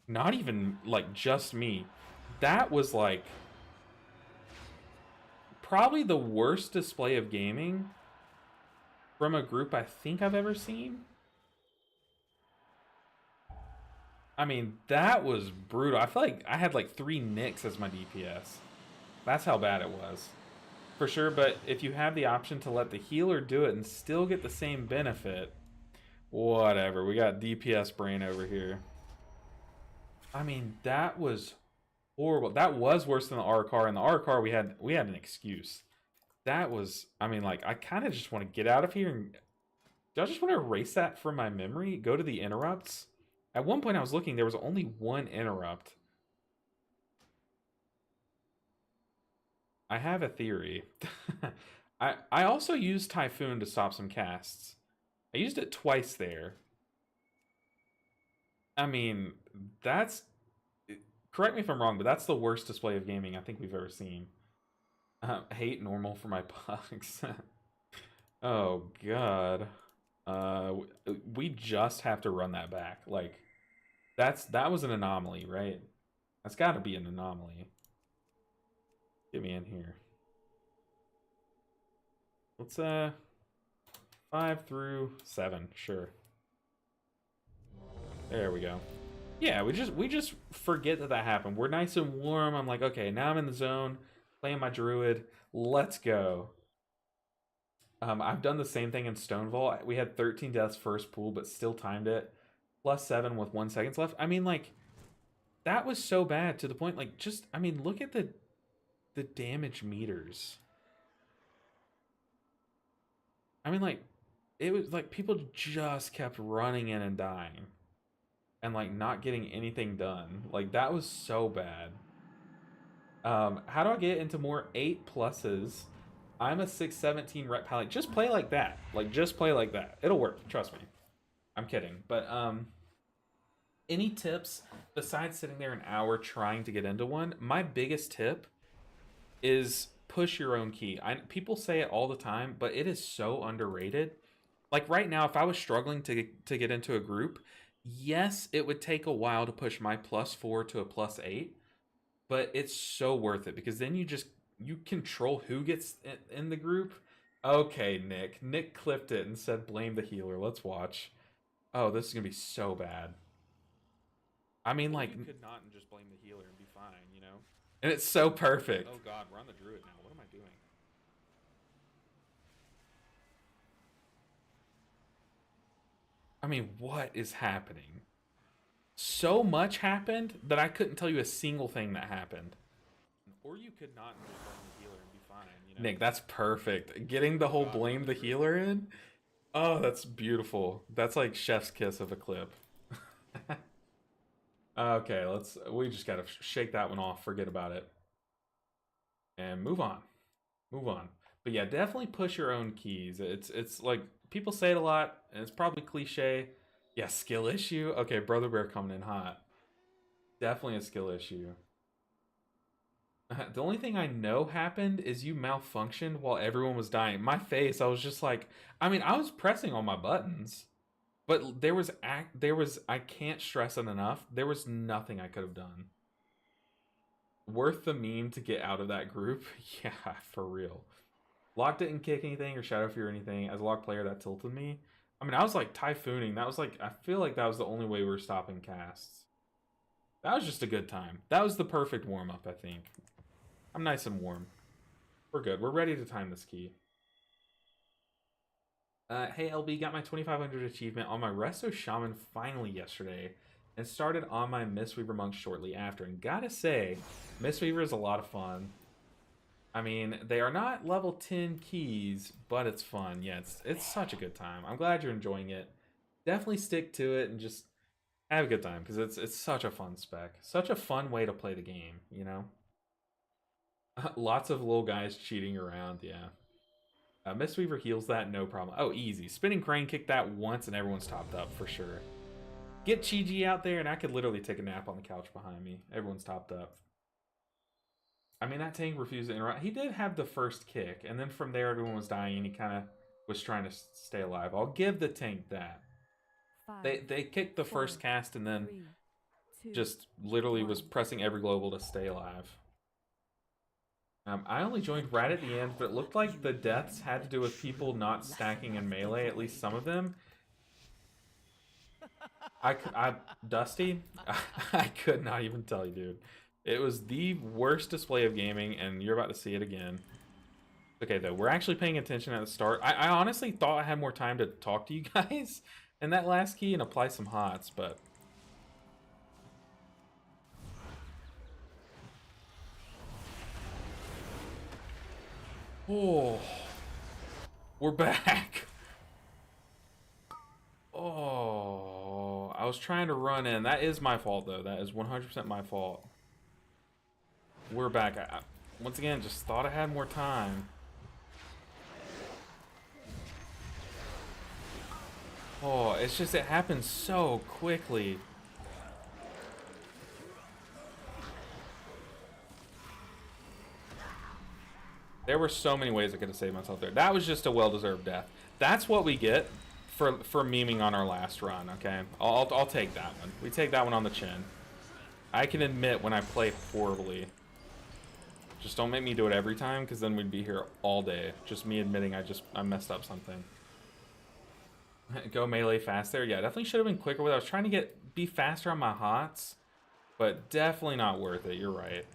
A: Not even, like, just me. That was, like, probably the worst display of gaming from a group I think I've ever seen. I mean, that was brutal. I feel like I had, like, 3 nicks as my DPS. That's how bad it was. For sure, but if you have the option to let the healer do it and still get the same benefit, whatever. We got DPS brain over here. I mean, that was horrible. That was worse than the Ara-Kara. In the Ara-Kara, we had an excuse. That was, I mean, like, I kind of just want to get out of here and... Do I just want to erase that from my memory? Go to the interrupts? At one point I was looking, there was only 1 interrupt. I have a theory. I also used Typhoon to stop some casts. I used it twice there. I mean, that's... Correct me if I'm wrong, but that's the worst display of gaming I think we've ever seen. Hate normal for my pugs. Oh, God. We just have to run that back. Like, that was an anomaly, right? That's got to be an anomaly. Get me in here. Let's 5 through 7, sure. There we go. Yeah, we just forget that happened. We're nice and warm. I'm like, okay, now I'm in the zone, playing my druid. Let's go. I've done the same thing in Stonevault. We had 13 deaths first pool, but still timed it. +7 with 1 second left. I mean, like, that was so bad to the point, like, just, I mean, look at the damage meters. I mean, like, it was like people just kept running in and dying. And, like, not getting anything done. Like, that was so bad. How do I get into more 8+s? I'm a 617 rep pally. Just play like that. Like, just play like that. It'll work. Trust me. I'm kidding. But, any tips besides sitting there an hour trying to get into one? My biggest tip is push your own key. People say it all the time, but it is so underrated. Like right now, if I was struggling to get into a group, yes, it would take a while to push my +4 to a +8, but it's so worth it because then you control who gets in the group. Okay, Nick clipped it and said blame the healer. Let's watch. Oh, this is gonna be so bad. I mean, like, you could not and just blame the healer and be fine, you know? And it's so perfect. Oh God, we're on the druid now. What am I doing? I mean, what is happening? So much happened that I couldn't tell you a single thing that happened. Or you could not and just blame the healer and be fine, you know? Nick, that's perfect. Getting the whole blame the healer in? Oh, that's beautiful. That's like chef's kiss of a clip. Okay, we just gotta shake that one off, forget about it. And move on. Move on. But yeah, definitely push your own keys. It's like, people say it a lot, and it's probably cliche. Yeah, skill issue? Okay, Brother Bear coming in hot. Definitely a skill issue. The only thing I know happened is you malfunctioned while everyone was dying. My face, I was just like, I mean, I was pressing all my buttons. But there was, I can't stress it enough, there was nothing I could have done. Worth the meme to get out of that group? Yeah, for real. Lock didn't kick anything or Shadow Fear or anything. As a Lock player, that tilted me. I mean, I was like typhooning. That was like, I feel like that was the only way we were stopping casts. That was just a good time. That was the perfect warm-up, I think. I'm nice and warm. We're good. We're ready to time this key. Hey LB, got my 2500 achievement on my Resto Shaman finally yesterday, and started on my Mistweaver Monk shortly after. And gotta say, Mistweaver is a lot of fun. I mean, they are not level 10 keys, but it's fun. Yeah, it's such a good time. I'm glad you're enjoying it. Definitely stick to it and just have a good time, because it's such a fun spec. Such a fun way to play the game, you know? Lots of little guys cheating around, yeah. Mistweaver heals that, no problem. Oh, easy. Spinning Crane, kick that once and everyone's topped up for sure. Get Chi-Ji out there and I could literally take a nap on the couch behind me. Everyone's topped up. I mean, that tank refused to interrupt. He did have the first kick, and then from there everyone was dying and he kind of was trying to stay alive. I'll give the tank that.
E: 5,
A: They kicked the first cast and then
E: 3, 2,
A: just literally was
E: 1.
A: pressing every global to stay alive. I only joined right at the end, but it looked like the deaths had to do with people not stacking in melee, at least some of them. Dusty, I could not even tell you, dude. It was the worst display of gaming, and you're about to see it again. Okay, though, we're actually paying attention at the start. I honestly thought I had more time to talk to you guys in that last key and apply some hots, but... Oh, we're back. Oh, I was trying to run in. That is my fault, though. That is 100% my fault. We're back. I once again, just thought I had more time. Oh, it's just, it happens so quickly. There were so many ways I could have saved myself there. That was just a well-deserved death. That's what we get for memeing on our last run, okay? I'll take that one. We take that one on the chin. I can admit when I play poorly. Just don't make me do it every time, because then we'd be here all day. Just me admitting I messed up something. Go melee fast there. Yeah, definitely should have been quicker with it. I was trying to be faster on my hots, but definitely not worth it. You're right.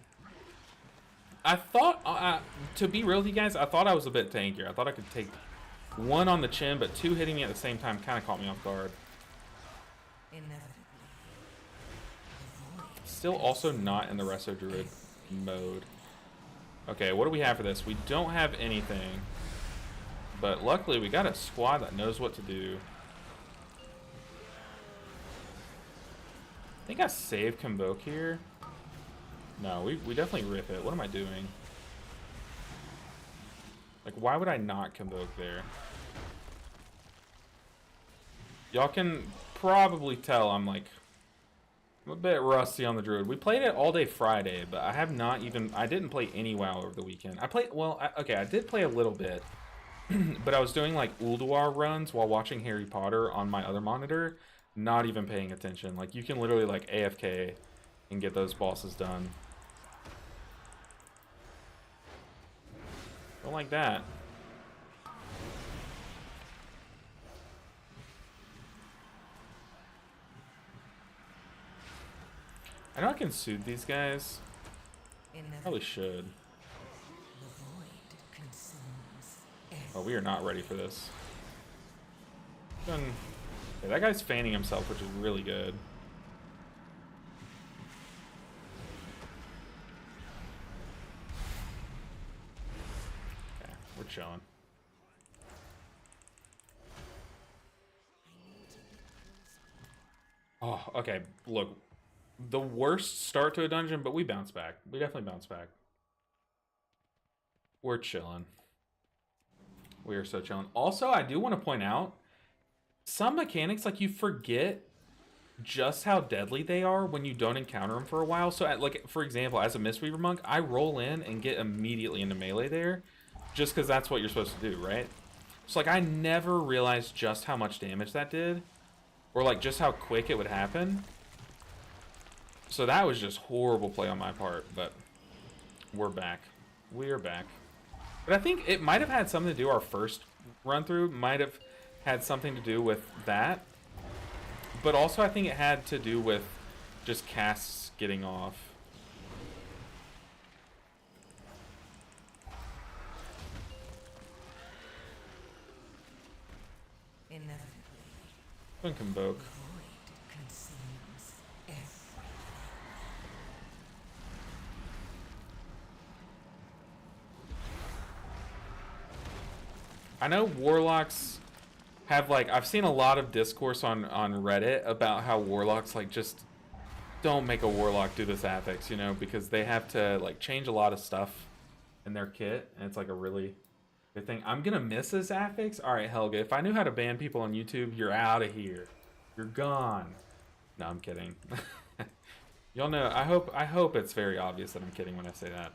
A: I thought, to be real with you guys, I thought I was a bit tankier. I thought I could take one on the chin, but two hitting me at the same time kind of caught me off guard. Still also not in the Resto Druid mode. Okay, what do we have for this? We don't have anything. But luckily, we got a squad that knows what to do. I think I saved Convoke here. No, we definitely rip it. What am I doing? Like, why would I not Convoke there? Y'all can probably tell I'm a bit rusty on the Druid. We played it all day Friday, but I have not even... I didn't play any WoW over the weekend. I played... Well, okay, I did play a little bit. But I was doing, like, Ulduar runs while watching Harry Potter on my other monitor. Not even paying attention. Like, you can literally, like, AFK and get those bosses done. Don't like that. I know I can soothe these guys. Probably should. Oh, we are not ready for this. Okay, that guy's fanning himself, which is really good. Okay, we're chilling. Oh, okay, look. The worst start to a dungeon, but we bounce back. We definitely bounce back. We're chilling. We are so chilling. Also, I do want to point out, some mechanics, like, you forget just how deadly they are when you don't encounter them for a while. So, like, for example, as a Mistweaver Monk, I roll in and get immediately into melee there, just because that's what you're supposed to do, right? So, like, I never realized just how much damage that did, or, like, just how quick it would happen. So that was just horrible play on my part, but we're back. We are back. But I think it might have had something to do, our first run through might have had something to do with that. But also I think it had to do with just casts getting off. Inevitably. Convoke. I know Warlocks have, like, I've seen a lot of discourse on Reddit about how Warlocks, like, just don't make a Warlock do this Apex, you know, because they have to, like, change a lot of stuff in their kit, and it's, like, a really Good thing. I'm gonna miss this affix. All right, Helga. If I knew how to ban people on YouTube, you're out of here. You're gone. No, I'm kidding. Y'all know. I hope it's very obvious that I'm kidding when I say that.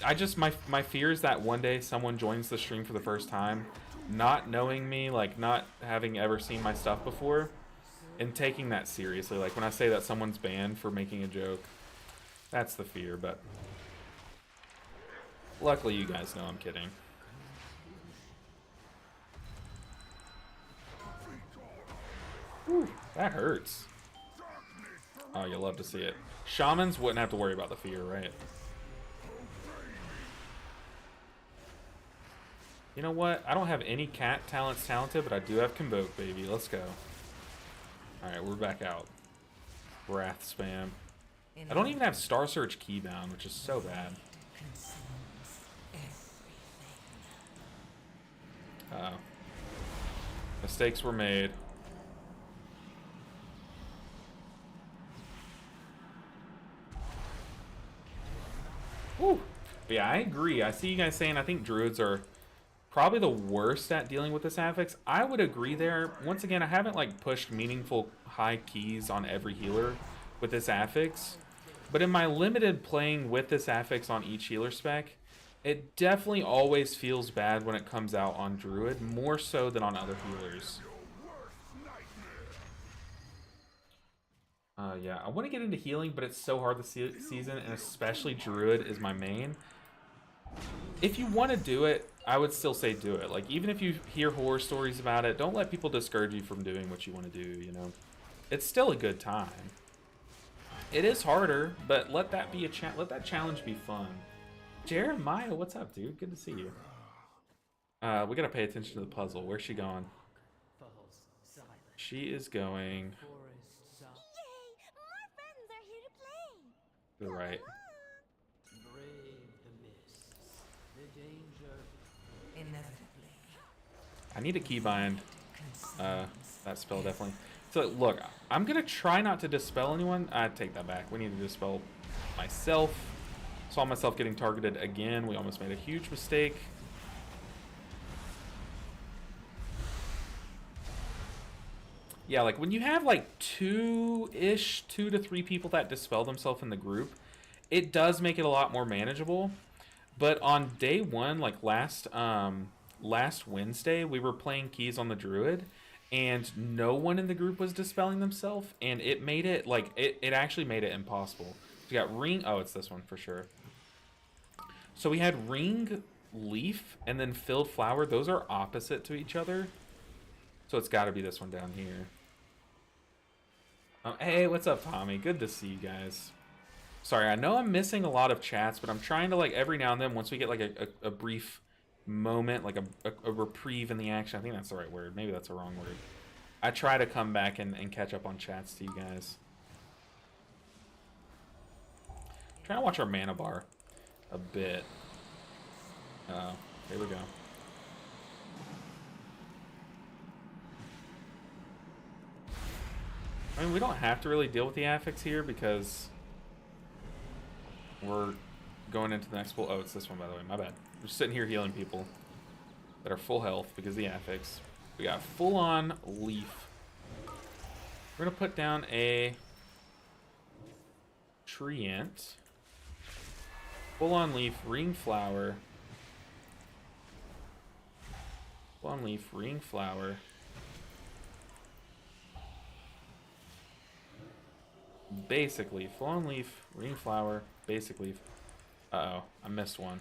A: I just my fear is that one day someone joins the stream for the first time, not knowing me, like not having ever seen my stuff before, and taking that seriously. Like when I say that someone's banned for making a joke, that's the fear. But luckily, you guys know I'm kidding. Whew, that hurts. Oh, you'll love to see it. Shamans wouldn't have to worry about the fear, right? You know what? I don't have any cat talents talented, but I do have Convoke, baby. Let's go. Alright, we're back out. Wrath spam. I don't even have Star Search keybound, which is so bad. Mistakes were made. Woo. But yeah, I agree. I see you guys saying I think druids are probably the worst at dealing with this affix. I would agree there. Once again, I haven't like pushed meaningful high keys on every healer with this affix. But in my limited playing with this affix on each healer spec, it definitely always feels bad when it comes out on druid, more so than on other healers. Yeah, I want to get into healing, but it's so hard this season, and especially druid is my main. If you want to do it, I would still say do it. Like, even if you hear horror stories about it, don't let people discourage you from doing what you want to do, you know? It's still a good time. It is harder, but let that be let that challenge be fun. Jeremiah, what's up, dude? Good to see you. We gotta pay attention to the puzzle. Where's she going? She is going... to the right. I need to keybind that spell, definitely. So, look, I'm going to try not to dispel anyone. I take that back. We need to dispel myself. Saw myself getting targeted again. We almost made a huge mistake. Yeah, like when you have like two to three people that dispel themselves in the group, it does make it a lot more manageable. But on day one, like last Wednesday, we were playing keys on the druid, and no one in the group was dispelling themselves, and it made it like it actually made it impossible. We got ring. Oh, it's this one for sure. So we had ring, leaf, and then filled flower. Those are opposite to each other. So it's got to be this one down here. Hey, what's up, Tommy? Good to see you guys. Sorry, I know I'm missing a lot of chats, but I'm trying to, like, every now and then, once we get, like, a brief moment, like a reprieve in the action. I think that's the right word. Maybe that's a wrong word. I try to come back and catch up on chats to you guys. Trying to watch our mana bar a bit. Here we go. I mean, we don't have to really deal with the affix here because we're going into the next pool. Oh, it's this one, by the way. My bad. We're sitting here healing people that are full health because of the affix. We got full-on leaf. We're going to put down a treant. Full-on leaf, ring flower. Full-on leaf, ring flower. Basic leaf, full-on leaf, ring flower, basic leaf. Uh-oh, I missed one.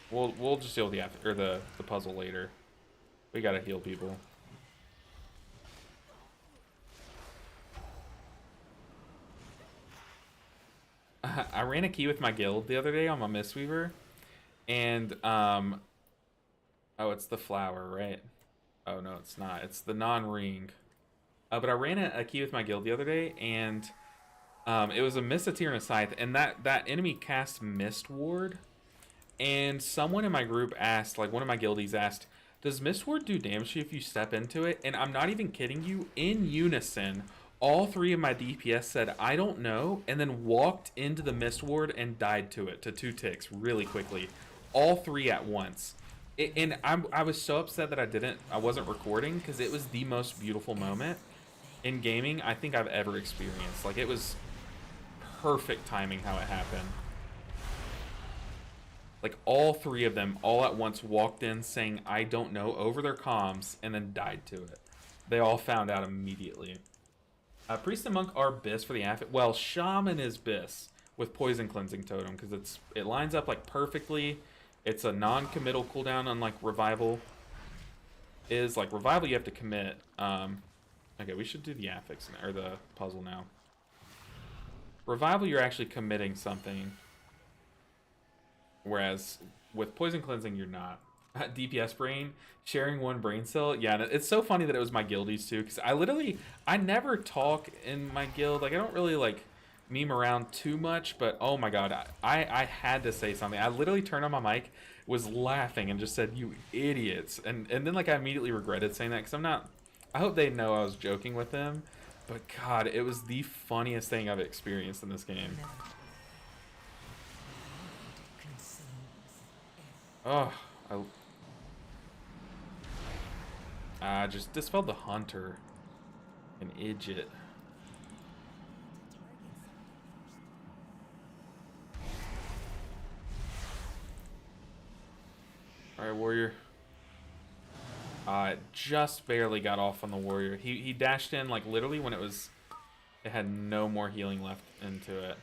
A: We'll just deal with the puzzle later. We gotta heal people. I ran a key with my guild the other day on my Mistweaver, and oh, it's the flower, right? Oh no, it's not. It's the non-ring. But I ran a key with my guild the other day, and it was a Tirna Scithe, and that enemy cast Mist Ward, and someone in my group asked, like one of my guildies asked, does Mist Ward do damage to you if you step into it? And I'm not even kidding you, in unison, all three of my DPS said, I don't know, and then walked into the Mist Ward and died to it, to 2 ticks, really quickly. all three at once. And I was so upset that I wasn't recording, because it was the most beautiful moment in gaming I think I've ever experienced. Like, it was perfect timing how it happened. Like, all three of them all at once walked in saying "I don't know" over their comms and then died to it. They all found out immediately. Priest and Monk are Bis for the Aphid. Well, Shaman is Bis with Poison Cleansing Totem, because it lines up like perfectly. It's a non-committal cooldown, unlike Revival is. Like, Revival you have to commit. Okay, we should do the affix or the puzzle now. Revival, you're actually committing something, whereas with Poison Cleansing, you're not. DPS brain, sharing one brain cell. Yeah, it's so funny that it was my guildies too, because I never talk in my guild. Like, I don't really like meme around too much, but oh my god, I had to say something. I literally turned on my mic, was laughing, and just said, "You idiots," and then like I immediately regretted saying that, because I hope they know I was joking with them, but god, it was the funniest thing I've experienced in this game. Oh, I just dispelled the hunter. An idiot. Alright, warrior. Just barely got off on the warrior. He dashed in like literally when it had no more healing left into it.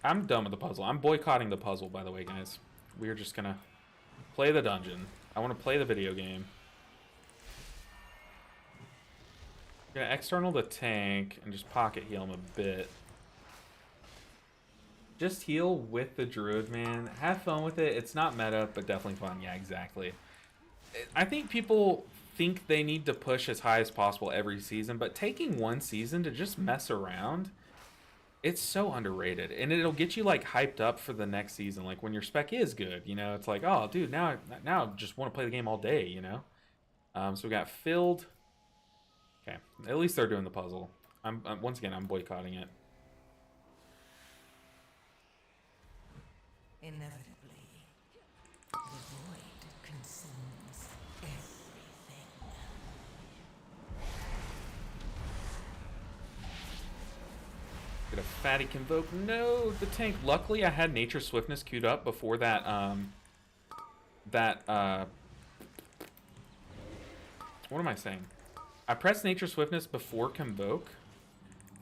A: I'm done with the puzzle. I'm boycotting the puzzle, by the way, guys. We're just gonna play the dungeon. I want to play the video game. I'm gonna external the tank and just pocket heal him a bit. Just heal with the druid, man. Have fun with it. It's not meta, but definitely fun. Yeah, exactly. I think people think they need to push as high as possible every season, but taking one season to just mess around, it's so underrated, and it'll get you like hyped up for the next season. Like when your spec is good, you know, it's like, oh dude, now I just want to play the game all day, you know. So we got filled. Okay, at least they're doing the puzzle. I'm once again, I'm boycotting it.
C: Inevitably, the void consumes everything.
A: Get a fatty convoke. No, the tank. Luckily, I had Nature Swiftness queued up before that. What am I saying? I pressed Nature Swiftness before convoke,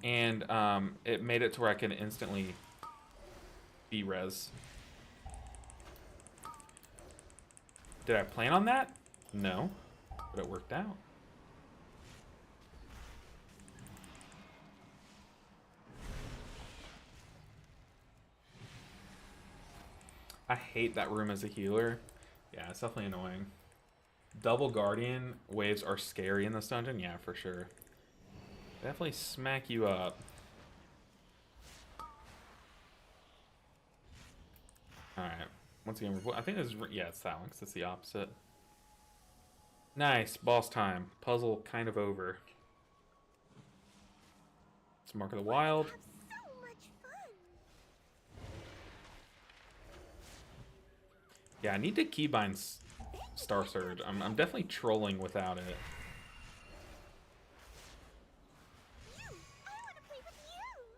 A: and it made it to where I can instantly B-res. Did I plan on that? No, but it worked out. I hate that room as a healer. Yeah, it's definitely annoying. Double Guardian waves are scary in this dungeon. Yeah, for sure. Definitely smack you up. Alright. Once again, I think this is... Yeah, it's that one, because it's the opposite. Nice. Boss time. Puzzle kind of over. It's Mark of the Wild.
D: Have so much fun.
A: Yeah, I need to keybind Star Surge. I'm definitely trolling without it.
D: I want to play with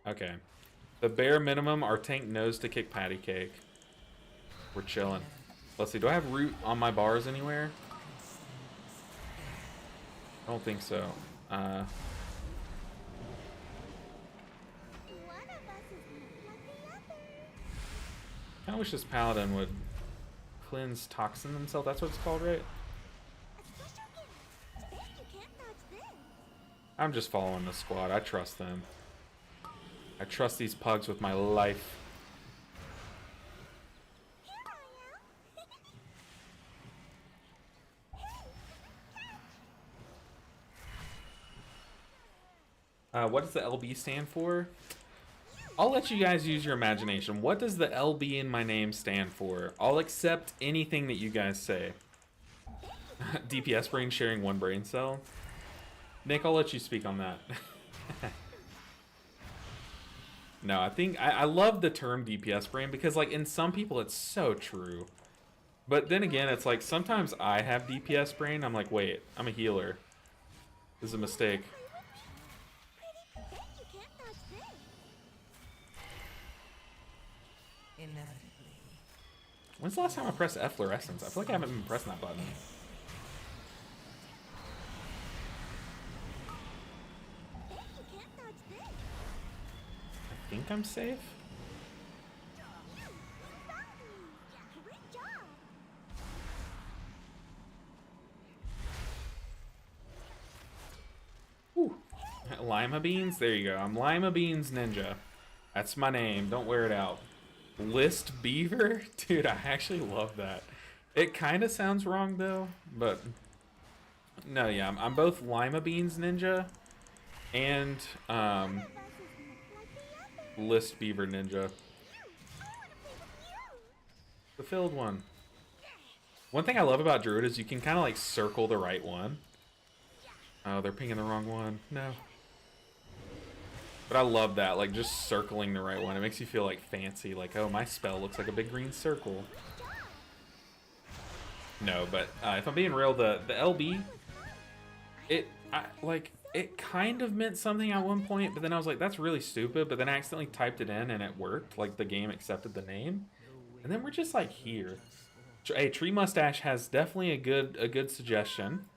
D: you.
A: Okay. The bare minimum, our tank knows to kick patty cake. We're chilling. Let's see, do I have root on my bars anywhere? I don't think so.
D: One of us is not like the other.
A: I wish this paladin would cleanse toxin themselves. That's what it's called, right?
D: A special gift. Bet you can't dodge this.
A: I'm just following the squad. I trust them. I trust these pugs with my life.
D: Here I am.
A: What does the LB stand for? I'll let you guys use your imagination. What does the LB in my name stand for? I'll accept anything that you guys say. DPS brain sharing one brain cell. Nick, I'll let you speak on that. No, I think I love the term DPS brain because like in some people it's so true. But then again, it's like sometimes I have DPS brain. I'm like, wait, I'm a healer. This is a mistake.
D: Bet you can't dodge this.
C: Inevitably.
A: When's the last time I pressed efflorescence? I feel like I haven't been pressing that button.
D: Bet you can't dodge this.
A: I think I'm safe.
D: You found me. Great job.
A: Whew. Lima Beans? There you go. I'm Lima Beans Ninja. That's my name. Don't wear it out. List Beaver? Dude, I actually love that. It kind of sounds wrong, though. But, no, yeah. I'm both Lima Beans Ninja and List Beaver Ninja. The filled one. One thing I love about Druid is you can kind of, like, circle the right one. Oh, they're pinging the wrong one. No. But I love that, like, just circling the right one. It makes you feel, like, fancy. Like, oh, my spell looks like a big green circle. No, but if I'm being real, the LB, it kind of meant something at one point, but then I was like, that's really stupid. But then I accidentally typed it in, and it worked. Like, the game accepted the name. And then we're just, like, here. Hey, Tree Mustache has definitely a good suggestion.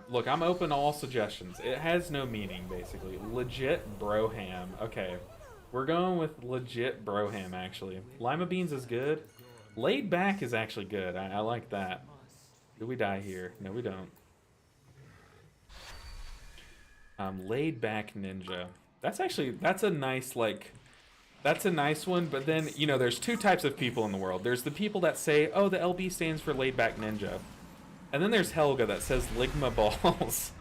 A: Look, I'm open to all suggestions. It has no meaning, basically. Legit Broham. Okay. We're going with legit Broham, actually. Lima Beans is good. Laid Back is actually good. I like that. Do we die here? No, we don't. Laid Back Ninja. That's a nice, like... That's a nice one, but then, you know, there's two types of people in the world. There's the people that say, oh, the LB stands for Laid Back Ninja. And then there's Helga that says Ligma Balls.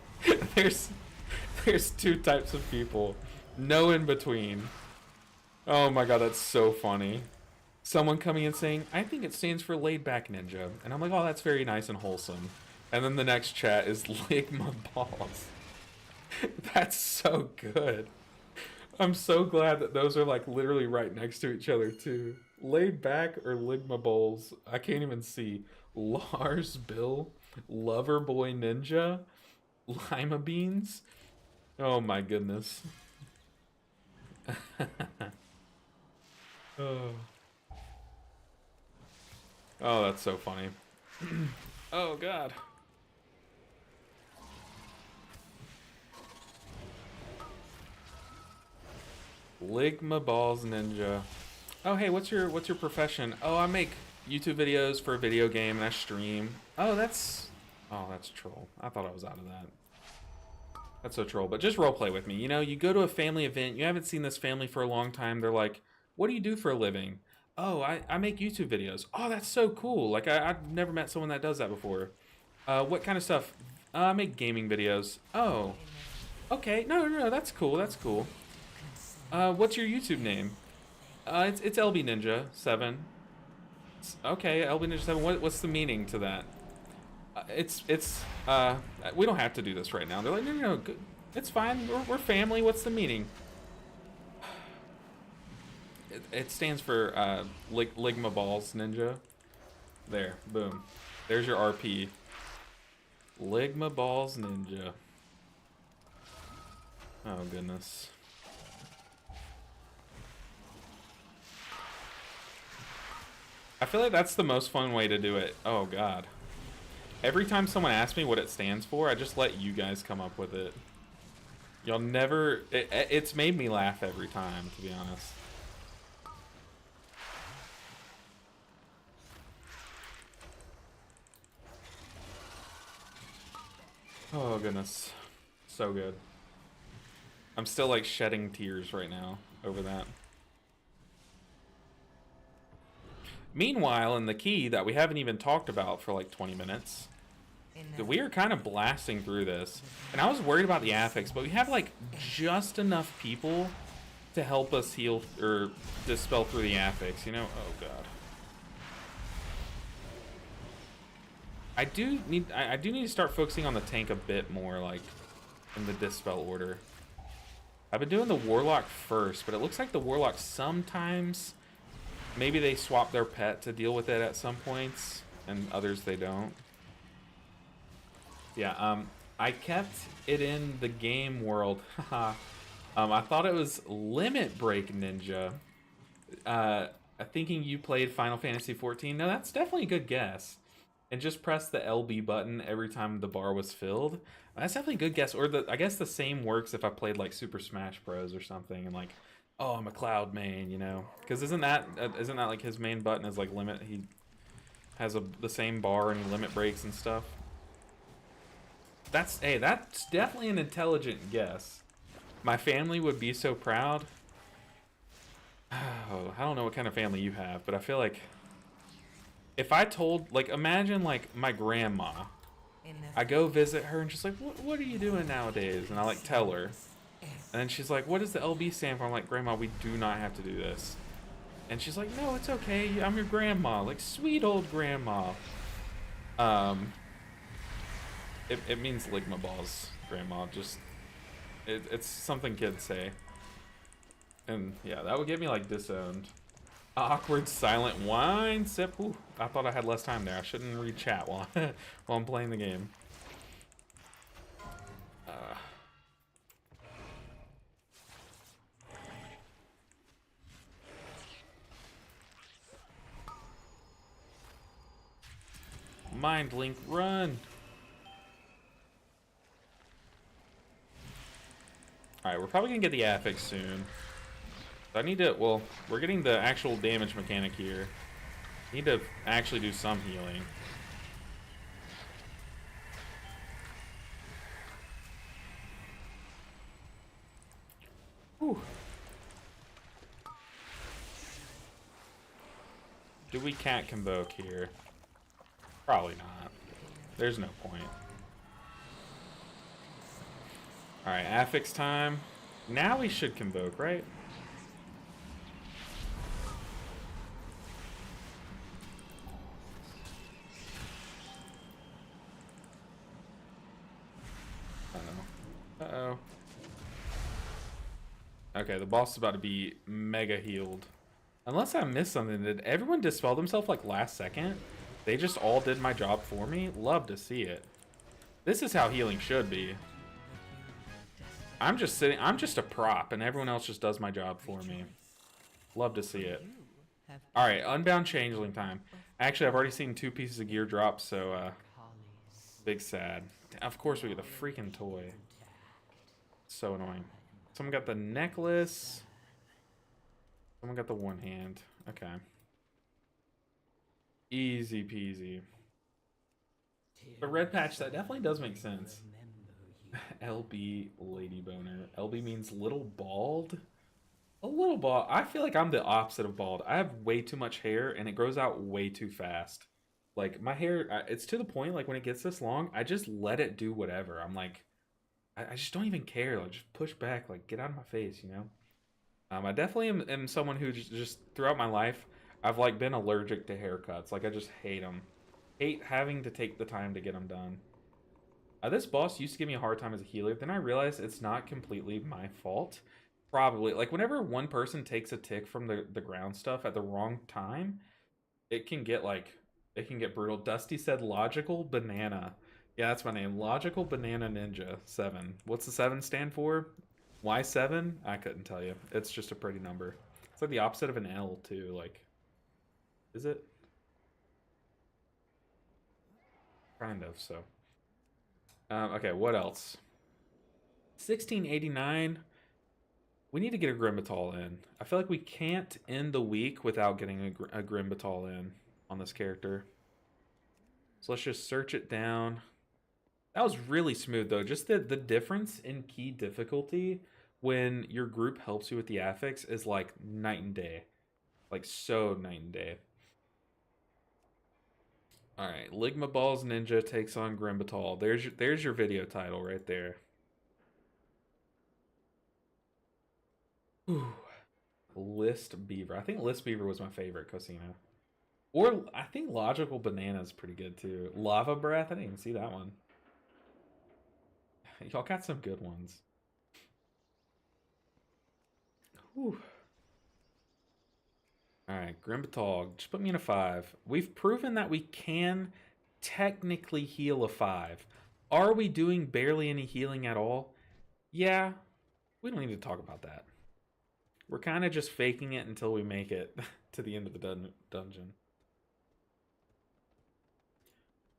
A: there's two types of people. No in between. Oh my god, that's so funny. Someone coming in saying, I think it stands for Laid Back Ninja. And I'm like, oh, that's very nice and wholesome. And then the next chat is Ligma Balls. That's so good. I'm so glad that those are like literally right next to each other too. Laid Back or Ligma Bowls. I can't even see. Lars Bill, Loverboy Ninja, Lima Beans. Oh my goodness. Oh, that's so funny. Oh god. Ligma Balls Ninja. Oh hey, what's your profession? Oh, I make YouTube videos for a video game and I stream. Oh, that's troll. I thought I was out of that. That's so troll. But just roleplay with me. You know, you go to a family event, you haven't seen this family for a long time. They're like, what do you do for a living? Oh, I make YouTube videos. Oh, that's so cool. Like, I've never met someone that does that before. What kind of stuff? I make gaming videos. Oh, okay. No, that's cool. That's cool. What's your YouTube name? It's LB Ninja 7. Okay, LB Ninja 7. What's the meaning to that? We don't have to do this right now. They're like, no, good. It's fine. We're family. What's the meaning? It stands for Ligma Balls Ninja. There, boom. There's your RP. Ligma Balls Ninja. Oh goodness. I feel like that's the most fun way to do it. Oh god. Every time someone asks me what it stands for, I just let you guys come up with it. Y'all never... It's made me laugh every time, to be honest. Oh goodness. So good. I'm still like shedding tears right now over that. Meanwhile, in the key that we haven't even talked about for like 20 minutes, we are kind of blasting through this. And I was worried about the affix, but we have like just enough people to help us heal or dispel through the affix, you know? Oh god. I do need to start focusing on the tank a bit more, like in the dispel order. I've been doing the Warlock first, but it looks like the Warlock sometimes, maybe they swap their pet to deal with it at some points, and others they don't. Yeah, I kept it in the game world. I thought it was Limit Break Ninja. Thinking you played Final Fantasy XIV. No, that's definitely a good guess. And just press the LB button every time the bar was filled. That's definitely a good guess. Or I guess the same works if I played like Super Smash Bros. Or something, and like, oh, I'm a Cloud main, you know? Because isn't that like his main button is like limit? He has the same bar and limit breaks and stuff. That's definitely an intelligent guess. My family would be so proud. Oh, I don't know what kind of family you have, but I feel like if I told, like, imagine like my grandma, I go visit her and she's like, what are you doing nowadays? And I like tell her, and then she's like, what does the LB stand for? I'm like, Grandma, we do not have to do this. And she's like, no, it's okay, I'm your grandma, like sweet old grandma. It means Ligma balls, Grandma. Just it's something kids say. And yeah, that would get me like disowned. Awkward silent wine sip. Ooh, I thought I had less time there. I shouldn't read chat while while I'm playing the game. Mind link, run. Alright, we're probably gonna get the affix soon. I need to, well, we're getting the actual damage mechanic here. Need to actually do some healing. Whew. Do we cat convoke here? Probably not. There's no point. Alright, affix time. Now we should convoke, right? Uh-oh. Okay, the boss is about to be mega healed. Unless I missed something. Did everyone dispel themselves like last second? They just all did my job for me? Love to see it. This is how healing should be. I'm just sitting, I'm just a prop, and everyone else just does my job for me. Love to see it. Alright, Unbound Changeling time. Actually, I've already seen 2 pieces of gear drop, so, big sad. Of course we get a freaking toy. So annoying. Someone got the necklace. Someone got the one hand. Okay. Easy peasy. But red patch, that definitely does make sense. LB lady boner. LB means little bald. A little bald. I feel like I'm the opposite of bald. I have way too much hair and it grows out way too fast. Like my hair, it's to the point like when it gets this long, I just let it do whatever. I'm like, I just don't even care. Like just push back, like get out of my face, you know? I definitely am someone who just throughout my life, I've like been allergic to haircuts. Like I just hate them. Hate having to take the time to get them done. This boss used to give me a hard time as a healer. Then I realized it's not completely my fault. Probably. Like whenever one person takes a tick from the ground stuff at the wrong time, it can get brutal. Dusty said logical banana. Yeah, that's my name. Logical Banana Ninja 7. What's the 7 stand for? Why 7? I couldn't tell you. It's just a pretty number. It's like the opposite of an L too. Like, is it? Kind of, so. Okay, what else? 1689. We need to get a Grimbatal in. I feel like we can't end the week without getting a Grimbatal in on this character. So let's just search it down. That was really smooth, though. Just the difference in key difficulty when your group helps you with the affix is like night and day. Like, so night and day. Alright, Ligma Balls Ninja takes on Grimbatal. There's your video title right there. Ooh. List Beaver. I think List Beaver was my favorite Cosina. Or I think Logical Banana is pretty good too. Lava Breath, I didn't even see that one. Y'all got some good ones. Whew. Alright, Grimbatal, just put me in a 5. We've proven that we can technically heal a 5. Are we doing barely any healing at all? Yeah, we don't need to talk about that. We're kind of just faking it until we make it to the end of the dungeon.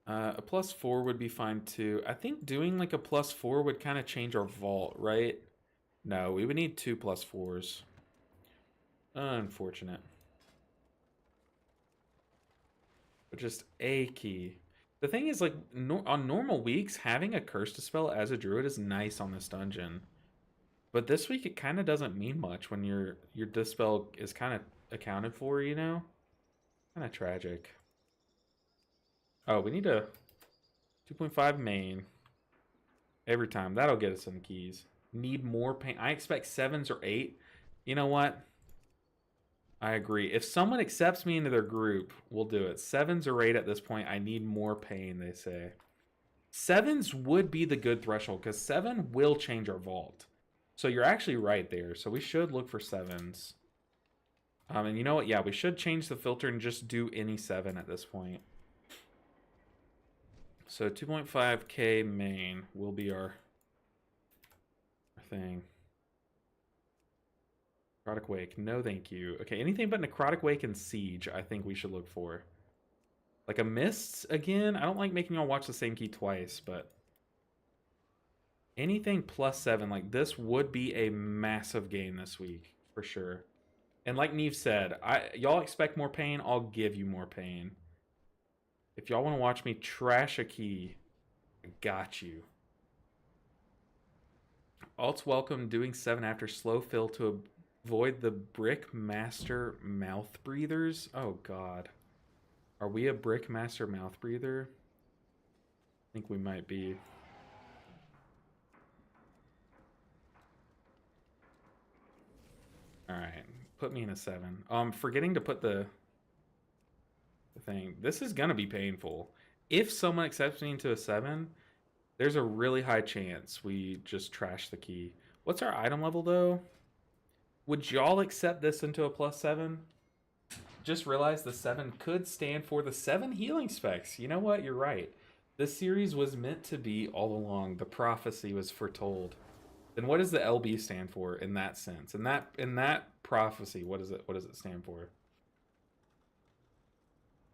A: A +4 would be fine too. I think doing like a +4 would kind of change our vault, right? No, we would need 2 +4s. Unfortunate. But just a key. The thing is, like, on normal weeks, having a curse dispel as a druid is nice on this dungeon. But this week, it kind of doesn't mean much when your dispel is kind of accounted for, you know? Kind of tragic. Oh, we need a 2.5 main. Every time. That'll get us some keys. Need more pain. I expect 7s or 8. You know what? I agree. If someone accepts me into their group, we'll do it. 7s or 8 at this point. I need more pain, they say. 7s would be the good threshold, because 7 will change our vault. So you're actually right there. So we should look for 7s. And you know what? Yeah, we should change the filter and just do any 7 at this point. So 2.5k main will be our thing. Necrotic Wake. No, thank you. Okay, anything but Necrotic Wake and Siege, I think we should look for. Like a Mists, again? I don't like making y'all watch the same key twice, but... anything +7, like this would be a massive gain this week, for sure. And like Neve said, y'all expect more pain, I'll give you more pain. If y'all want to watch me trash a key, I got you. Alt's welcome doing 7 after slow fill to avoid the Brick Master mouth breathers. Oh god. Are we a Brick Master mouth breather? I think we might be. Alright. Put me in a 7. I'm forgetting to put the thing. This is gonna be painful. If someone accepts me into a 7, there's a really high chance we just trash the key. What's our item level though? Would y'all accept this into a +7? Just realize the 7 could stand for the 7 healing specs. You know what? You're right. This series was meant to be all along. The prophecy was foretold. Then what does the LB stand for in that sense? In that prophecy, what does it stand for?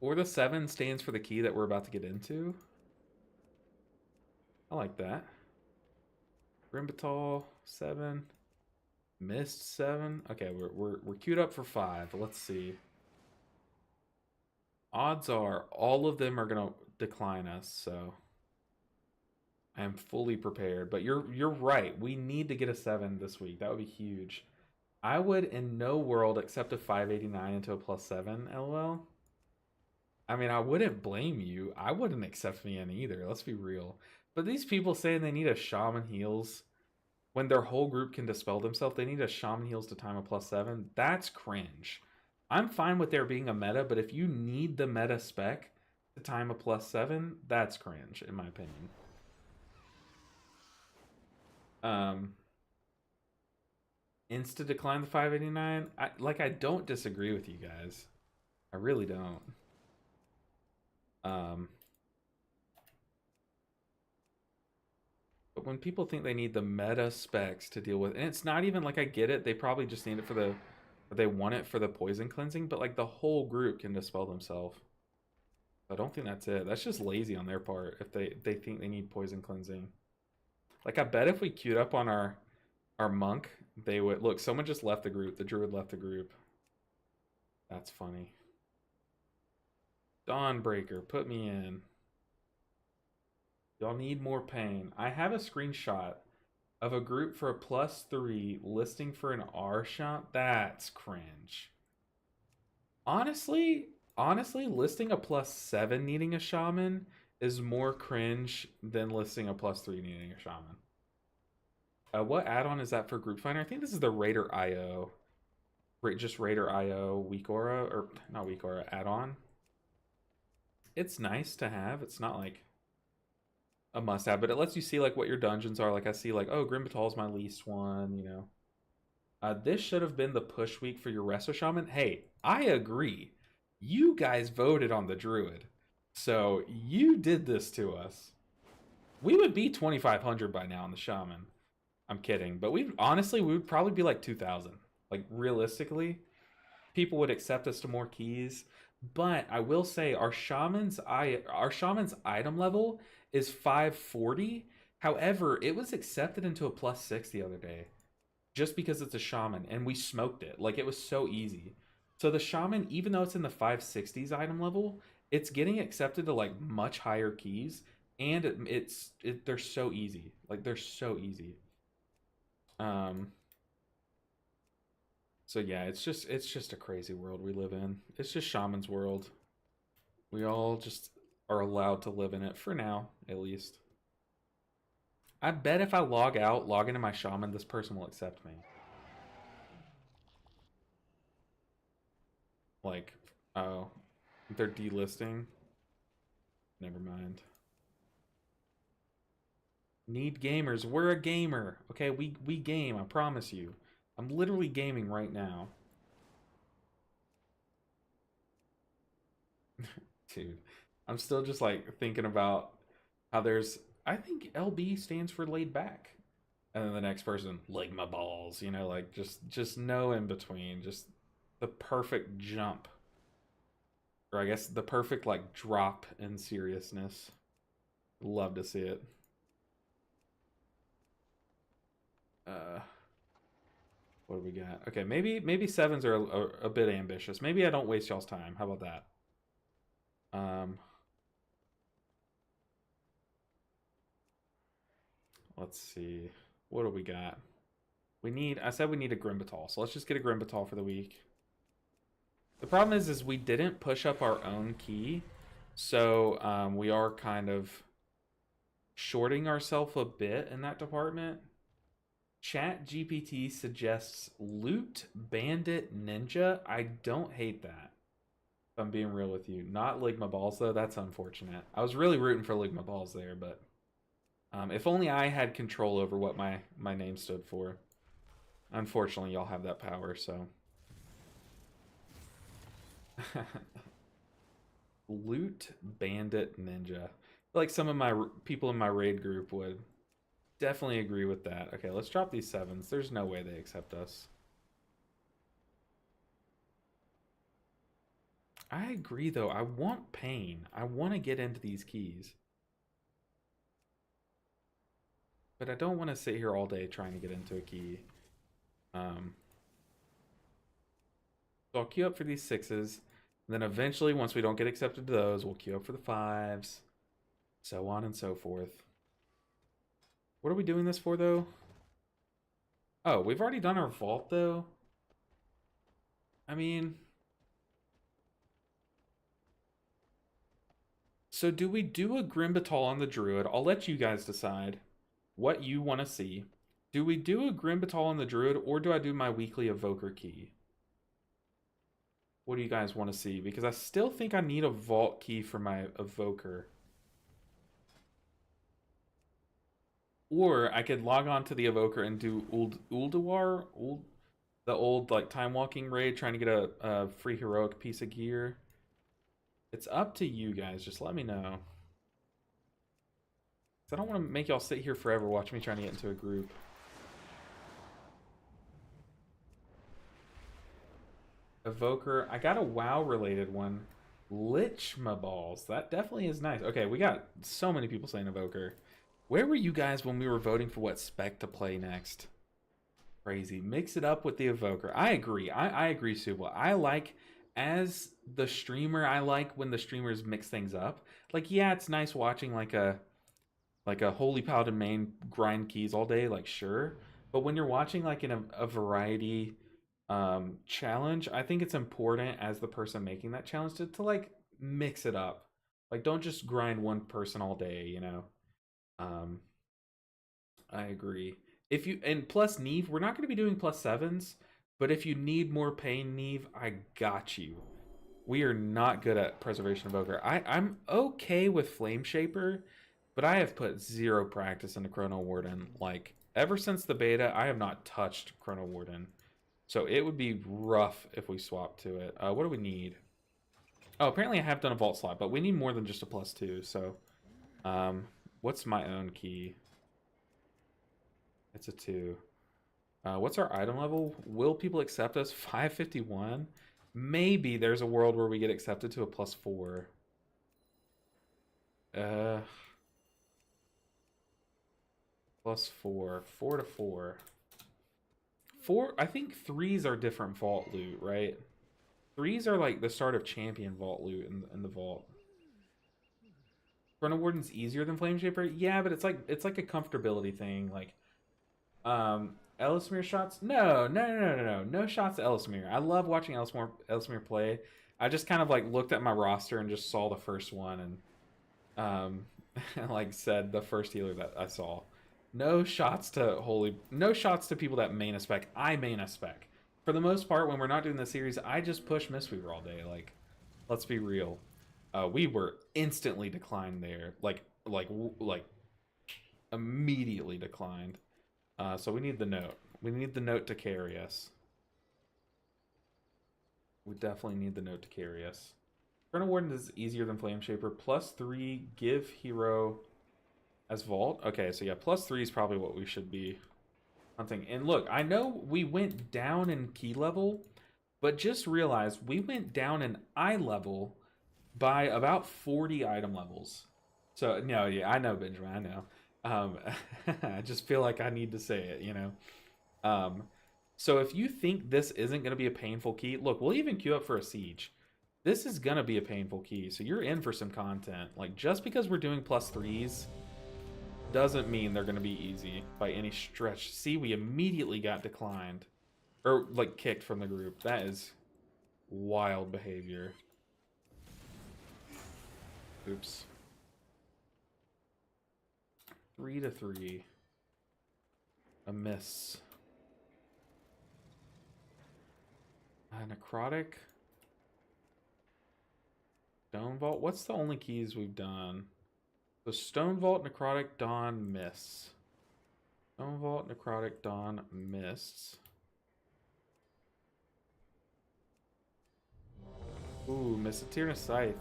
A: Or the 7 stands for the key that we're about to get into. I like that. Grimbatal 7. Mist 7. Okay, we're queued up for 5. Let's see. Odds are all of them are gonna decline us, so I am fully prepared. But you're right. We need to get a 7 this week. That would be huge. I would in no world accept a 589 into a +7, LOL. I mean, I wouldn't blame you. I wouldn't accept me in either. Let's be real. But these people saying they need a shaman heals when their whole group can dispel themselves, they need a shaman heals to time a +7. That's cringe. I'm fine with there being a meta, but if you need the meta spec to time a +7, that's cringe, in my opinion. Insta decline the 589. I don't disagree with you guys. I really don't. But when people think they need the meta specs to deal with, and it's not even like I get it, they probably just need it for the, or they want it for the poison cleansing, but like the whole group can dispel themselves. I don't think that's it. That's just lazy on their part if they think they need poison cleansing. Like I bet if we queued up on our monk, they would look. Someone just left the group. The druid left the group. That's funny. Dawnbreaker, put me in. Y'all need more pain. I have a screenshot of a group for a +3 listing for an R shot. That's cringe. Honestly, listing a +7 needing a shaman is more cringe than listing a +3 needing a shaman. What add-on is that for Group Finder? I think this is the Raider IO. Just Raider IO Weak Aura, or not Weak Aura, add-on. It's nice to have. It's not like a must-have, but it lets you see like what your dungeons are. Like I see like, oh, Grimbatal's my least one, you know. This should have been the push week for your Resto Shaman. Hey, I agree. You guys voted on the Druid. So you did this to us. We would be 2,500 by now on the Shaman. I'm kidding. But we would probably be like 2,000. Like, realistically, people would accept us to more keys. But I will say our shaman's item level is 540. However, it was accepted into a +6 the other day. Just because it's a shaman, and we smoked it. Like, it was so easy. So the shaman, even though it's in the 560s item level, it's getting accepted to like much higher keys, and they're so easy. Like, they're so easy. So yeah, it's just a crazy world we live in. It's just shaman's world. We all just are allowed to live in it for now, at least. I bet if I log into my shaman, this person will accept me. Like, oh, they're delisting? Never mind. Need gamers. We're a gamer. Okay, we game, I promise you. I'm literally gaming right now. Dude, I'm still just like thinking about how there's, I think LB stands for laid back. And then the next person, like my balls, you know, like just no in between, just the perfect jump. Or I guess the perfect like drop in seriousness. Love to see it. What do we got? Okay, maybe sevens are a bit ambitious. Maybe I don't waste y'all's time. How about that? Let's see. What do we got? I said we need a Grimbatal, so let's just get a Grimbatal for the week. The problem is we didn't push up our own key, so we are kind of shorting ourselves a bit in that department. Chat GPT suggests Loot Bandit Ninja. I don't hate that, if I'm being real with you. Not Ligma Balls, though. That's unfortunate. I was really rooting for Ligma Balls there, but if only I had control over what my name stood for. Unfortunately, y'all have that power, so. Loot Bandit Ninja. Like some of my people in my raid group would definitely agree with that. Okay, let's drop these sevens. There's no way they accept us. I agree, though. I want pain. I want to get into these keys. But I don't want to sit here all day trying to get into a key. So I'll queue up for these sixes. And then eventually, once we don't get accepted to those, we'll queue up for the fives. So on and so forth. What are we doing this for, though? Oh, we've already done our vault, though. I mean... So do we do a Grimbatal on the Druid? I'll let you guys decide what you want to see. Do we do a Grimbatal on the Druid, or do I do my weekly Evoker key? What do you guys want to see? Because I still think I need a vault key for my Evoker. Or I could log on to the Evoker and do Ulduar, the old like time walking raid, trying to get a free heroic piece of gear. It's up to you guys. Just let me know. I don't want to make y'all sit here forever watching me trying to get into a group. Evoker. I got a WoW related one. Lichma Balls. That definitely is nice. Okay, we got so many people saying Evoker. Where were you guys when we were voting for what spec to play next? Crazy. Mix it up with the Evoker. I agree. I agree, Subla. I like, as the streamer, I like when the streamers mix things up. Like, yeah, it's nice watching like a Holy Paladin main grind keys all day, like, sure. But when you're watching like in a variety challenge, I think it's important as the person making that challenge to like mix it up. Like, don't just grind one person all day, you know. I agree. If you, and plus Neve, we're not going to be doing +7s, but if you need more pain, Neve, I got you. We are not good at Preservation Evoker. I'm okay with Flame Shaper, but I have put zero practice into Chrono Warden. Like, ever since the beta, I have not touched Chrono Warden. So it would be rough if we swap to it. What do we need? Oh, apparently I have done a vault slot, but we need more than just a +2. So, what's my own key? It's a 2. What's our item level? Will people accept us? 551. Maybe there's a world where we get accepted to a +4. +4. 4 to 4. 4. I think 3s are different vault loot, right? 3s are like the start of champion vault loot in the vault. Chrono Warden's easier than Flame Shaper? Yeah, but it's like a comfortability thing. Like, Ellismere shots? No shots at Ellismere. I love watching Ellismere play. I just kind of like looked at my roster and just saw the first one and like said the first healer that I saw. No shots to people that main a spec. I main a spec. For the most part, when we're not doing the series, I just push Mistweaver all day. Like, let's be real. We were instantly declined there. Like immediately declined. So we need the note. We need the note to carry us. We definitely need the note to carry us. Chrono Warden is easier than Flame Shaper. +3, give hero as vault. Okay, so yeah, +3 is probably what we should be hunting. And look, I know we went down in key level, but just realize we went down in eye level by about 40 item levels. So, no, yeah, I know, Benjamin, I know. I just feel like I need to say it, you know? So if you think this isn't going to be a painful key, look, we'll even queue up for a siege. This is going to be a painful key, so you're in for some content. Like, just because we're doing +3s doesn't mean they're going to be easy by any stretch. See, we immediately got declined. Or, like, kicked from the group. That is wild behavior. Oops. 3 to 3. A miss. Necrotic. Stone Vault. What's the only keys we've done? So Stone Vault, Necrotic, Dawn, Mists. Stone Vault, Necrotic, Dawn, Mists. Ooh, Tirna Scithe.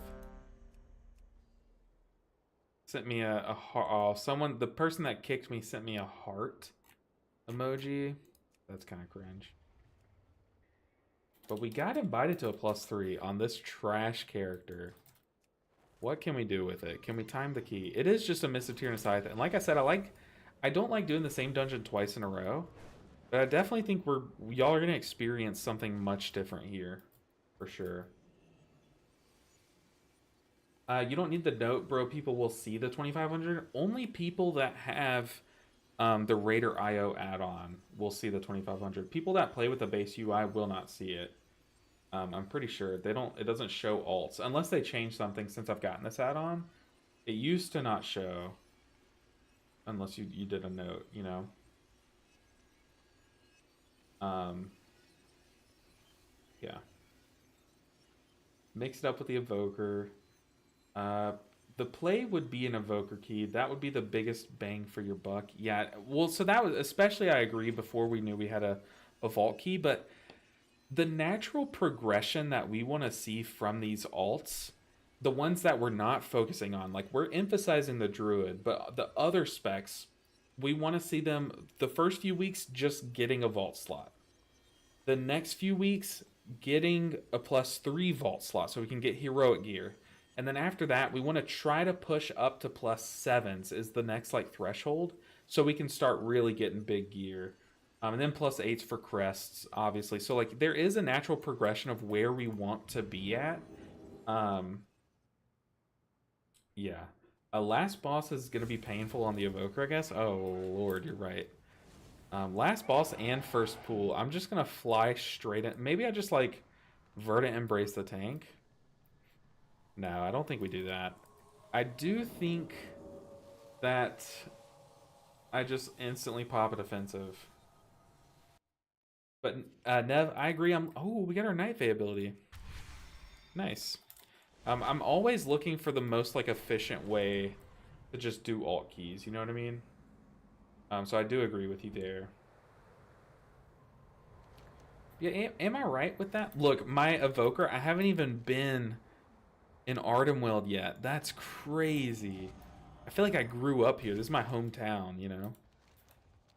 A: Sent me a heart. Oh, someone, the person that kicked me sent me a heart emoji. That's kind of cringe. But we got invited to a +3 on this trash character. What can we do with it? Can we time the key? It is just a Miss of Tirna Scythe. And like I said, I don't like doing the same dungeon twice in a row. But I definitely think y'all are going to experience something much different here. For sure. You don't need the note, bro. People will see the 2500. Only people that have the Raider IO add-on will see the 2500. People that play with the base UI will not see it. I'm pretty sure it doesn't show alts unless they change something since I've gotten this add-on. It used to not show unless you did a note, you know. Yeah. Mix it up with the evoker. The play would be an evoker key. That would be the biggest bang for your buck. Yeah, well, so that was, especially I agree before we knew we had a vault key, but the natural progression that we want to see from these alts, the ones that we're not focusing on, like we're emphasizing the druid, but the other specs, we want to see them the first few weeks just getting a vault slot. The next few weeks getting a +3 vault slot so we can get heroic gear. And then after that, we want to try to push up to +7s is the next like threshold, so we can start really getting big gear. And then +8s for crests, obviously. So like there is a natural progression of where we want to be at. Yeah. Last boss is going to be painful on the evoker, I guess. Oh, Lord, you're right. Last boss and first pool. I'm just going to fly straight in. Maybe I just like Verdant Embrace the tank. No, I don't think we do that. I do think that I just instantly pop a defensive. But Nev, I agree. Oh, we got our Night Fae ability. Nice. I'm always looking for the most like efficient way to just do alt keys. You know what I mean? So I do agree with you there. Yeah, am I right with that? Look, my evoker, I haven't even been in Ardenweld yet. That's crazy. I feel like I grew up here. This is my hometown, you know?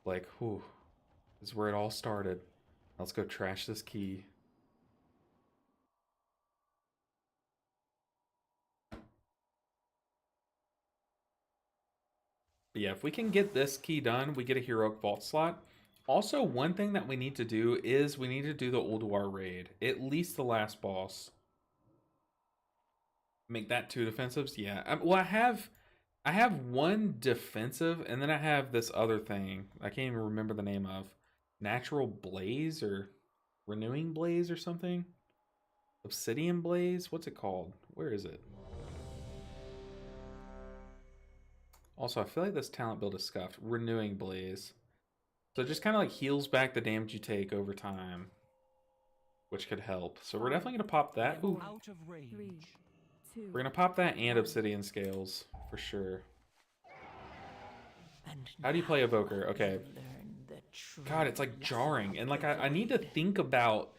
A: Like, whew. This is where it all started. Let's go trash this key. But yeah, if we can get this key done, we get a heroic vault slot. Also, one thing that we need to do is we need to do the Ulduar raid. At least the last boss. Make that 2 defensives? Yeah. Well, I have 1 defensive, and then I have this other thing. I can't even remember the name of. Natural Blaze or Renewing Blaze or something? Obsidian Blaze? What's it called? Where is it? Also, I feel like this talent build is scuffed. Renewing Blaze. So it just kind of like heals back the damage you take over time, which could help. So we're definitely going to pop that. Ooh.
E: Out of range. 3, 2.
A: We're going to pop that and Obsidian Scales for sure. How do you play Evoker? Okay. God, it's like jarring. And like I need to think about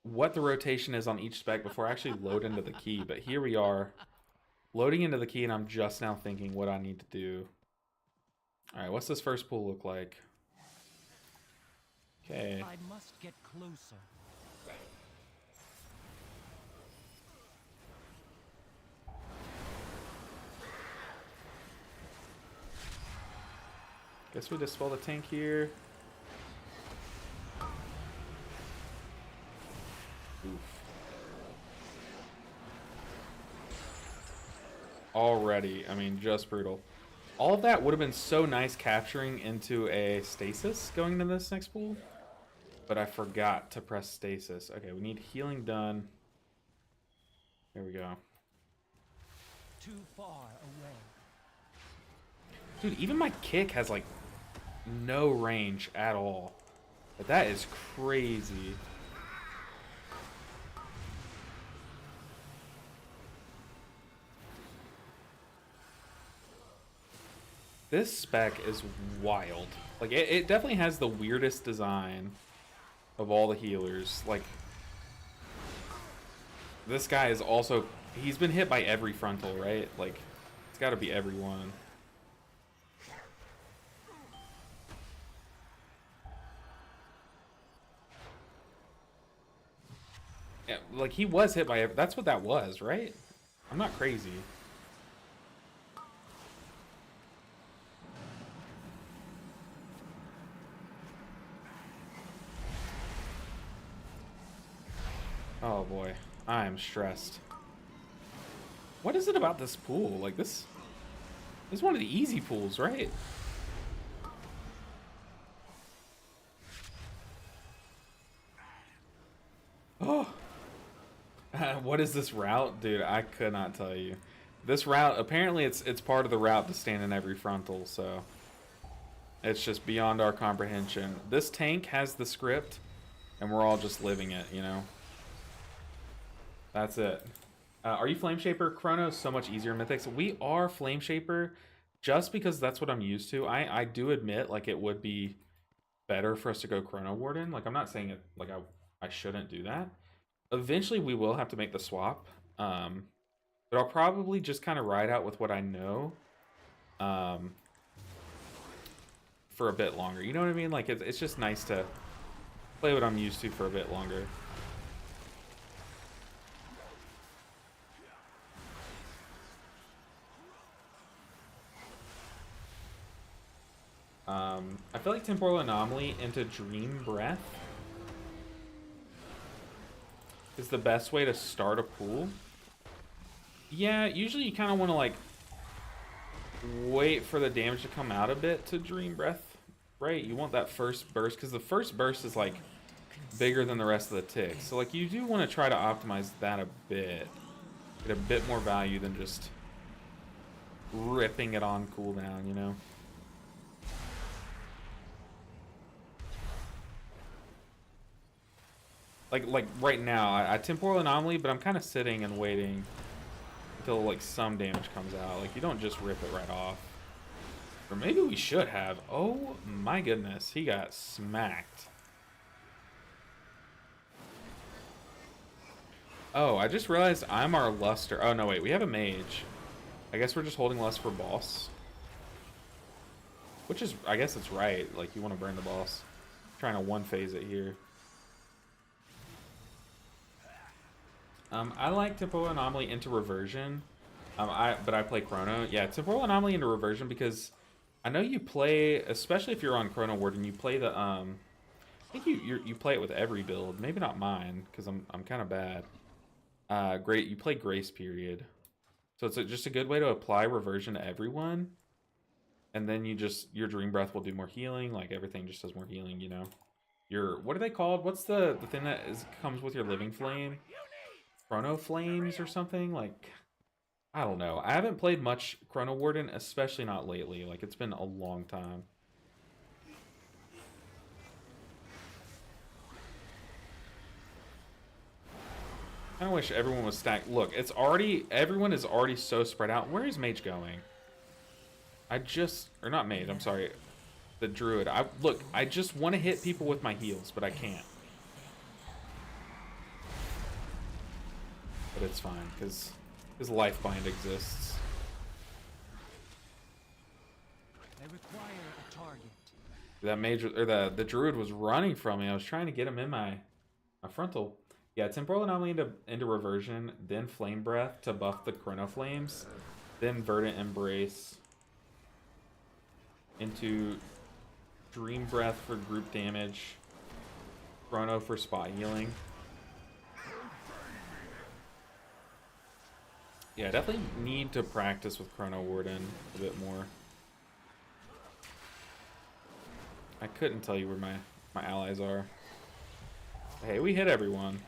A: what the rotation is on each spec before I actually load into the key. But here we are, loading into the key, and I'm just now thinking what I need to do. All right, what's this first pool look like? Okay.
E: I must get closer.
A: Guess we dispel the tank here. Oof. Already, I mean, just brutal. All of that would have been so nice capturing into a stasis going into this next pool, but I forgot to press stasis. Okay, we need healing done. There we go.
E: Too far away.
A: Dude, even my kick has like no range at all. But that is crazy. This spec is wild. Like, it definitely has the weirdest design of all the healers. Like, this guy is also... He's been hit by every frontal, right? Like, it's got to be everyone. Yeah, like, he was hit by... That's what that was, right? I'm not crazy. Oh boy, I am stressed. What is it about this pool? Like, this is one of the easy pools, right? Oh. What is this route? Dude, I could not tell you. This route, apparently it's part of the route to stand in every frontal, so it's just beyond our comprehension. This tank has the script, and we're all just living it, you know? That's it. Are you Flame Shaper? Chrono's so much easier in Mythics. We are Flame Shaper just because that's what I'm used to. I do admit, like, it would be better for us to go Chrono Warden. Like, I'm not saying it, like, I shouldn't do that. Eventually, we will have to make the swap. But I'll probably just kind of ride out with what I know for a bit longer. You know what I mean? Like, it's just nice to play what I'm used to for a bit longer. I feel like Temporal Anomaly into Dream Breath is the best way to start a pool. Yeah, usually you kind of want to, like, wait for the damage to come out a bit to Dream Breath, right? You want that first burst, because the first burst is, like, bigger than the rest of the ticks. So, like, you do want to try to optimize that a bit. Get a bit more value than just ripping it on cooldown, you know? Like right now, I Temporal Anomaly, but I'm kind of sitting and waiting until, like, some damage comes out. Like, you don't just rip it right off. Or maybe we should have. Oh my goodness, he got smacked. Oh, I just realized I'm our luster. Oh, no, wait. We have a mage. I guess we're just holding lust for boss. Which is, I guess it's right. Like, you want to burn the boss. Trying to one-phase it here. I like Temporal Anomaly into Reversion. But I play Chrono. Yeah, Temporal Anomaly into Reversion because I know you play, especially if you're on Chrono Warden, you play the, I think you play it with every build. Maybe not mine, because I'm kind of bad. You play Grace Period. So it's just a good way to apply Reversion to everyone. And then your Dream Breath will do more healing. Like, everything just does more healing, you know? What are they called? What's the thing that comes with your Living Flame? Chrono Flames or something? Like, I don't know. I haven't played much Chrono Warden, especially not lately. Like, it's been a long time. I wish everyone was stacked. Look, everyone is already so spread out. Where is Mage going? Or not Mage, I'm sorry. The Druid. Look, I just want to hit people with my heals, but I can't. But it's fine, because his life bind exists.
E: They require a target.
A: That mage, or the Druid was running from me. I was trying to get him in my frontal. Yeah, Temporal Anomaly into Reversion, then Flame Breath to buff the Chrono Flames, then Verdant Embrace into Dream Breath for group damage, Chrono for spot healing. Yeah, definitely need to practice with Chrono Warden a bit more. I couldn't tell you where my allies are. Hey, we hit everyone.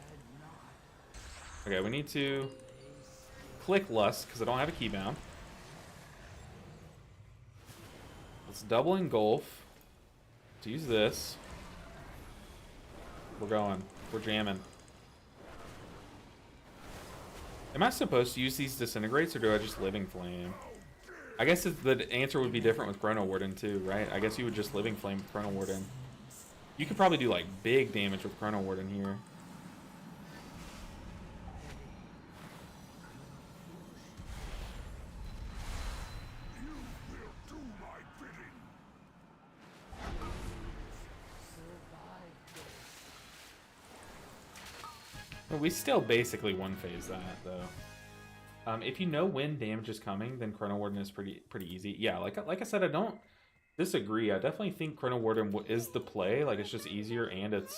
A: Okay, we need to click Lust, because I don't have a keybound. Let's double engulf. Let's use this. We're going. We're jamming. Am I supposed to use these disintegrates, or do I just Living Flame? I guess the answer would be different with Chrono Warden too, right? I guess you would just Living Flame with Chrono Warden. You could probably do like big damage with Chrono Warden here. Well, we still basically one-phase that, though. If you know when damage is coming, then Chrono Warden is pretty easy. Yeah, like I said, I don't disagree. I definitely think Chrono Warden is the play. Like, it's just easier, and it's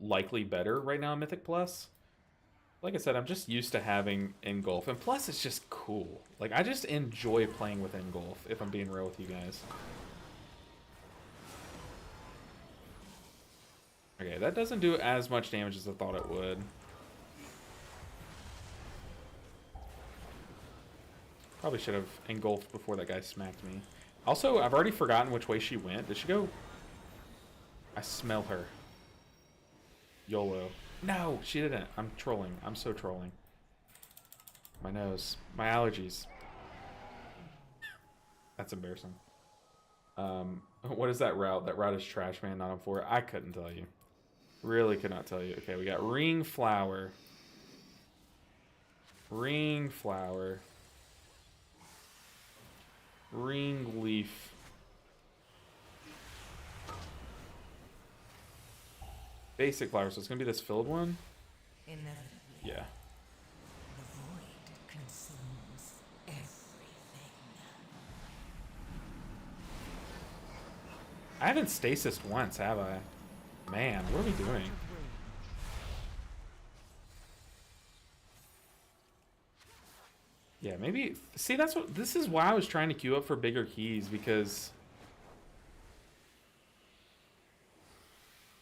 A: likely better right now in Mythic Plus. Like I said, I'm just used to having Engulf, and plus it's just cool. Like, I just enjoy playing with Engulf, if I'm being real with you guys. Okay, that doesn't do as much damage as I thought it would. Probably should have engulfed before that guy smacked me. Also, I've already forgotten which way she went. Did she go? I smell her. YOLO. No, she didn't. I'm trolling. I'm so trolling. My nose. My allergies. That's embarrassing. What is that route? That route is trash, man, not on 4. I couldn't tell you. Really could not tell you. Okay, we got Ring Flower. Ring Flower. Ring Leaf. Basic flower, so it's gonna be this filled one?
C: Inevitably,
A: Yeah.
C: the void consumes everything.
A: I haven't stasised once, have I? Man, what are we doing? Yeah, maybe... See, this is why I was trying to queue up for bigger keys, because...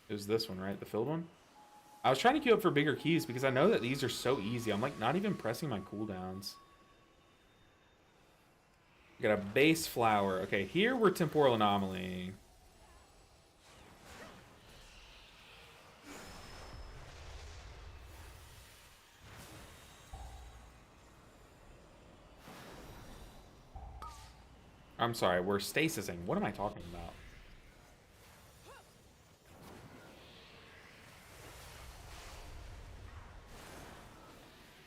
A: It was this one, right? The filled one? I was trying to queue up for bigger keys, because I know that these are so easy. I'm, like, not even pressing my cooldowns. Got a base flower. Okay, here we're Temporal Anomaly. I'm sorry, we're stasising. What am I talking about?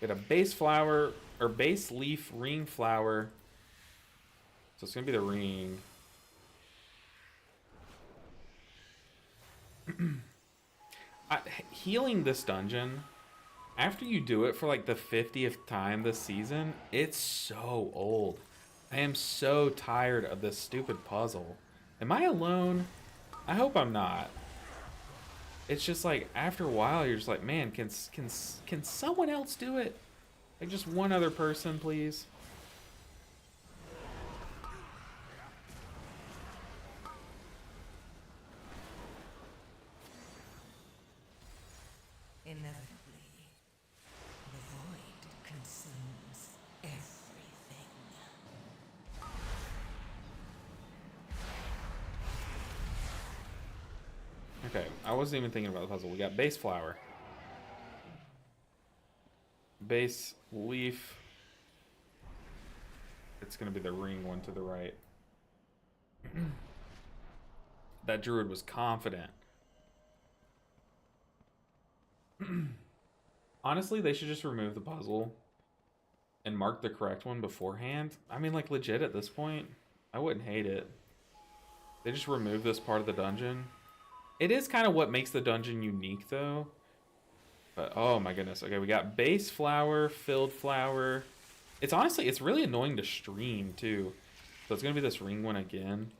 A: Get a base flower, or base leaf ring flower. So it's gonna be the ring. Healing this dungeon, after you do it for like the 50th time this season, it's so old. I am so tired of this stupid puzzle. Am I alone? I hope I'm not. It's just like, after a while, you're just like, man, can someone else do it? Like, just one other person, please?
C: Inevitably, the void consumes everything.
A: Okay, I wasn't even thinking about the puzzle. We got base flower. Base leaf. It's going to be the ring one to the right. That druid was confident. Honestly, they should just remove the puzzle and mark the correct one beforehand. I mean, like, legit at this point, I wouldn't hate it. They just remove this part of the dungeon. It is kind of what makes the dungeon unique, though. But, oh my goodness. Okay, we got base flower, filled flower. It's honestly, it's really annoying to stream, too. So it's going to be this ring one again.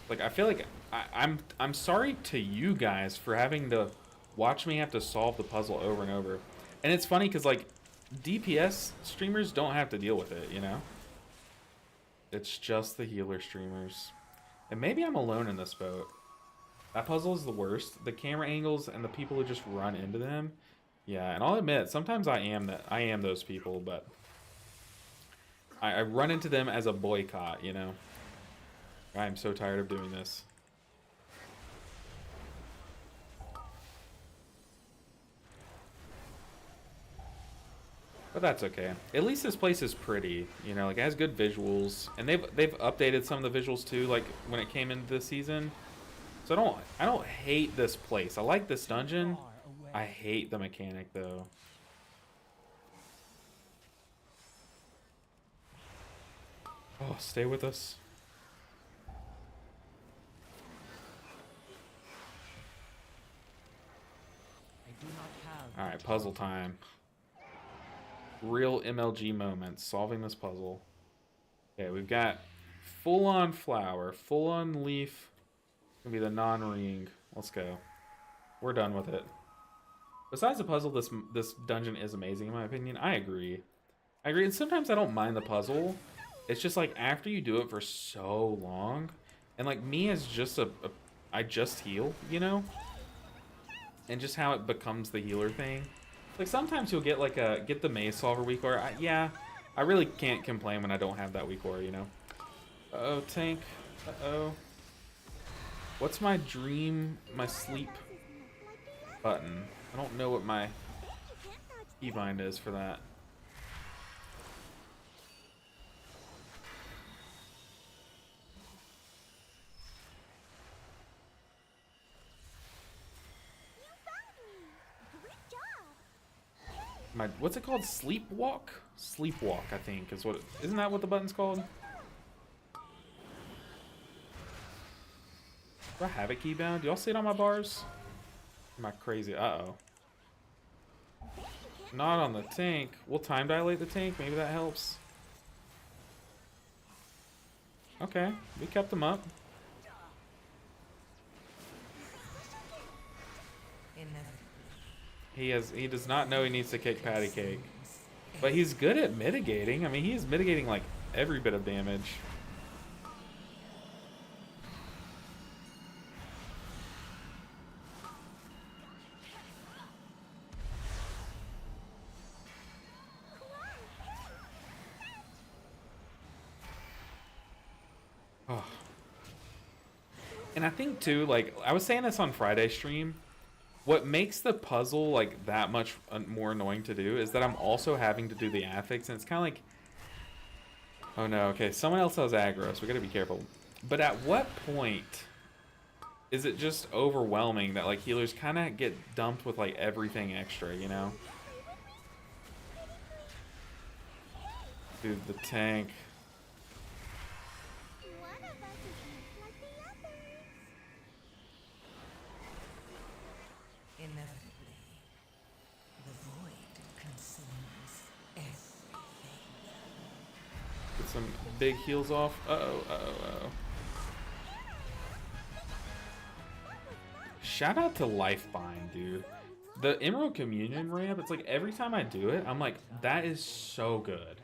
A: Like, I feel like I'm sorry to you guys for having to watch me have to solve the puzzle over and over. And it's funny because, like, DPS streamers don't have to deal with it, you know? It's just the healer streamers. And maybe I'm alone in this boat. That puzzle is the worst. The camera angles and the people who just run into them. Yeah, and I'll admit, sometimes I am those people, but I run into them as a boycott, you know? I am so tired of doing this. But that's okay. At least this place is pretty, you know, like it has good visuals, and they've updated some of the visuals too, like when it came into this season. So I don't hate this place. I like this dungeon. I hate the mechanic though. Oh, stay with us.
E: I do not have.
A: All right, puzzle time. Real MLG moments, solving this puzzle. Okay, we've got full-on flower, full-on leaf. Gonna be the non-ring. Let's go. We're done with it. Besides the puzzle, this dungeon is amazing in my opinion. I agree. And sometimes I don't mind the puzzle. It's just like after you do it for so long, and like me as just I just heal, you know? And just how it becomes the healer thing. Like sometimes you'll get like get the maze solver weak aura. Yeah, I really can't complain when I don't have that weak aura, you know. Uh-oh, tank. Uh-oh. What's my sleep button? I don't know what my keybind is for that. What's it called? Sleepwalk? Sleepwalk, I think, is what. Isn't that what the button's called? Do I have a keybound? Do y'all see it on my bars? Am I crazy? Uh-oh. Not on the tank. We'll time dilate the tank. Maybe that helps. Okay, we kept them up. He does not know he needs to kick patty cake. But he's good at mitigating. I mean, he is mitigating like every bit of damage. Oh. And I think too, like I was saying this on Friday's stream, what makes the puzzle like that much more annoying to do is that I'm also having to do the affix, and it's kind of like, oh no, okay, someone else has aggro, so we gotta be careful. But at what point is it just overwhelming that like healers kind of get dumped with like everything extra, you know? Dude, the tank.
D: One of us is not like the others.
C: Inevitably, the void consumes everything.
A: Get some big heals off. Uh-oh, uh-oh, uh-oh. Shout out to Lifebind, dude. The Emerald Communion ramp, it's like every time I do it, I'm like, that is so good.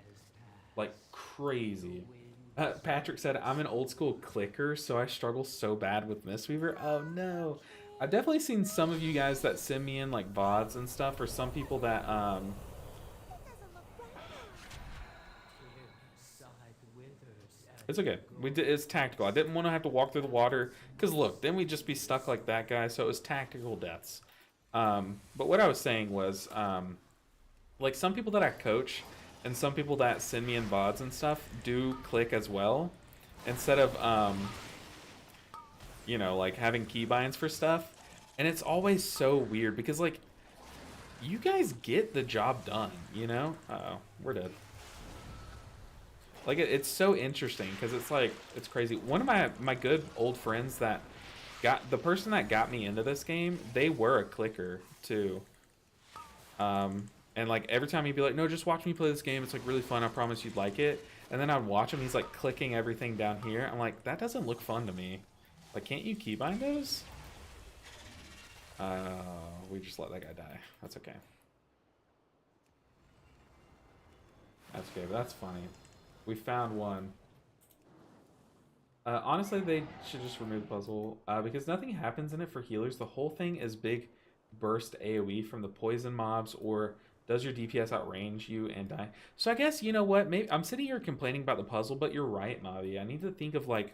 A: Like, crazy. Patrick said, I'm an old school clicker, so I struggle so bad with Mistweaver. Oh no. I've definitely seen some of you guys that send me in like VODs and stuff, or some people that,
D: It doesn't look right.
A: it's okay. It's tactical. I didn't want to have to walk through the water, because look, then we'd just be stuck like that guy, so it was tactical deaths. But what I was saying was, like some people that I coach, and some people that send me in VODs and stuff do click as well, instead of you know, like having keybinds for stuff. And it's always so weird because like you guys get the job done, you know? Uh-oh, we're dead. Like it's so interesting because it's like it's crazy. One of my good old friends that got the person that got me into this game, they were a clicker too. And like every time he'd be like, no, just watch me play this game. It's like really fun. I promise you'd like it. And then I'd watch him. He's like clicking everything down here. I'm like, that doesn't look fun to me. Like, can't you keybind those? We just let that guy die. That's okay. That's okay, but that's funny. We found one. Honestly, they should just remove the puzzle because nothing happens in it for healers. The whole thing is big burst AoE from the poison mobs, or does your DPS outrange you and die? So I guess, you know what? Maybe I'm sitting here complaining about the puzzle, but you're right, Mavi. I need to think of like,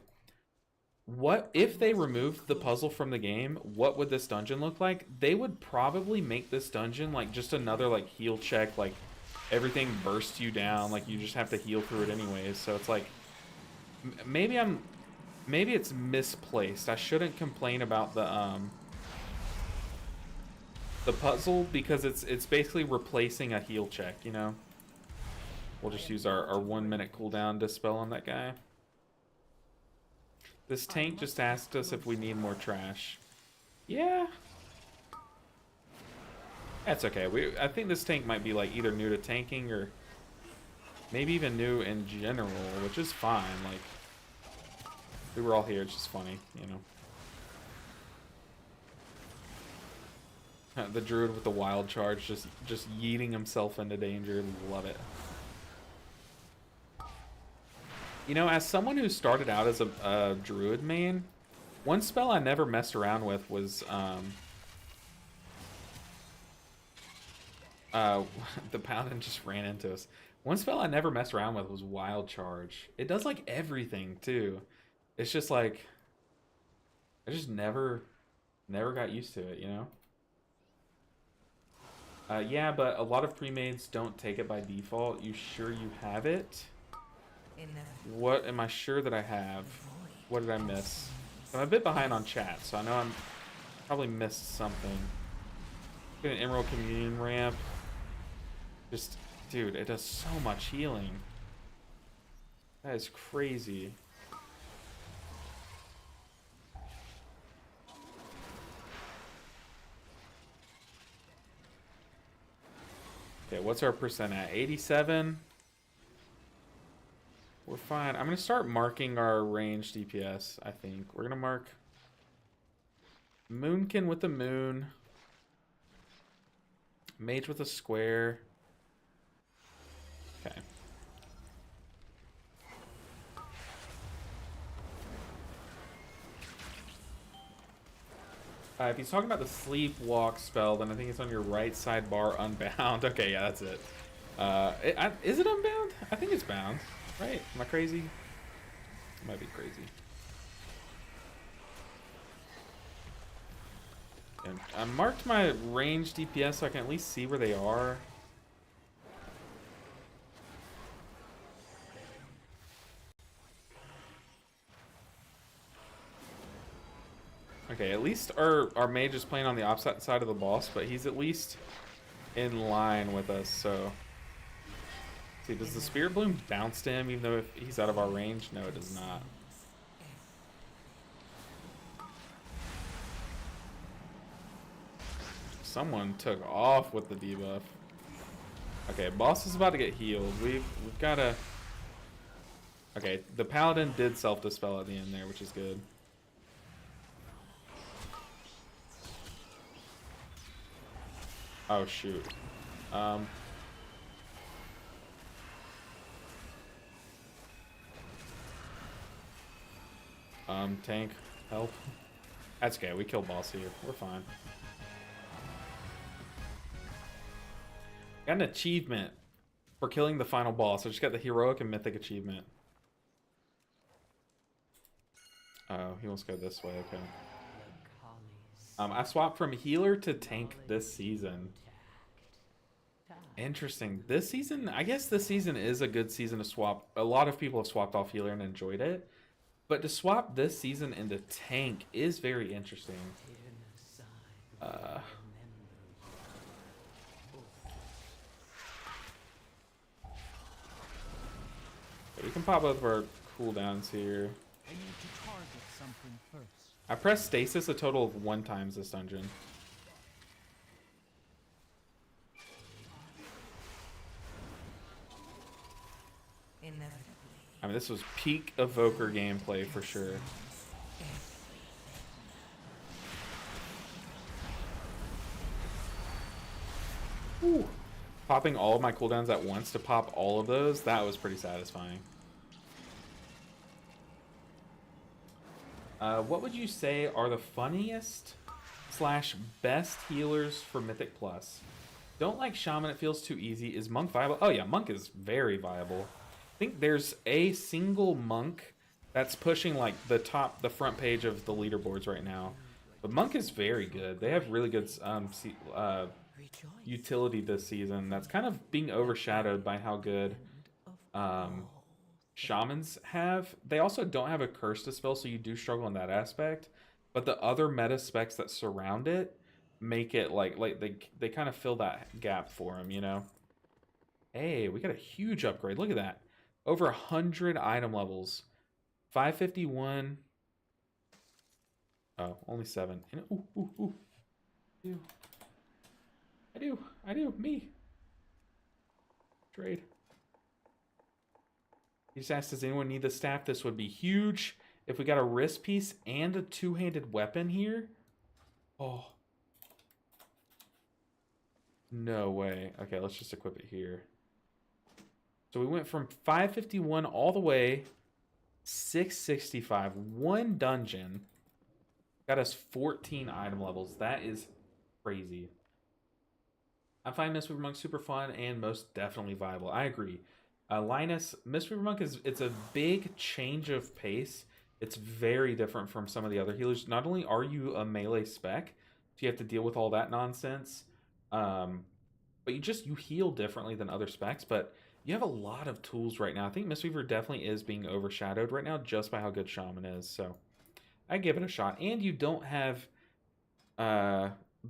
A: what if they removed the puzzle from the game? What would this dungeon look like? They would probably make this dungeon like just another like heal check, like everything bursts you down, like you just have to heal through it anyways. So it's like maybe it's misplaced. I shouldn't complain about the puzzle because it's basically replacing a heal check, you know? We'll just use our 1 minute cooldown dispel on that guy. This tank just asked us if we need more trash. Yeah. That's okay. I think this tank might be like either new to tanking or maybe even new in general, which is fine. Like, we were all here. It's just funny, you know. The druid with the wild charge just yeeting himself into danger. Love it. You know, as someone who started out as a druid main, one spell I never messed around with was the paladin just ran into us. One spell I never messed around with was wild charge. It does like everything too. It's just like I just never got used to it, you know? Yeah, but a lot of pre-mades don't take it by default. You sure you have it? What am I sure that I have? What did I miss? I'm a bit behind on chat, so I know I'm probably missed something. Get an Emerald Communion ramp. Just, dude, it does so much healing. That is crazy. Okay, what's our percent at? 87? We're fine. I'm going to start marking our range DPS, I think. We're going to mark Moonkin with the moon. Mage with a square. Okay. If he's talking about the sleepwalk spell, then I think it's on your right sidebar, unbound. Okay, yeah, that's it. Is it unbound? I think it's bound. Right? Am I crazy? I might be crazy. And I marked my range DPS so I can at least see where they are. Okay, at least our mage is playing on the opposite side of the boss, but he's at least in line with us, so... See, does the Spirit Bloom bounce to him even though if he's out of our range? No, it does not. Someone took off with the debuff. Okay, boss is about to get healed. We've got to... Okay, the Paladin did self-dispel at the end there, which is good. Oh, shoot. Tank, help. That's okay, we killed boss here. We're fine. Got an achievement for killing the final boss. I just got the heroic and mythic achievement. Oh, he wants to go this way, okay. I swapped from healer to tank this season. Interesting. This season, I guess this season is a good season to swap. A lot of people have swapped off healer and enjoyed it. But to swap this season into tank is very interesting. We can pop both of our cooldowns here.
E: I need to target something first.
A: I pressed stasis a total of 1 time this dungeon.
C: Inevitably.
A: I mean, this was peak evoker gameplay for sure. Ooh. Popping all of my cooldowns at once to pop all of those, that was pretty satisfying. What would you say are the funniest / best healers for Mythic Plus? Don't like Shaman, it feels too easy. Is Monk viable? Oh yeah, Monk is very viable. I think there's a single Monk that's pushing like the front page of the leaderboards right now. But Monk is very good. They have really good utility this season. That's kind of being overshadowed by how good Shamans have. They also don't have a curse to spell, so you do struggle in that aspect. But the other meta specs that surround it make it like they kind of fill that gap for them, you know? Hey, we got a huge upgrade. Look at that. Over 100 item levels. 551. Oh, only 7. Ooh. I do. Me. Trade. He just asked, does anyone need the staff? This would be huge. If we got a wrist piece and a 2-handed weapon here. Oh. No way. Okay, let's just equip it here. So we went from 551 all the way 665. 1 dungeon. Got us 14 item levels. That is crazy. I find Mistweaver Monk super fun and most definitely viable. I agree. Linus, Mistweaver Monk it's a big change of pace. It's very different from some of the other healers. Not only are you a melee spec, so you have to deal with all that nonsense, but you heal differently than other specs, but you have a lot of tools right now. I think Mistweaver definitely is being overshadowed right now just by how good Shaman is, so I give it a shot. And you don't have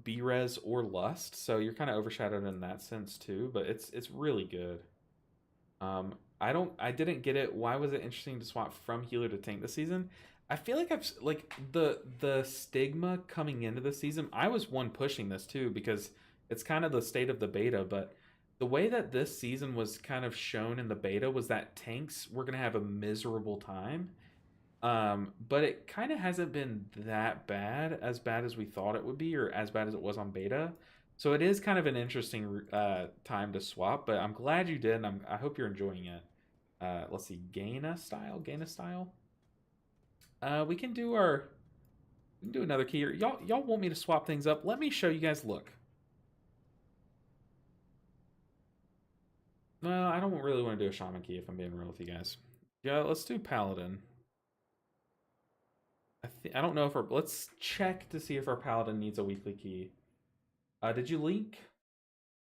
A: B-Res or Lust, so you're kind of overshadowed in that sense too, but it's really good. I didn't get it. Why was it interesting to swap from healer to tank this season? I feel like I've like the stigma coming into the season. I was one pushing this too because it's kind of the state of the beta, but the way that this season was kind of shown in the beta was that tanks were going to have a miserable time. But it kind of hasn't been that bad as we thought it would be, or as bad as it was on beta. So it is kind of an interesting time to swap, but I'm glad you did, and I hope you're enjoying it. Let's see, Gaina style. We can do another key here. Y'all want me to swap things up? Let me show you guys. Look. No, I don't really want to do a shaman key if I'm being real with you guys. Yeah, let's do paladin. I don't know if let's check to see if our paladin needs a weekly key. Did you link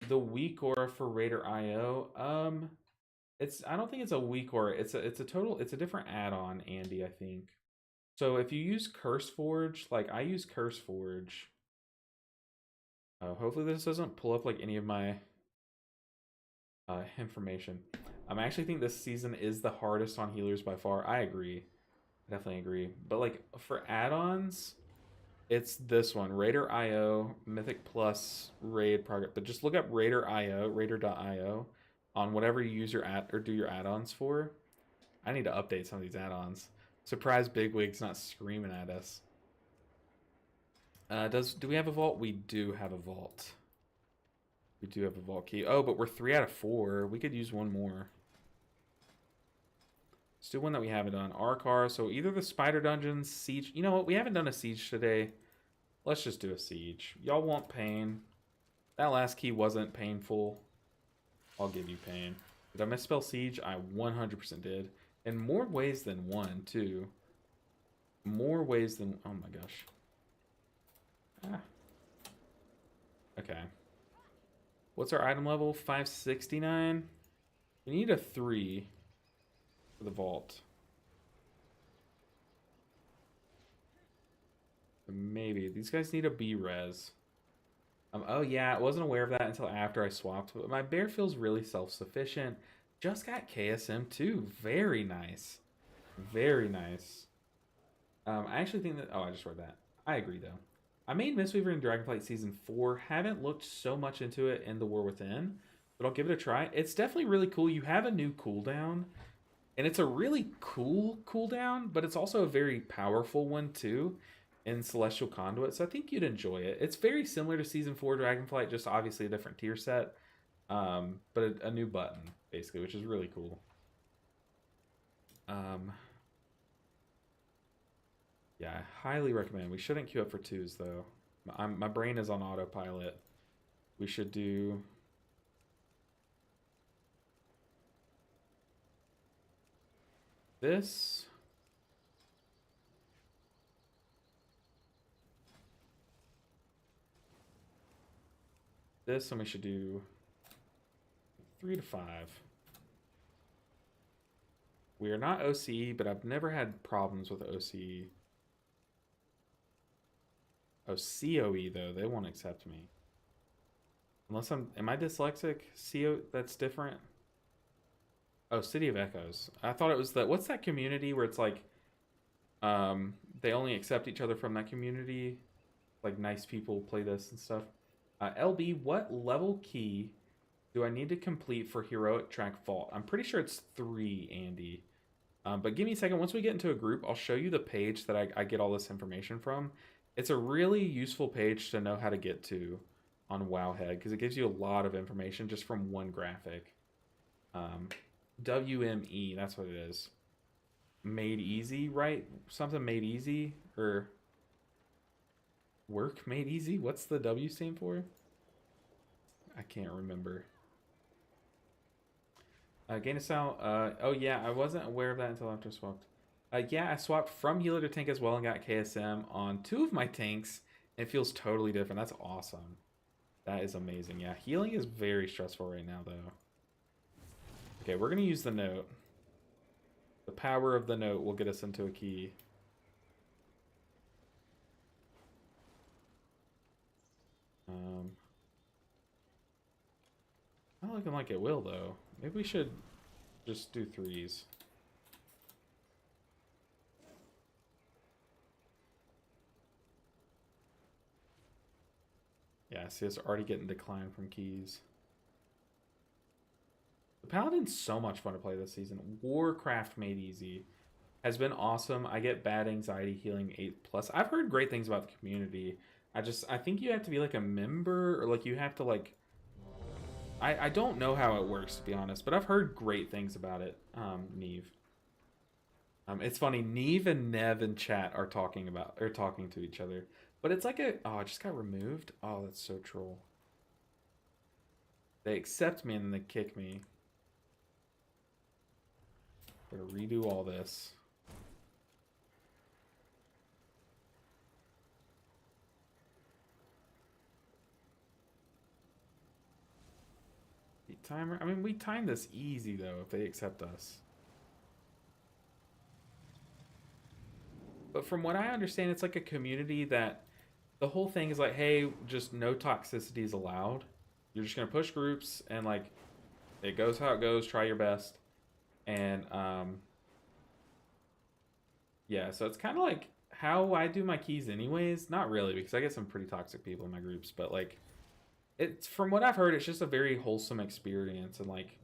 A: the weak aura for Raider IO? I don't think it's a weak aura. It's a different add-on, Andy, I think. So if you use Curse Forge, like I use Curse Forge. Hopefully this doesn't pull up like any of my information. I actually think this season is the hardest on healers by far. I agree. I definitely agree. But like for add-ons, it's this one, Raider IO, Mythic Plus Raid Progress. But just look up Raider IO, Raider.io on whatever you use your do your add-ons for. I need to update some of these add-ons. Surprise Bigwig's not screaming at us. Do we have a vault? We do have a vault. We do have a vault key. Oh, but we're 3 out of 4. We could use one more. Let's do one that we haven't done. Ara-Kara. So either the spider dungeons, siege. You know what? We haven't done a siege today. Let's just do a siege. Y'all want pain. That last key wasn't painful. I'll give you pain. Did I misspell siege? I 100% did. In more ways than one, too. More ways than... Oh my gosh. Ah. Okay. What's our item level? 569. We need a 3 for the vault. Maybe. These guys need a B-res. Oh yeah, I wasn't aware of that until after I swapped. But my bear feels really self-sufficient. Just got KSM too. Very nice. Very nice. I actually think that... Oh, I just read that. I agree though. I made Mistweaver in Dragonflight Season 4. Haven't looked so much into it in The War Within, but I'll give it a try. It's definitely really cool. You have a new cooldown, and it's a really cool cooldown, but it's also a very powerful one too in Celestial Conduit, so I think you'd enjoy it. It's very similar to Season 4 Dragonflight, just obviously a different tier set, but a new button, basically, which is really cool. Yeah, I highly recommend. We shouldn't queue up for 2s, though. My brain is on autopilot. We should do... this. This, and we should do 3 to 5. We are not OCE, but I've never had problems with OCE. Oh, COE, though. They won't accept me. Unless I'm... Am I dyslexic? CO... That's different? Oh, City of Echoes. I thought it was the... What's that community where it's like... they only accept each other from that community? Like, nice people play this and stuff. LB, what level key do I need to complete for Heroic Track Vault? I'm pretty sure it's 3, Andy. But give me a second. Once we get into a group, I'll show you the page that I get all this information from. It's a really useful page to know how to get to on Wowhead, because it gives you a lot of information just from one graphic. WME, that's what it is. Made easy, right? Something made easy, or work made easy? What's the W stand for? I can't remember. Gain a cell. Oh yeah, I wasn't aware of that until after I swapped. Yeah, I swapped from healer to tank as well and got KSM on 2 of my tanks. It feels totally different. That's awesome. That is amazing. Yeah, healing is very stressful right now, though. Okay, we're going to use the note. The power of the note will get us into a key. Not looking like it will, though. Maybe we should just do 3s. Yeah, see, it's already getting declined from keys. The Paladin's so much fun to play this season. Warcraft made easy has been awesome. I get bad anxiety healing 8+. I've heard great things about the community. I think you have to be like a member, or like you have to like... I don't know how it works, to be honest, but I've heard great things about it, Neve. It's funny, Neve and Nev in chat are talking to each other. But it's like a... Oh, it just got removed? Oh, that's so troll. They accept me and then they kick me. Gotta redo all this. Timer. I mean, we time this easy, though, if they accept us. But from what I understand, it's like a community that the whole thing is like, hey, just no toxicity is allowed. You're just gonna push groups and like it goes how it goes. Try your best, and yeah. So it's kind of like how I do my keys, anyways. Not really, because I get some pretty toxic people in my groups, but like it's from what I've heard, it's just a very wholesome experience, and like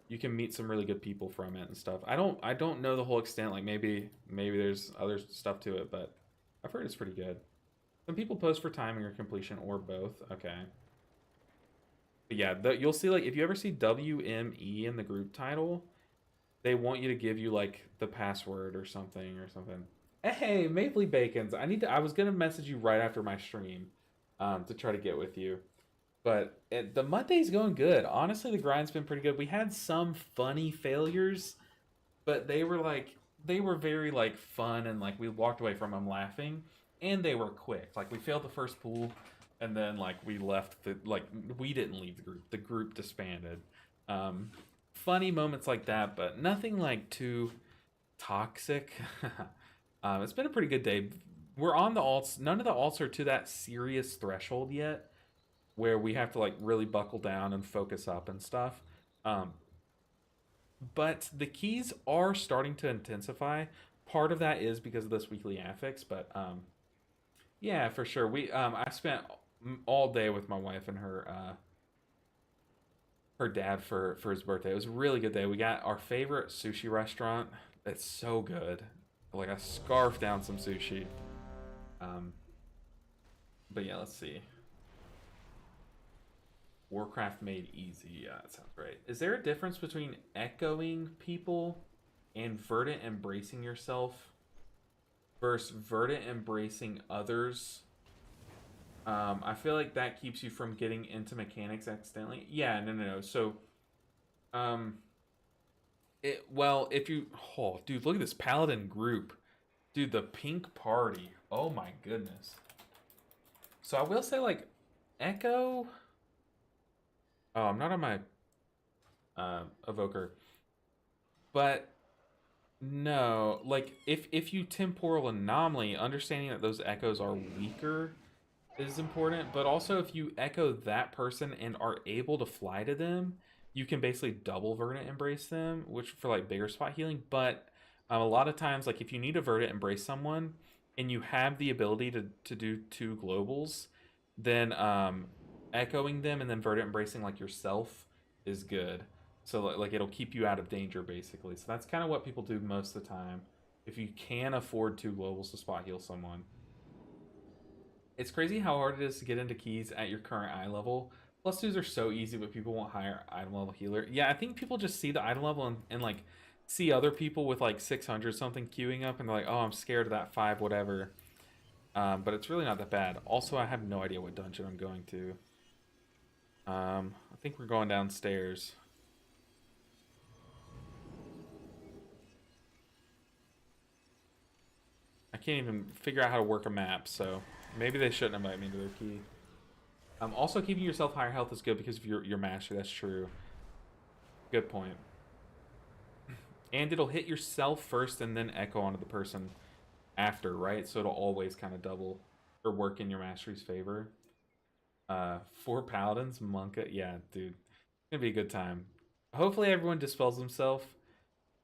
A: you can meet some really good people from it and stuff. I don't know the whole extent. Like maybe there's other stuff to it, but I've heard it's pretty good. Some people post for timing or completion or both. Okay. But yeah, you'll see like if you ever see WME in the group title, they want you to give you like the password or something or something. Hey, Mapley Bacons, I was gonna message you right after my stream, to try to get with you. But the Monday's going good. Honestly, the grind's been pretty good. We had some funny failures, but they were very like fun, and like we walked away from them laughing, and they were quick. Like we failed the first pool, and then like we left we didn't leave the group. The group disbanded. Funny moments like that, but nothing like too toxic. It's been a pretty good day. We're on the alts. None of the alts are to that serious threshold yet, where we have to like really buckle down and focus up and stuff. But the keys are starting to intensify. Part of that is because of this weekly affix, but yeah, for sure. I spent all day with my wife and her dad for his birthday. It was a really good day. We got our favorite sushi restaurant. It's so good. Like I scarfed down some sushi. But yeah, let's see. Warcraft made easy. Yeah, that sounds right. Is there a difference between echoing people and verdant embracing yourself versus verdant embracing others? I feel like that keeps you from getting into mechanics accidentally. Yeah, no. So, if you, oh, dude, look at this paladin group, dude, the pink party. Oh my goodness. So I will say, like, echo. Oh, I'm not on my evoker, but no, like if you temporal anomaly, understanding that those echoes are weaker is important, but also if you echo that person and are able to fly to them, you can basically double verdant embrace them, which for like bigger spot healing. But a lot of times, like if you need to verdant embrace someone and you have the ability to do 2 globals, then echoing them and then verdant embracing like yourself is good. So like it'll keep you out of danger basically. So that's kind of what people do most of the time if you can afford 2 globals to spot heal someone. It's crazy how hard it is to get into keys at your current eye level. Plus 2s are so easy, but people want higher item level healer. Yeah, I think people just see the item level and like see other people with like 600 something queuing up and they're like, oh, I'm scared of that 5 whatever. But it's really not that bad. Also, I have no idea what dungeon I'm going to. I think we're going downstairs. I can't even figure out how to work a map, so maybe they shouldn't invite me to their key. Also, keeping yourself higher health is good because of your mastery. That's true. Good point. And it'll hit yourself first and then echo onto the person after, right? So it'll always kind of double or work in your mastery's favor. 4 paladins, Monka. Yeah, dude. It's gonna be a good time. Hopefully everyone dispels themselves.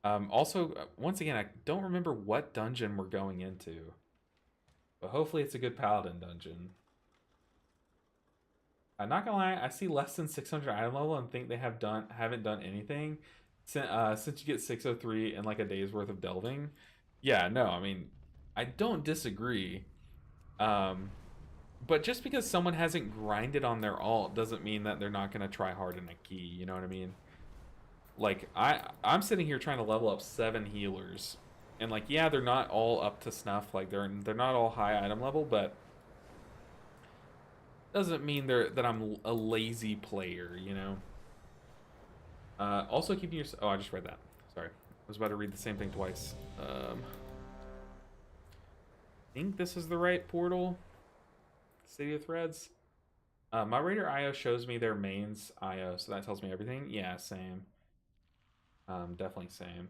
A: Also, once again, I don't remember what dungeon we're going into. But hopefully it's a good paladin dungeon. I'm not gonna lie, I see less than 600 item level and think they haven't done anything since you get 603 and like a day's worth of delving. Yeah, no, I mean, I don't disagree. But just because someone hasn't grinded on their alt doesn't mean that they're not gonna try hard in a key. You know what I mean? Like I'm sitting here trying to level up 7 healers, and like yeah, they're not all up to snuff. Like they're not all high item level, but doesn't mean that I'm a lazy player. You know. Also keeping your. Oh, I just read that. Sorry, I was about to read the same thing twice. I think this is the right portal. City of Threads. My Raider IO shows me their mains IO, so that tells me everything. Yeah, same. Definitely same.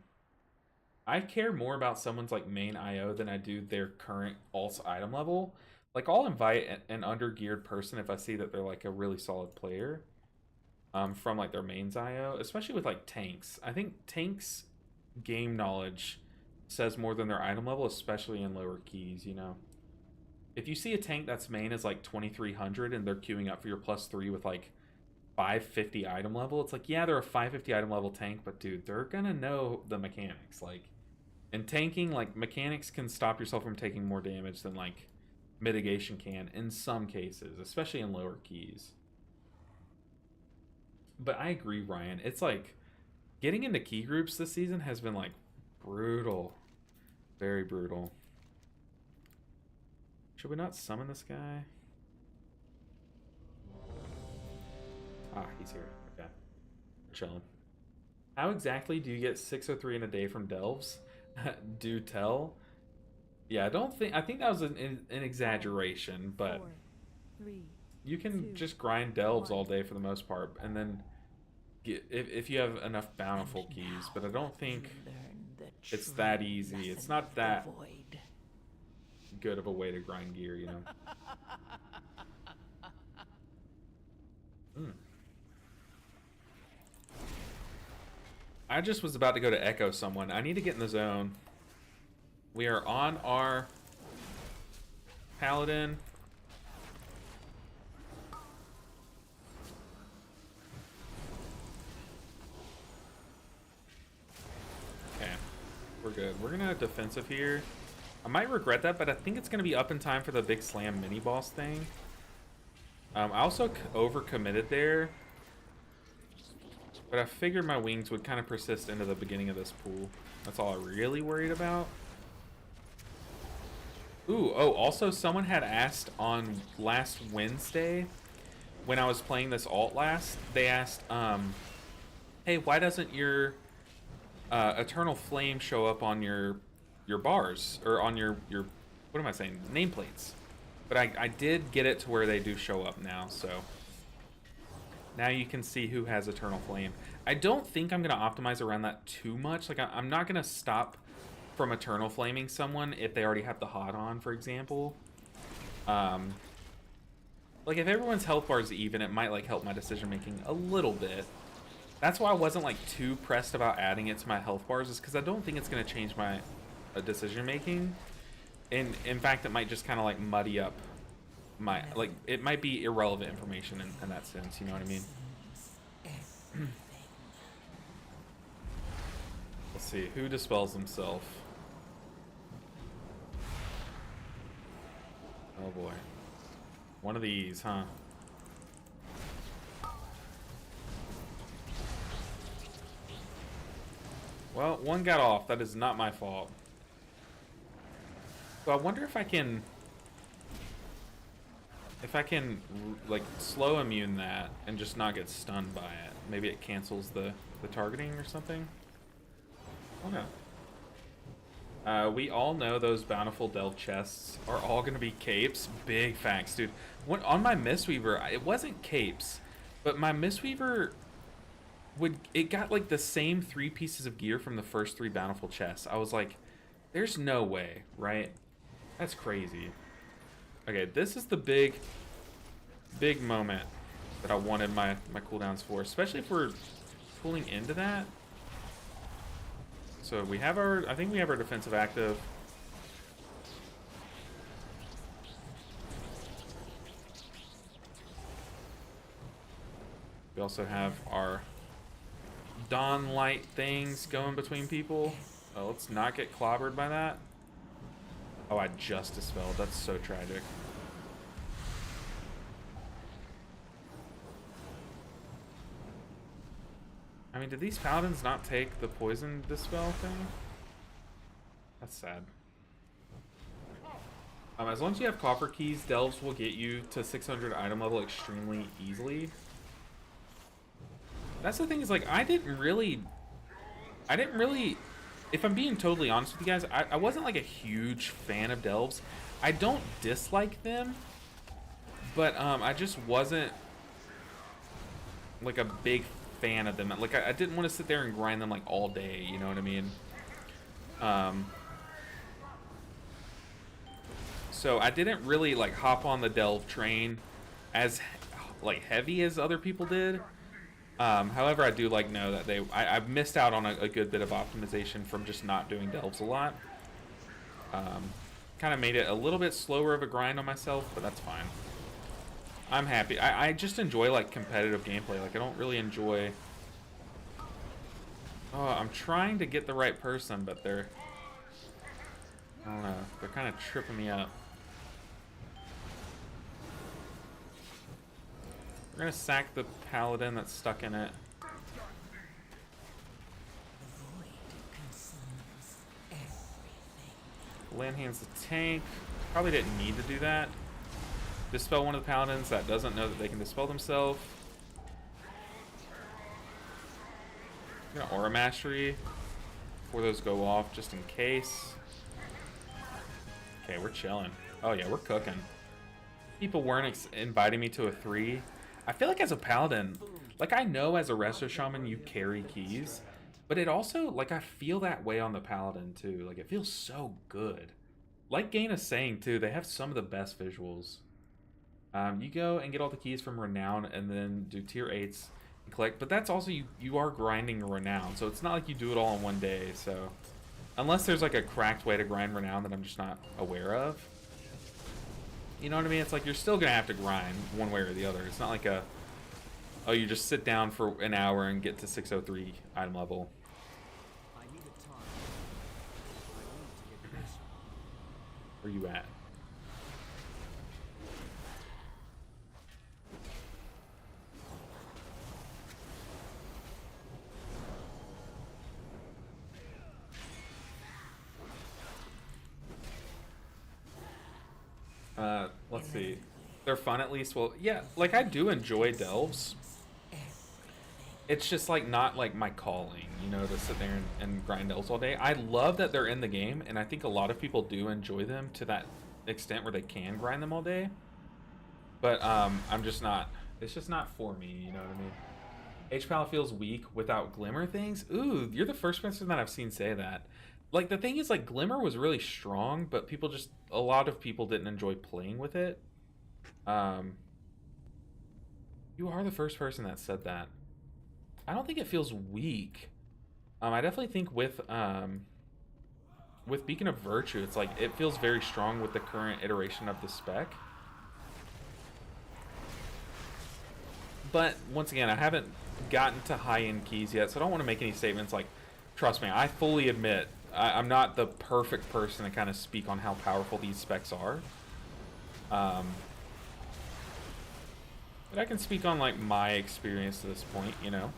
A: I care more about someone's like main IO than I do their current alt item level. Like I'll invite an under-geared person if I see that they're like a really solid player. From like their mains IO, especially with like tanks. I think tanks game knowledge says more than their item level, especially in lower keys, you know. If you see a tank that's main is like 2300 and they're queuing up for your +3 with like 550 item level, it's like, yeah, they're a 550 item level tank, but dude, they're gonna know the mechanics. Like in tanking, like mechanics can stop yourself from taking more damage than like mitigation can in some cases, especially in lower keys. But I agree, Ryan. It's like getting into key groups this season has been like brutal. Very brutal. Should we not summon this guy? Ah, he's here. Okay. We're chilling. How exactly do you get 603 in a day from delves? Do tell. Yeah, I think that was an exaggeration, but
G: 4, 3,
A: you can
G: 2,
A: just grind delves
G: 1.
A: all day for the most part, and then get if you have enough bountiful keys. But I don't think it's that easy. It's not that good of a way to grind gear, you know. I just was about to go to echo someone. I need to get in the zone. We are on our paladin. Okay, we're good. We're gonna have defensive here. I might regret that, but I think it's gonna be up in time for the big slam mini boss thing. I also overcommitted there, but I figured my wings would kind of persist into the beginning of this pool. That's all I really worried about. Ooh, oh, also someone had asked on last Wednesday when I was playing this alt last, they asked, hey, why doesn't your Eternal Flame show up on your bars, or on your what am I saying, nameplates? But I did get it to where they do show up now, so now you can see who has Eternal Flame. I don't think I'm going to optimize around that too much. Like, I'm not going to stop from Eternal Flaming someone if they already have the hot on, for example. Like, if everyone's health bar is even, it might, like, help my decision making a little bit. That's why I wasn't, like, too pressed about adding it to my health bars, is because I don't think it's going to change my decision making. And in fact, it might just kind of like muddy up my, like, it might be irrelevant information in that sense, you know what I mean? Let's see, who dispels himself? Oh boy. One of these, huh? Well, one got off. That is not my fault. So I wonder if I can like slow immune that and just not get stunned by it. Maybe it cancels the targeting or something. Okay. We all know those bountiful delve chests are all gonna be capes. Big facts, dude. On my Mistweaver, it wasn't capes, but my Mistweaver it got like the same 3 pieces of gear from the first 3 bountiful chests. I was like, there's no way, right? That's crazy. Okay, this is the big moment that I wanted my cooldowns for, especially if we're pulling into that. So we have I think we have our defensive active. We also have our dawn light things going between people. Oh, let's not get clobbered by that. Oh, I just dispelled. That's so tragic. I mean, did these paladins not take the poison dispel thing? That's sad. As long as you have copper keys, delves will get you to 600 item level extremely easily. That's the thing, is like I didn't really, if I'm being totally honest with you guys, I wasn't like a huge fan of delves. I don't dislike them, but I just wasn't like a big fan of them. Like I didn't want to sit there and grind them like all day, you know what I mean? So I didn't really like hop on the delve train as like heavy as other people did. However, I do like know that I've missed out on a good bit of optimization from just not doing delves a lot. Kind of made it a little bit slower of a grind on myself, but that's fine. I'm happy. I just enjoy like competitive gameplay. Like I don't really enjoy. Oh, I'm trying to get the right person, but I don't know. They're kind of tripping me up. We're gonna sack the paladin that's stuck in it. Landhand's the tank. Probably didn't need to do that. Dispel one of the paladins that doesn't know that they can dispel themselves. I'm gonna aura mastery before those go off, just in case. Okay, we're chilling. Oh yeah, we're cooking. People weren't inviting me to a 3. I feel like as a paladin, like I know as a resto shaman you carry keys, but it also, like I feel that way on the paladin too. Like it feels so good. Like Gaina's saying too, they have some of the best visuals. You go and get all the keys from Renown and then do tier 8s and collect, but that's also, you are grinding Renown, so it's not like you do it all in one day, so. Unless there's like a cracked way to grind Renown that I'm just not aware of. You know what I mean? It's like you're still gonna have to grind one way or the other. It's not like oh, you just sit down for an hour and get to 603 item level. Where you at? Let's see. They're fun at least. Well, yeah, like I do enjoy delves. It's just like not like my calling, you know, to sit there and grind delves all day. I love that they're in the game, and I think a lot of people do enjoy them to that extent where they can grind them all day. But I'm just not. It's just not for me, you know what I mean? H-Pal feels weak without Glimmer things. Ooh, you're the first person that I've seen say that. Like, the thing is, like, Glimmer was really strong, but people just, a lot of people didn't enjoy playing with it. You are the first person that said that. I don't think it feels weak. I definitely think with Beacon of Virtue, it's like, it feels very strong with the current iteration of the spec. But, once again, I haven't gotten to high-end keys yet, so I don't want to make any statements like, trust me, I fully admit, I'm not the perfect person to kind of speak on how powerful these specs are. But I can speak on, like, my experience to this point, you know?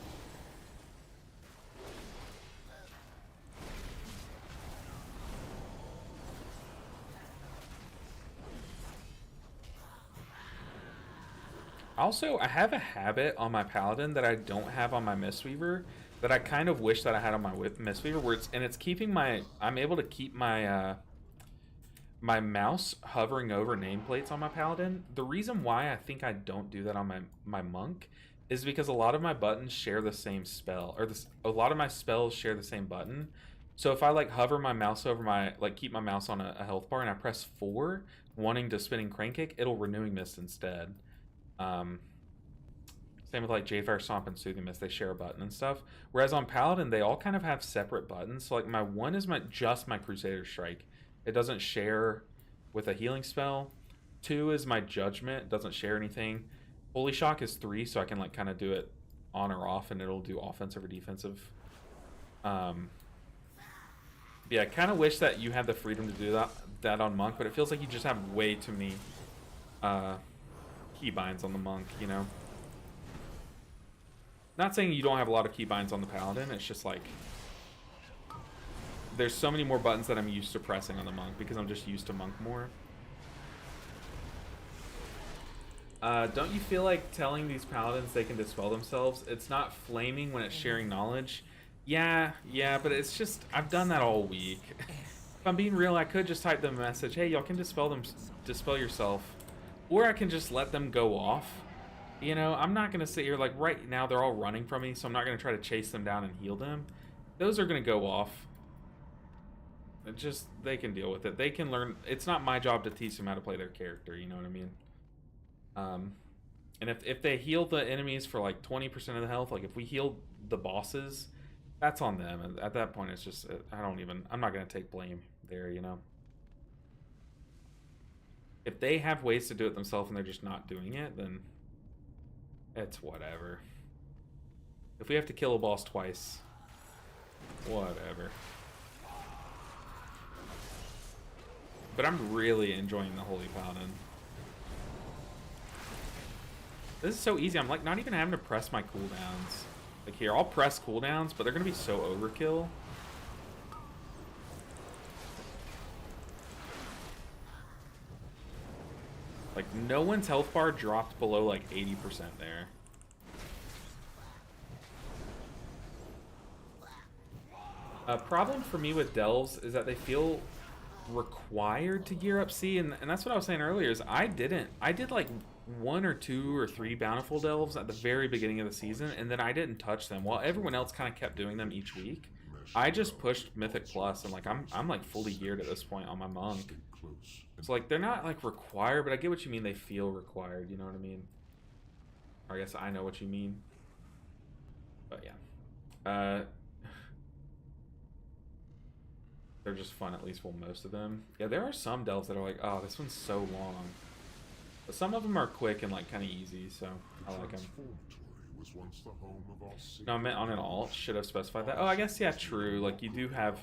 A: Also, I have a habit on my Paladin that I don't have on my Mistweaver that I kind of wish that I had on my Mistweaver, where it's keeping my, I'm able to keep my my mouse hovering over nameplates on my Paladin. The reason why I think I don't do that on my Monk is because a lot of my buttons share the same spell, or a lot of my spells share the same button. So if I like hover my mouse over my, like keep my mouse on a health bar and I press 4, wanting to spinning Crane Kick, it'll Renewing Mist instead. Same with like Jadefire Stomp and Soothing Mist, they share a button and stuff. Whereas on Paladin, they all kind of have separate buttons. So like my 1 is just my Crusader Strike. It doesn't share with a healing spell. 2 is my Judgment, it doesn't share anything. Holy Shock is 3, so I can like kind of do it on or off, and it'll do offensive or defensive. Yeah, I kind of wish that you had the freedom to do that on Monk, but it feels like you just have way too many keybinds on the Monk, you know? Not saying you don't have a lot of keybinds on the Paladin, it's just like there's so many more buttons that I'm used to pressing on the Monk because I'm just used to Monk more. Don't you feel like telling these Paladins they can dispel themselves? It's not flaming when it's sharing knowledge. Yeah, but it's just, I've done that all week. If I'm being real, I could just type them a message, hey, y'all can dispel yourself. Or I can just let them go off. You know, I'm not going to sit here, like, right now they're all running from me, so I'm not going to try to chase them down and heal them. Those are going to go off. It just, they can deal with it. They can learn. It's not my job to teach them how to play their character, you know what I mean? And if they heal the enemies for like 20% of the health, like if we heal the bosses, that's on them. And at that point, it's just, I'm not going to take blame there, you know? If they have ways to do it themselves and they're just not doing it, then it's whatever. If we have to kill a boss twice, whatever. But I'm really enjoying the Holy Paladin. This is so easy. I'm like not even having to press my cooldowns. Like here, I'll press cooldowns, but they're gonna be so overkill. Like no one's health bar dropped below like 80% there. A problem for me with delves is that they feel required to gear up C, and that's what I was saying earlier is I did like 1 or 2 or 3 bountiful delves at the very beginning of the season, and then I didn't touch them while everyone else kind of kept doing them each week. I just pushed Mythic Plus, and like I'm like fully geared at this point on my monk. So like they're not like required, but I get what you mean. They feel required, you know what I mean? Or I guess I know what you mean. But yeah. They're just fun, at least, well, most of them. Yeah, there are some delves that are like, oh, this one's so long. But some of them are quick and, like, kind of easy, so I like them. No, I meant on an alt. Should have specified that. Oh, I guess, yeah, true. Like, you do have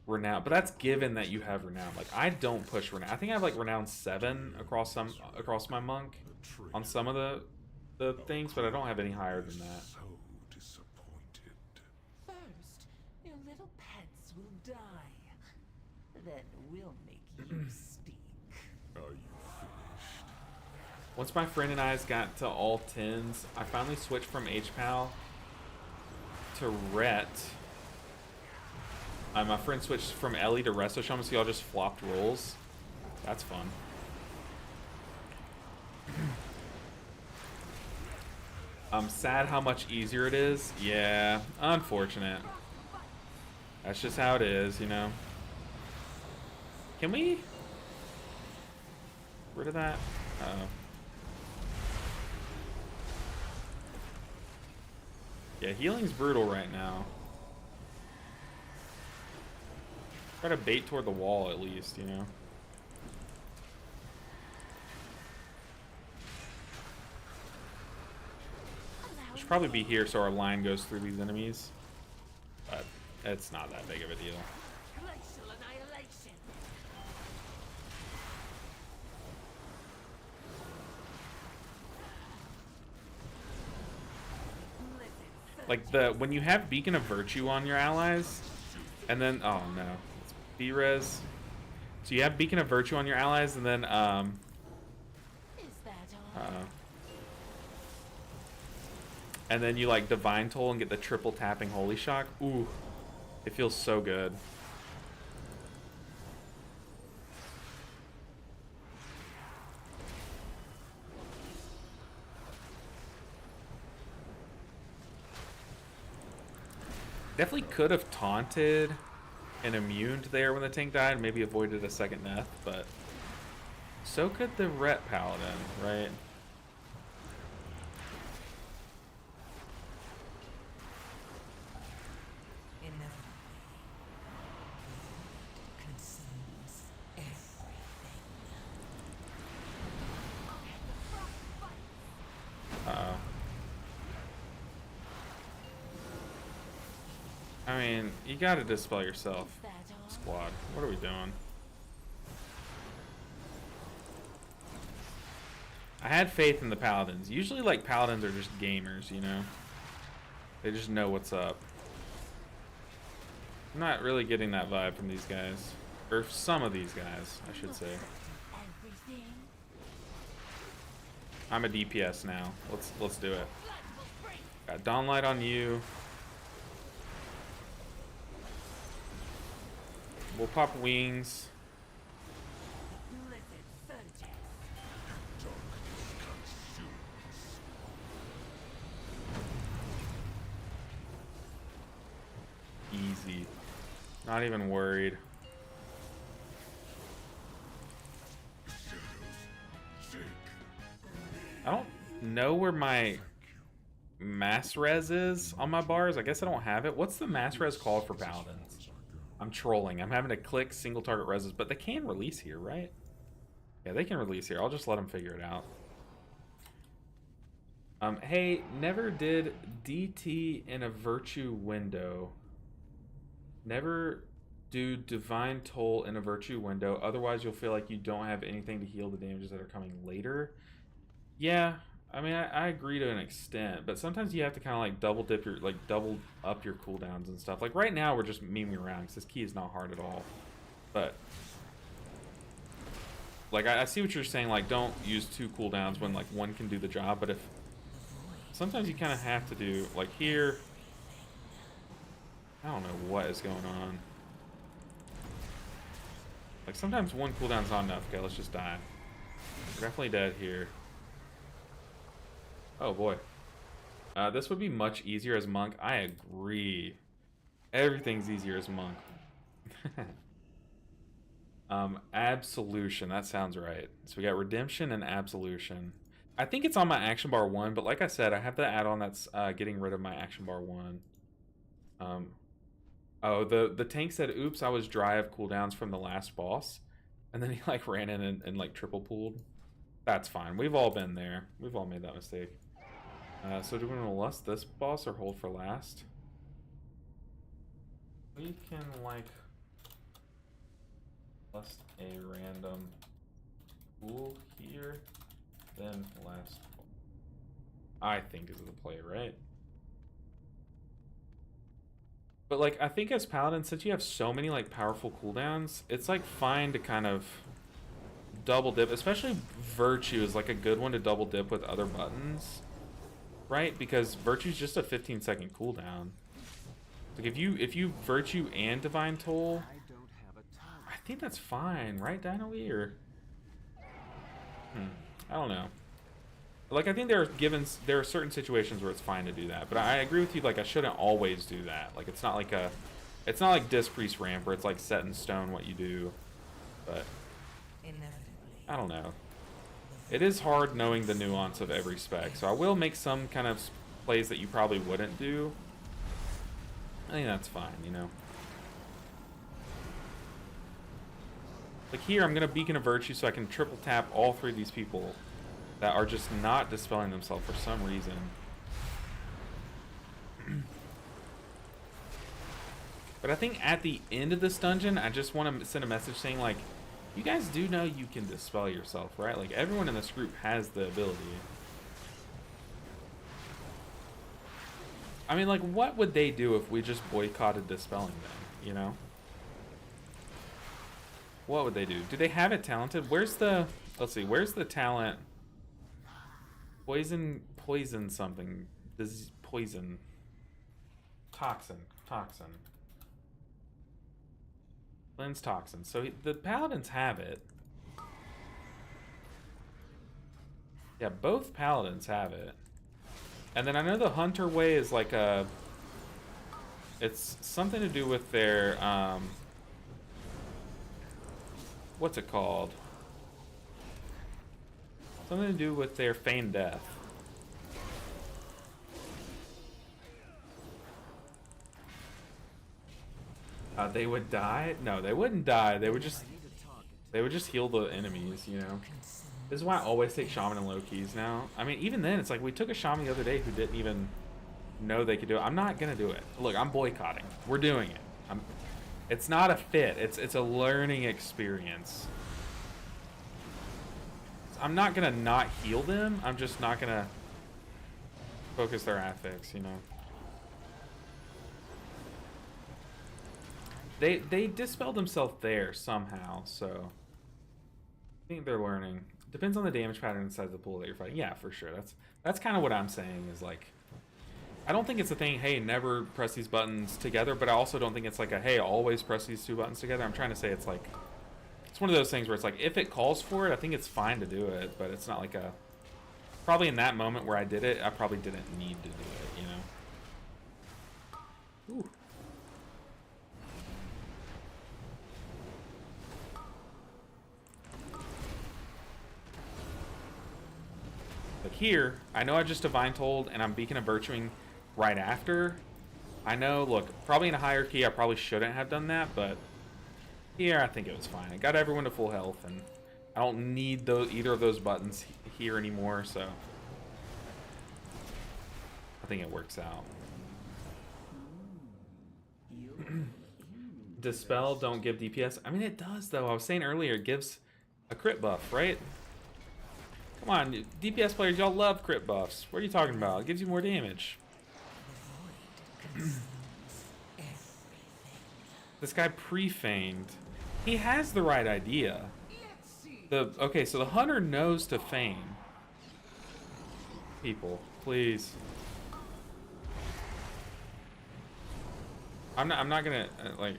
A: Renown. But that's given that you have Renown. Like, I don't push Renown. I think I have, like, Renown 7 across my monk on some of the things, but I don't have any higher than that.
C: Then we'll make you speak.
G: Are you finished?
A: Once my friend and I got to all 10s, I finally switched from HPAL to Ret. My friend switched from Ellie to Resto Shaman, so y'all just flopped rolls. That's fun. I'm sad how much easier it is. Yeah, unfortunate. That's just how it is, you know. Can we? Get rid of that? Uh-oh. Yeah, healing's brutal right now. Try to bait toward the wall at least, you know? Should probably be here so our line goes through these enemies. But it's not that big of a deal. Like when you have Beacon of Virtue on your allies, and then oh no, it's B-res. So you have Beacon of Virtue on your allies, and then and then you like Divine Toll and get the triple tapping Holy Shock. Ooh, it feels so good. Definitely could have taunted and immuned there when the tank died, maybe avoided a second death, but so could the Ret Paladin, right? Uh-oh. I mean, you gotta dispel yourself, squad. What are we doing? I had faith in the paladins. Usually, like, paladins are just gamers, you know? They just know what's up. I'm not really getting that vibe from these guys. Or some of these guys, I should say. I'm a DPS now. Let's do it. Got Dawnlight on you. We'll pop wings. Easy. Not even worried. I don't know where my mass res is on my bars. I guess I don't have it. What's the mass res called for paladins? I'm trolling. I'm having to click single target reses, but they can release here, right? Yeah, they can release here. I'll just let them figure it out. Hey, never did DT in a virtue window. Never do divine toll in a virtue window. Otherwise, you'll feel like you don't have anything to heal the damages that are coming later. Yeah, I mean, I agree to an extent, but sometimes you have to kind of like double dip your, like double up your cooldowns and stuff. Like right now, we're just memeing around because this key is not hard at all. But like, I see what you're saying. Like, don't use 2 cooldowns when like one can do the job. But if sometimes you kind of have to do like here. I don't know what is going on. Like sometimes 1 cooldown's not enough. Okay, let's just die. We're definitely dead here. Oh boy. This would be much easier as monk. I agree. Everything's easier as monk. Absolution. That sounds right. So we got redemption and absolution. I think it's on my action bar 1, but like I said, I have the add-on that's getting rid of my action bar 1. Oh, the tank said, oops, I was dry of cooldowns from the last boss. And then he like ran in and like triple pulled. That's fine. We've all been there. We've all made that mistake. So do we want to lust this boss or hold for last? We can like lust a random pool here, then last. I think is the play, right? But like I think as paladin, since you have so many like powerful cooldowns, it's like fine to kind of double dip, especially virtue is like a good one to double dip with other buttons. Right? Because virtue's just a 15-second cooldown. Like if you virtue and divine toll, I think that's fine, right, Dino-E? Or I don't know. Like I think there are certain situations where it's fine to do that, but I agree with you. Like I shouldn't always do that. Like it's not like Disc Priest ramp where it's like set in stone what you do. But I don't know. It is hard knowing the nuance of every spec, so I will make some kind of plays that you probably wouldn't do. I think that's fine, you know. Like here, I'm going to Beacon of Virtue so I can triple tap all 3 of these people that are just not dispelling themselves for some reason. But I think at the end of this dungeon, I just want to send a message saying like, you guys do know you can dispel yourself, right? Like, everyone in this group has the ability. I mean, like, what would they do if we just boycotted dispelling them, you know? What would they do? Do they have it talented? Where's the... Let's see, where's the talent? Poison something. Poison. Toxin. Cleanse toxin. So the paladins have it. Yeah, both paladins have it. And then I know the hunter way is like a... It's something to do with their... what's it called? Something to do with their feigned death. They would die? No, they wouldn't die. They would just heal the enemies, you know. This is why I always take shaman and low keys now. I mean, even then, it's like we took a shaman the other day who didn't even know they could do it. I'm not gonna do it. Look, I'm boycotting. We're doing it. It's not a fit. It's a learning experience. I'm not gonna not heal them. I'm just not gonna focus their affix, you know. They dispelled themselves there somehow, so I think they're learning. Depends on the damage pattern inside the pool that you're fighting. Yeah, for sure. That's kind of what I'm saying is like, I don't think it's a thing, hey, never press these buttons together, but I also don't think it's like a, hey, always press these 2 buttons together. I'm trying to say it's like, it's one of those things where it's like, if it calls for it, I think it's fine to do it, but it's not like a, probably in that moment where I did it, I probably didn't need to do it, you know? Ooh. Like here, I know I just Divine Told and I'm Beacon of Virtuing right after. I know, look, probably in a higher key I probably shouldn't have done that, but here I think it was fine. I got everyone to full health and I don't need either of those buttons here anymore, so I think it works out. Dispel, don't give DPS. I mean, it does, though. I was saying earlier, it gives a crit buff, right? Come on, DPS players, y'all love crit buffs. What are you talking about? It gives you more damage. This guy pre-feigned. He has the right idea. Okay, so the hunter knows to feign. People, please. I'm not gonna like.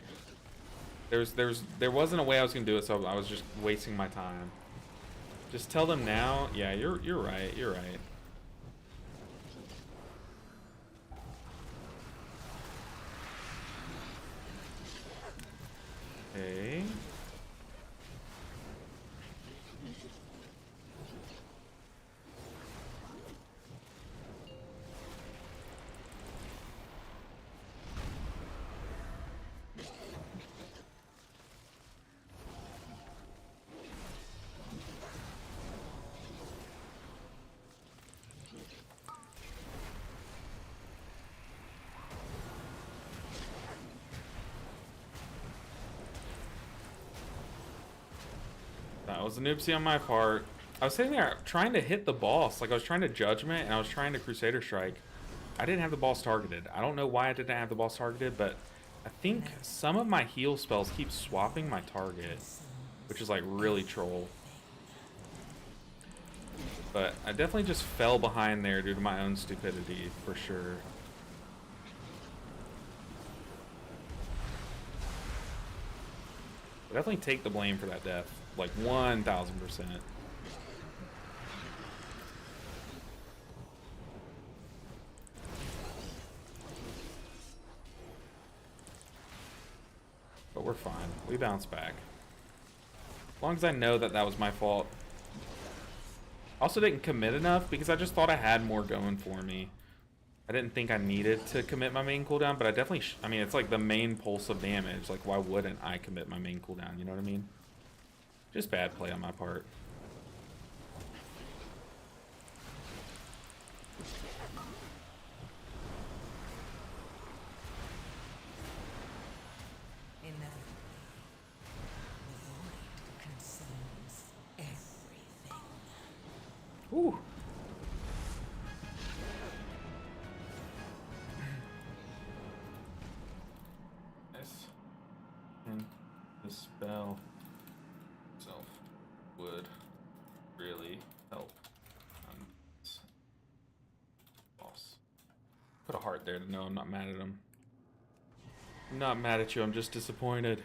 A: There wasn't a way I was gonna do it, so I was just wasting my time. Just tell them now. Yeah, you're right. You're right. Okay. That was an oopsie on my part. I was sitting there trying to hit the boss. Like, I was trying to Judgment, and I was trying to Crusader Strike. I didn't have the boss targeted. I don't know why I didn't have the boss targeted, but I think some of my heal spells keep swapping my target, which is, like, really troll. But I definitely just fell behind there due to my own stupidity, for sure. I definitely take the blame for that death. Like 1000%. But we're fine. We bounce back. As long as I know that that was my fault. Also didn't commit enough because I just thought I had more going for me. I didn't think I needed to commit my main cooldown, but I definitely, I mean, it's like the main pulse of damage. Like, why wouldn't I commit my main cooldown? You know what I mean? Just bad play on my part. Ooh. Nice. And the spell itself would really help this boss. Put a heart there to know I'm not mad at him. I'm not mad at you, I'm just disappointed.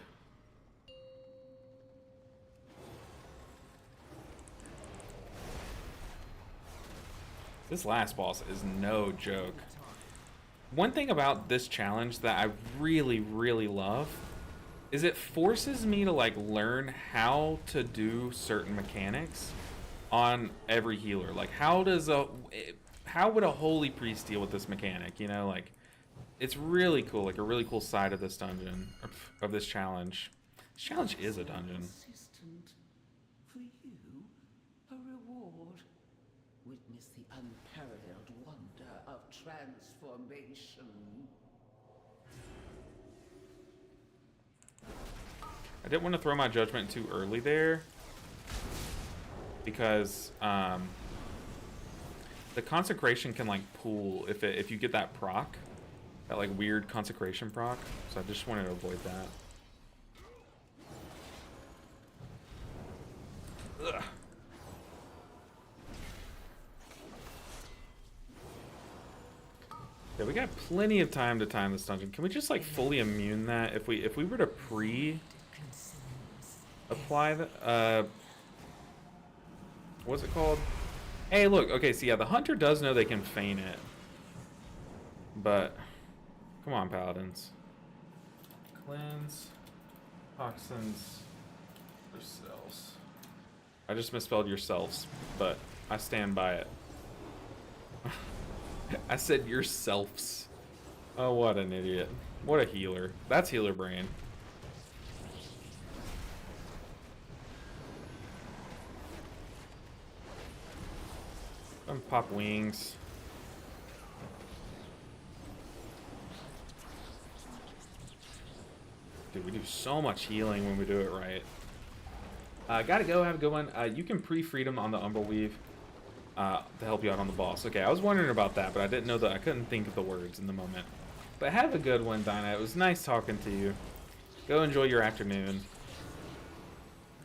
A: This last boss is no joke. One thing about this challenge that I really, really love is it forces me to like learn how to do certain mechanics on every healer. Like how would a holy priest deal with this mechanic? You know, like it's really cool, like a really cool side of this dungeon, of this challenge. This challenge is a dungeon.
C: Assistant, for you, a reward. Witness the unparalleled wonder of transformation.
A: I didn't want to throw my judgment too early there because the consecration can like pool if you get that proc, that like weird consecration proc. So I just wanted to avoid that. Ugh. Yeah, we got plenty of time to time this dungeon. Can we just like fully immune that if we were to apply the what's it called? Hey, look. Okay, so yeah, the hunter does know they can feign it, but come on, paladins. Cleanse toxins yourselves. I just misspelled yourselves, but I stand by it. I said yourselves. Oh, what an idiot. What a healer. That's healer brain. Pop wings. Dude, we do so much healing when we do it right. Gotta go. Have a good one. You can pre-freedom on the Umbreweave to help you out on the boss. Okay, I was wondering about that, but I didn't know that. I couldn't think of the words in the moment. But have a good one, Dinah. It was nice talking to you. Go enjoy your afternoon.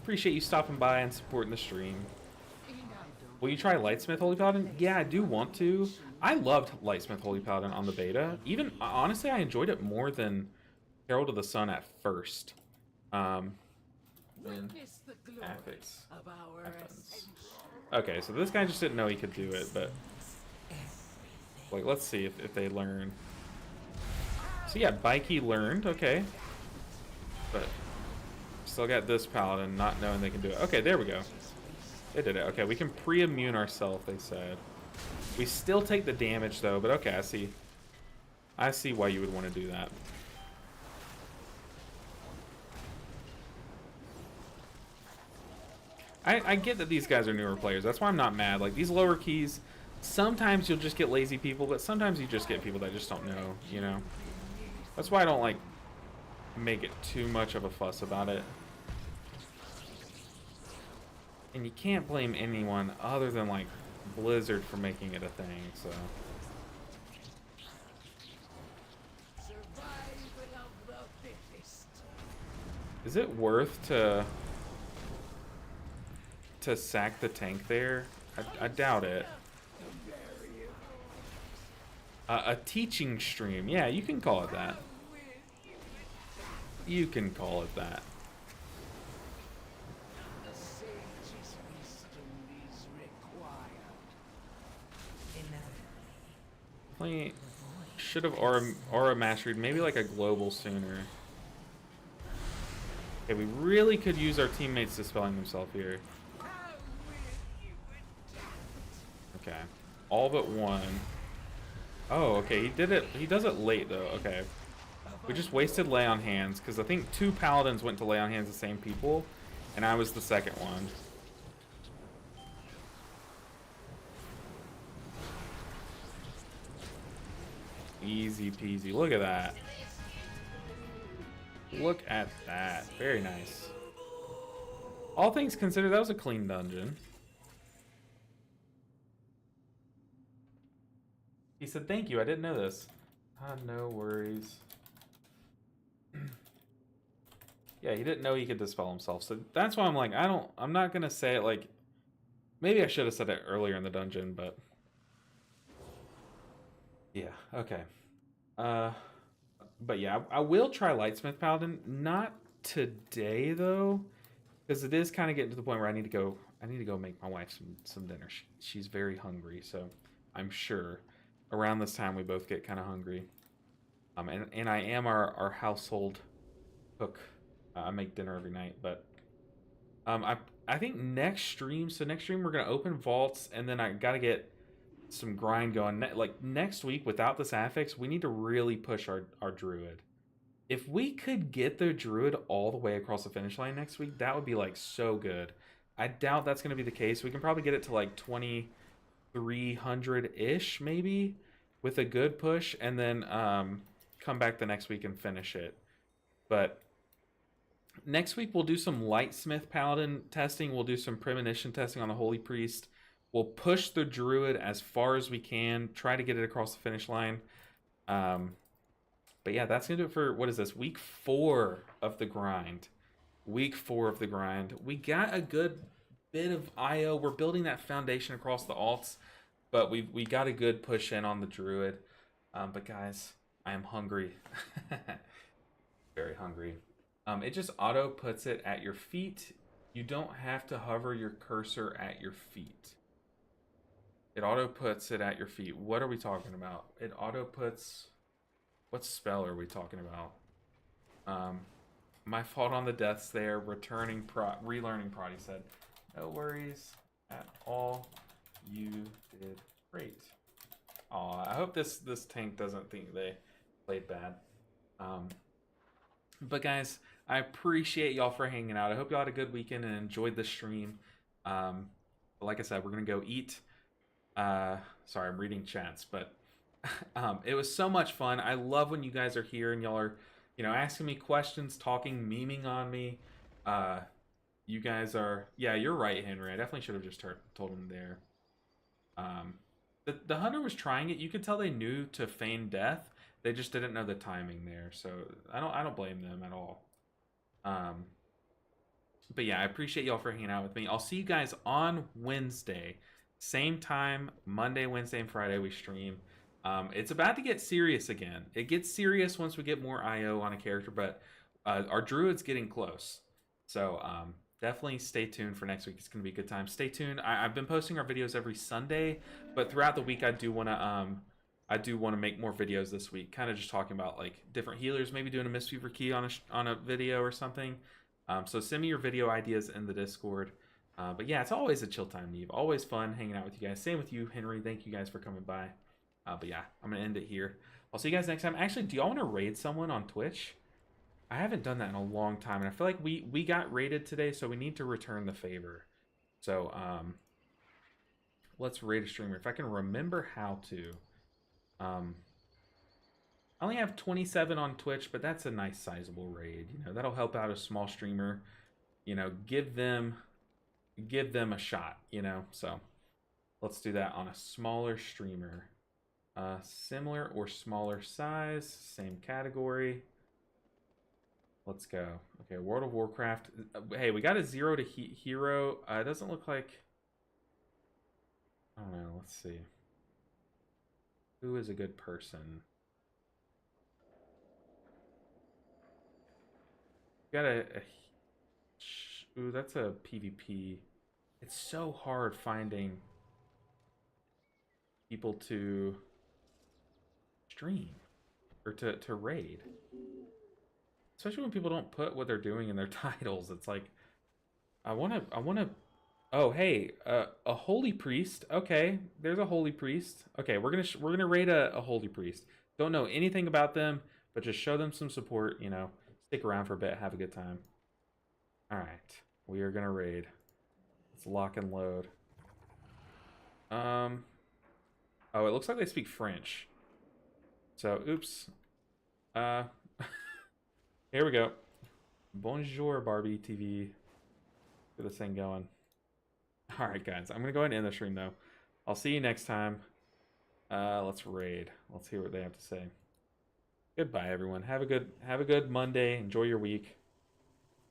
A: Appreciate you stopping by and supporting the stream. Will you try Lightsmith Holy Paladin? Yeah, I do want to. I loved Lightsmith Holy Paladin on the beta. Even, honestly, I enjoyed it more than Herald of the Sun at first.
C: Witness the glory
A: Affix.
C: of our ascension.
A: Okay, so this guy just didn't know he could do it, but... Like, let's see if they learn. So yeah, Bikey learned, okay. But still got this Paladin not knowing they can do it. Okay, there we go. They did it. Okay, we can pre-immune ourselves, they said. We still take the damage, though, but okay, I see. I see why you would want to do that. I get that these guys are newer players. That's why I'm not mad. Like, these lower keys, sometimes you'll just get lazy people, but sometimes you just get people that just don't know, you know? That's why I don't, like, make it too much of a fuss about it. And you can't blame anyone other than, like, Blizzard for making it a thing, so...
C: Survival of the fittest.
A: Is it worth to sack the tank there? I doubt it. A teaching stream. Yeah, you can call it that. You can call it that.
C: The sage's wisdom is required.
A: Should have aura mastered maybe like a global sooner. Okay, we really could use our teammates dispelling themselves here. Okay, all but one. Oh, okay, he did it. He does it late though. Okay, we just wasted lay on hands because I think 2 paladins went to lay on hands the same people, and I was the second one. Easy peasy. Look at that. Look at that. Very nice. All things considered, that was a clean dungeon. He said, thank you, I didn't know this. No worries. Yeah, he didn't know he could dispel himself. So that's why I'm like, I'm not going to say it like... Maybe I should have said it earlier in the dungeon, but... Yeah, okay. But yeah, I will try Lightsmith Paladin. Not today, though. Because it is kind of getting to the point where I need to go make my wife some dinner. She's very hungry, so I'm sure around this time we both get kind of hungry. And I am our household cook. I make dinner every night, but I think next stream we're gonna open vaults, and then I gotta get some grind going. Like next week without this affix, we need to really push our druid. If we could get the druid all the way across the finish line next week, that would be like so good. I doubt that's gonna be the case. We can probably get it to like 2300-ish maybe with a good push, and then come back the next week and finish it. But next week we'll do some Lightsmith Paladin testing. We'll do some premonition testing on the Holy Priest. We'll push the druid as far as we can. Try to get it across the finish line. But yeah, that's gonna do it for, what is this, week 4 of the grind. Week 4 of the grind. We got a good bit of IO. We're building that foundation across the alts, but we got a good push in on the druid. But guys, I am hungry. Very hungry. It just auto puts it at your feet. You don't have to hover your cursor at your feet. It auto puts it at your feet. What are we talking about? It auto puts... What spell are we talking about? My fault on the deaths there. Relearning prod, he said. No worries at all. You did great. Aw, I hope this tank doesn't think they played bad. But guys, I appreciate y'all for hanging out. I hope y'all had a good weekend and enjoyed the stream. But like I said, we're gonna go eat. Sorry, I'm reading chats, but it was so much fun. I love when you guys are here and y'all are, asking me questions, talking, memeing on me. You guys are, yeah, you're right, Henry. I definitely should have just told him there. The hunter was trying it. You could tell they knew to feign death. They just didn't know the timing there. So I don't blame them at all. But yeah, I appreciate y'all for hanging out with me. I'll see you guys on Wednesday. Same time, Monday, Wednesday, and Friday we stream. It's about to get serious again. It gets serious once we get more IO on a character, but our druid's getting close. So definitely stay tuned for next week. It's going to be a good time. Stay tuned. I've been posting our videos every Sunday, but throughout the week I do want to make more videos this week. Kind of just talking about like different healers, maybe doing a Mistweaver key on a video or something. So send me your video ideas in the Discord. But yeah, it's always a chill time, Neve. Always fun hanging out with you guys. Same with you, Henry. Thank you guys for coming by. But yeah, I'm going to end it here. I'll see you guys next time. Actually, do y'all want to raid someone on Twitch? I haven't done that in a long time, and I feel like we got raided today, so we need to return the favor. So, let's raid a streamer. If I can remember how to. I only have 27 on Twitch, but that's a nice sizable raid. That'll help out a small streamer. Give them a shot, So, let's do that on a smaller streamer. Similar or smaller size, same category. Let's go. Okay, World of Warcraft. Hey, we got a 0 to hero. It doesn't look like... I don't know. Let's see. Who is a good person? Got ooh, that's a PvP. It's so hard finding people to stream or to raid. Especially when people don't put what they're doing in their titles. It's like, I want to. Oh, hey, a holy priest. Okay, there's a holy priest. Okay, we're gonna raid a holy priest. Don't know anything about them, but just show them some support. Stick around for a bit, have a good time. All right, we are gonna raid. Let's lock and load. Oh, it looks like they speak French. So, oops. Here we go. Bonjour, Barbie TV. Get this thing going. All right, guys. I'm going to go ahead and end the stream, though. I'll see you next time. Let's raid. Let's hear what they have to say. Goodbye, everyone. Have a good Monday. Enjoy your week.